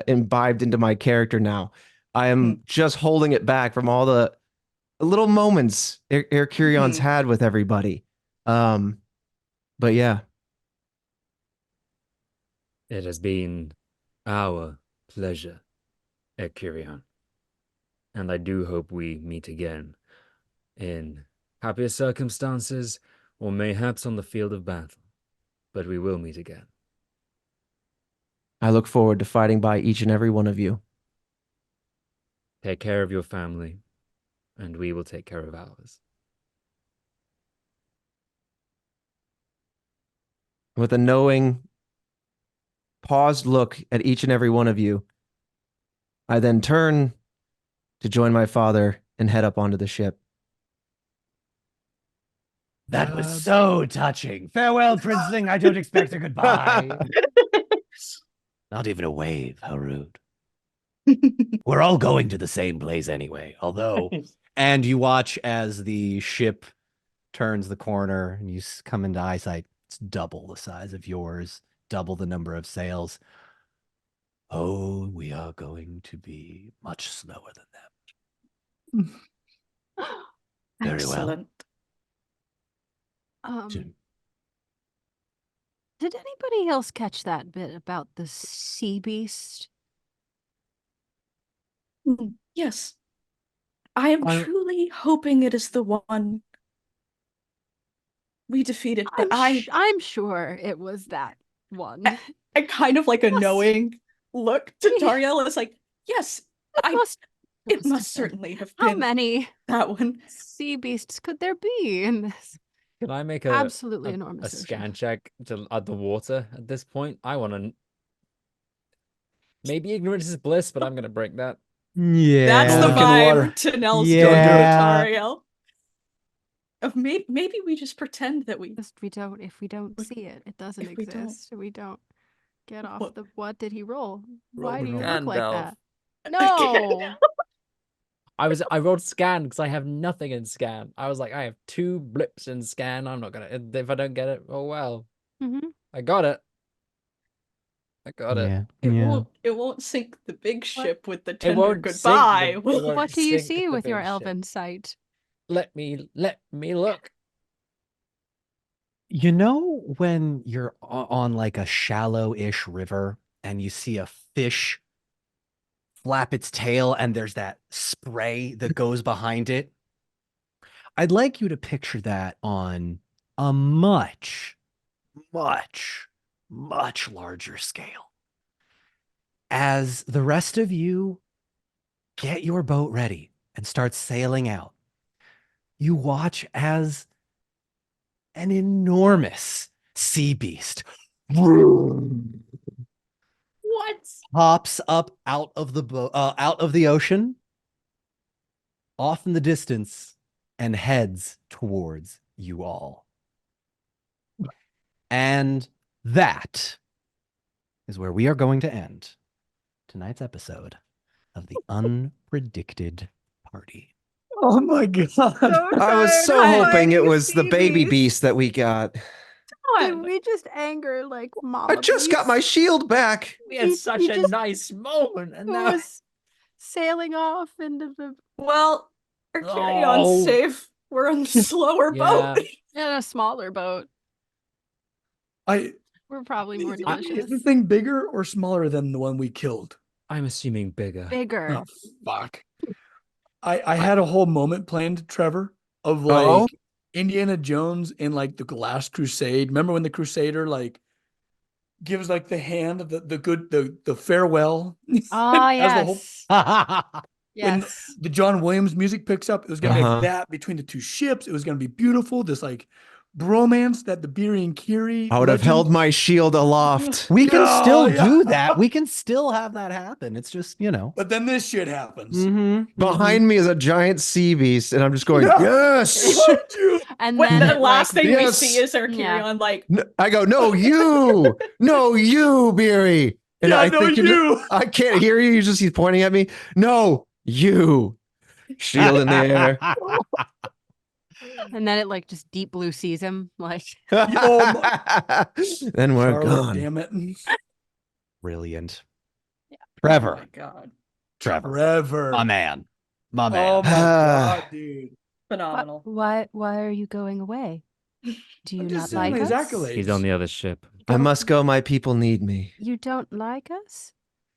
imbibed into my character now. I am just holding it back from all the little moments Erkyrion's had with everybody. But yeah. It has been our pleasure, Erkyrion. And I do hope we meet again in happier circumstances or mayhaps on the field of battle. But we will meet again. I look forward to fighting by each and every one of you. Take care of your family, and we will take care of ours. With a knowing, paused look at each and every one of you, I then turn to join my father and head up onto the ship. That was so touching. Farewell, Princeling. I don't expect a goodbye. Not even a wave. How rude. We're all going to the same place anyway. Although, and you watch as the ship turns the corner and you come into eyesight. It's double the size of yours, double the number of sails. Oh, we are going to be much slower than them. Very Excellent. well. Did anybody else catch that bit about the sea beast? Yes. I am truly hoping it is the one we defeated, but I'm sure it was that one. I kind of like a knowing look to Tauriel. It's like, yes, it must certainly have been How many that one. sea beasts could there be in this? Can I make Absolutely a enormous ocean. scan check at the water at this point? I want to. Maybe ignorance is bliss, but I'm going to break that. Yeah. That's the Look in the water. vibe Tanel's Yeah. doing to Tauriel. Of maybe we just pretend that we If we don't see it, it doesn't if we don't. exist. We don't get off What? the. What did he roll? Rolled Why do an you old look like Gandalf. that? No. I rolled scan because I have nothing in scan. I was like, I have 2 blips in scan. I'm not gonna if I don't get it. Oh well. I got it. I got it. It won't sink the big ship with the It tender won't goodbye. sink the- it won't What do you sink see the with your big ship. elven sight? Let me look. You know when you're on like a shallow-ish river and you see a fish flap its tail and there's that spray that goes behind it? I'd like you to picture that on a much, much, much larger scale. As the rest of you get your boat ready and start sailing out, you watch as an enormous sea beast What? pops up out of the out of the ocean, off in the distance, and heads towards you all. And that is where we are going to end tonight's episode of the Unpredicted Party. Oh my god. I was tired so of hoping it fighting was the baby sea beast that we got. Did God. we just anger like I mama just got my beast? shield back. We had You- such you a just- nice moment, and Who now was sailing off into the Well, our carry-on's Oh. safe. We're on the slower Yeah. boat. in a smaller boat. I We're probably more is delicious. the thing bigger or smaller than the one we killed? I'm assuming bigger. Bigger. Oh fuck. I had a whole moment planned, Trevor, of Oh? like Indiana Jones in like the Last Crusade. Remember when the Crusader like gives like the hand of the farewell Ah, as the whole Oh, when Yes. the John Williams music picks up, it was gonna be Uh-huh. like that between the two ships. It was gonna be beautiful. This like bromance that the Beery and Kiri I would have legend- held my shield aloft. we can No, still yeah. do that. We can still have that happen. It's just, But then this shit happens. Mhm, Behind me is a giant sea beast, and I'm just going, No. yes. Fuck you. And When then the it, last like, thing we Yes. see is our Yeah. carry-on, like, I go, no, you, no, you, Beery. And Yeah, I no, think you. I can't hear you. He's pointing at me. No, you. Shield in the air. and then it like just deep blue sees him. Like Oh Then we're Charlotte, gone. damn it. Brilliant. oh Trevor, my God. Trevor, Trevor. my man, my man. Oh my god, dude. Phenomenal. why are you going away? Do you I'm just not saying like his us? accolades. He's on the other ship. I must go. My people need me. You don't like us?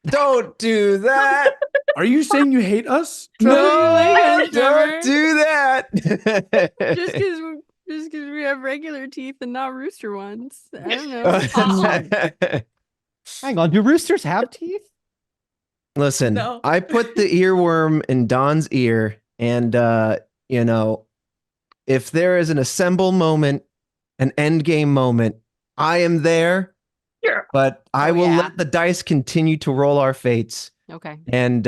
Don't do that. Are you saying you hate us? No, Trevor. don't do that. Just because we have regular teeth and not rooster ones. I don't know. Hang on, do roosters have teeth? Listen, No. I put the earworm in Don's ear, and you know, if there is an assemble moment, an end game moment, I am there. Yeah. But I Oh, will yeah. let the dice continue to roll our fates, Okay. and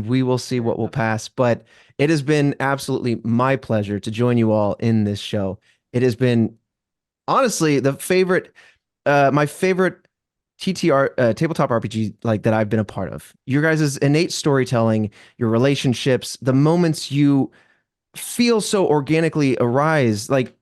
we will see what will pass. But it has been absolutely my pleasure to join you all in this show. It has been honestly my favorite TTR tabletop RPG like that I've been a part of. Your guys' innate storytelling, your relationships, the moments you feel so organically arise, like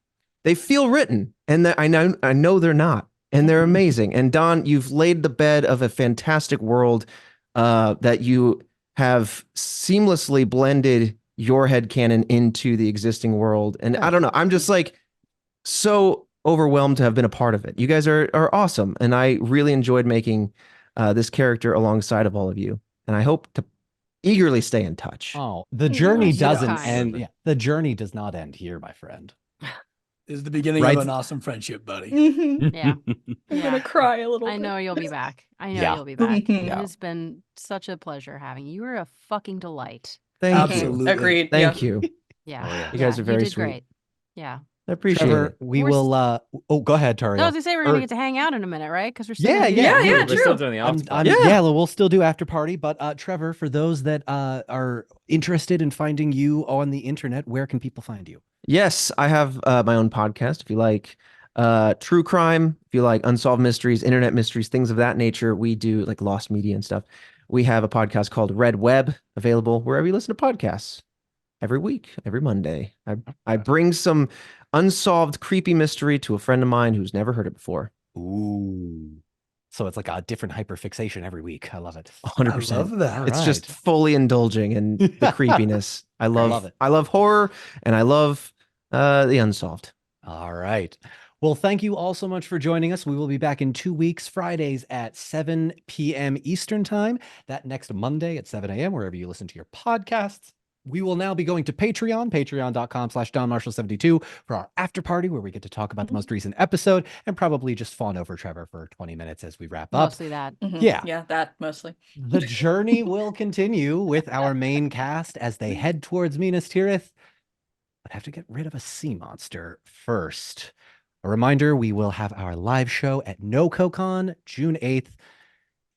they feel written, and that I know they're not, and they're amazing. And Don, you've laid the bed of a fantastic world that you have seamlessly blended your headcanon into the existing world. And I don't know, I'm just like so overwhelmed to have been a part of it. You guys are awesome, and I really enjoyed making this character alongside of all of you. And I hope to eagerly stay in touch. Oh, the You journey are so doesn't kind. end. Yeah, the journey does not end here, my friend. This is the beginning Right. of an awesome friendship, buddy. Mhm. Yeah. I'm Yeah. gonna cry a little I bit. know you'll be back. I know Yeah. you'll be back. It Yeah. has been such a pleasure having you. You are a fucking delight. Thank Absolutely. you. Agreed. Thank yeah. you. Yeah. Oh, yeah. You guys are very you did sweet. great. Yeah. I appreciate Trevor, it. we We're s- will. Oh, go ahead, Tauriel. No, as I say, we're gonna Or- get to hang out in a minute, right? Because we're still Yeah, gonna be yeah, here. Yeah, We're still true. doing the I'm, after I'm, party. yeah, we'll still do after party. But Trevor, for those that are interested in finding you on the internet, where can people find you? Yes, I have my own podcast. If you like true crime, if you like unsolved mysteries, internet mysteries, things of that nature, we do like lost media and stuff. We have a podcast called Red Web, available wherever you listen to podcasts. Every week, every Monday, I bring some unsolved creepy mystery to a friend of mine who's never heard it before. Ooh, so it's like a different hyperfixation every week. I love it. 100%. I love that. All It's just right. fully indulging in the creepiness. I love it. I love horror, and I love the unsolved. All right. Well, thank you all so much for joining us. We will be back in 2 weeks, Fridays at 7 p.m. Eastern Time. That next Monday at 7 a.m., wherever you listen to your podcasts. We will now be going to Patreon, patreon.com/DonMarshall72 for our after party, where we get to talk about the most recent episode and probably just fawn over Trevor for 20 minutes as we wrap up. Mostly that. Mhm. Yeah. Yeah, that mostly. The journey will continue with our main cast as they head towards Minas Tirith, but have to get rid of a sea monster first. A reminder, we will have our live show at NoCoCon, June 8th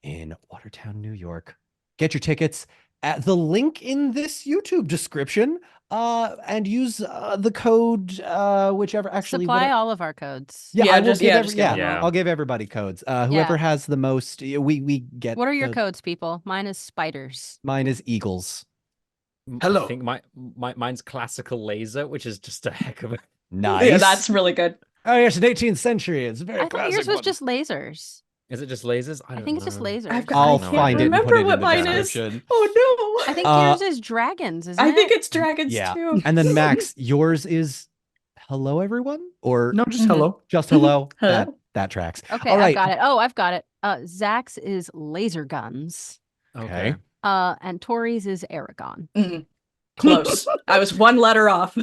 in Watertown, New York. Get your tickets at the link in this YouTube description, and use the code, whichever actually Supply whatever- all of our codes. Yeah, Yeah, I will just- give yeah, every, just give yeah, them all. I'll give everybody codes. Whoever has the most, we get. What are your the- codes, people? Mine is spiders. Mine is Eagles. Hello. I think mine's classical laser, which is just a heck of a. Nice. Yeah, that's really good. Oh, yes, an 18th century. It's a very I thought classic yours was one. just lasers. Is it just lasers? I I don't think it's just know. lasers. I've got, I'll I no can't find it and remember put it what in the mine is. description. Oh I no. think Uh, yours is dragons, isn't I it? think it's dragons Yeah. too. And then Max, yours is hello everyone or No, just Mhm. hello. just hello? Hello. That tracks. Okay, All right. I've got it. Oh, I've got it. Zach's is laser guns. Okay. And Tori's is Aragon. Mhm. Close. I was one letter off.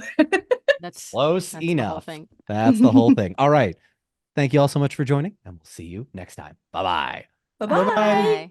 That's Close that's the whole enough. thing. That's the whole thing. All right. Thank you all so much for joining, and we'll see you next time. Bye-bye. Bye-bye. Bye.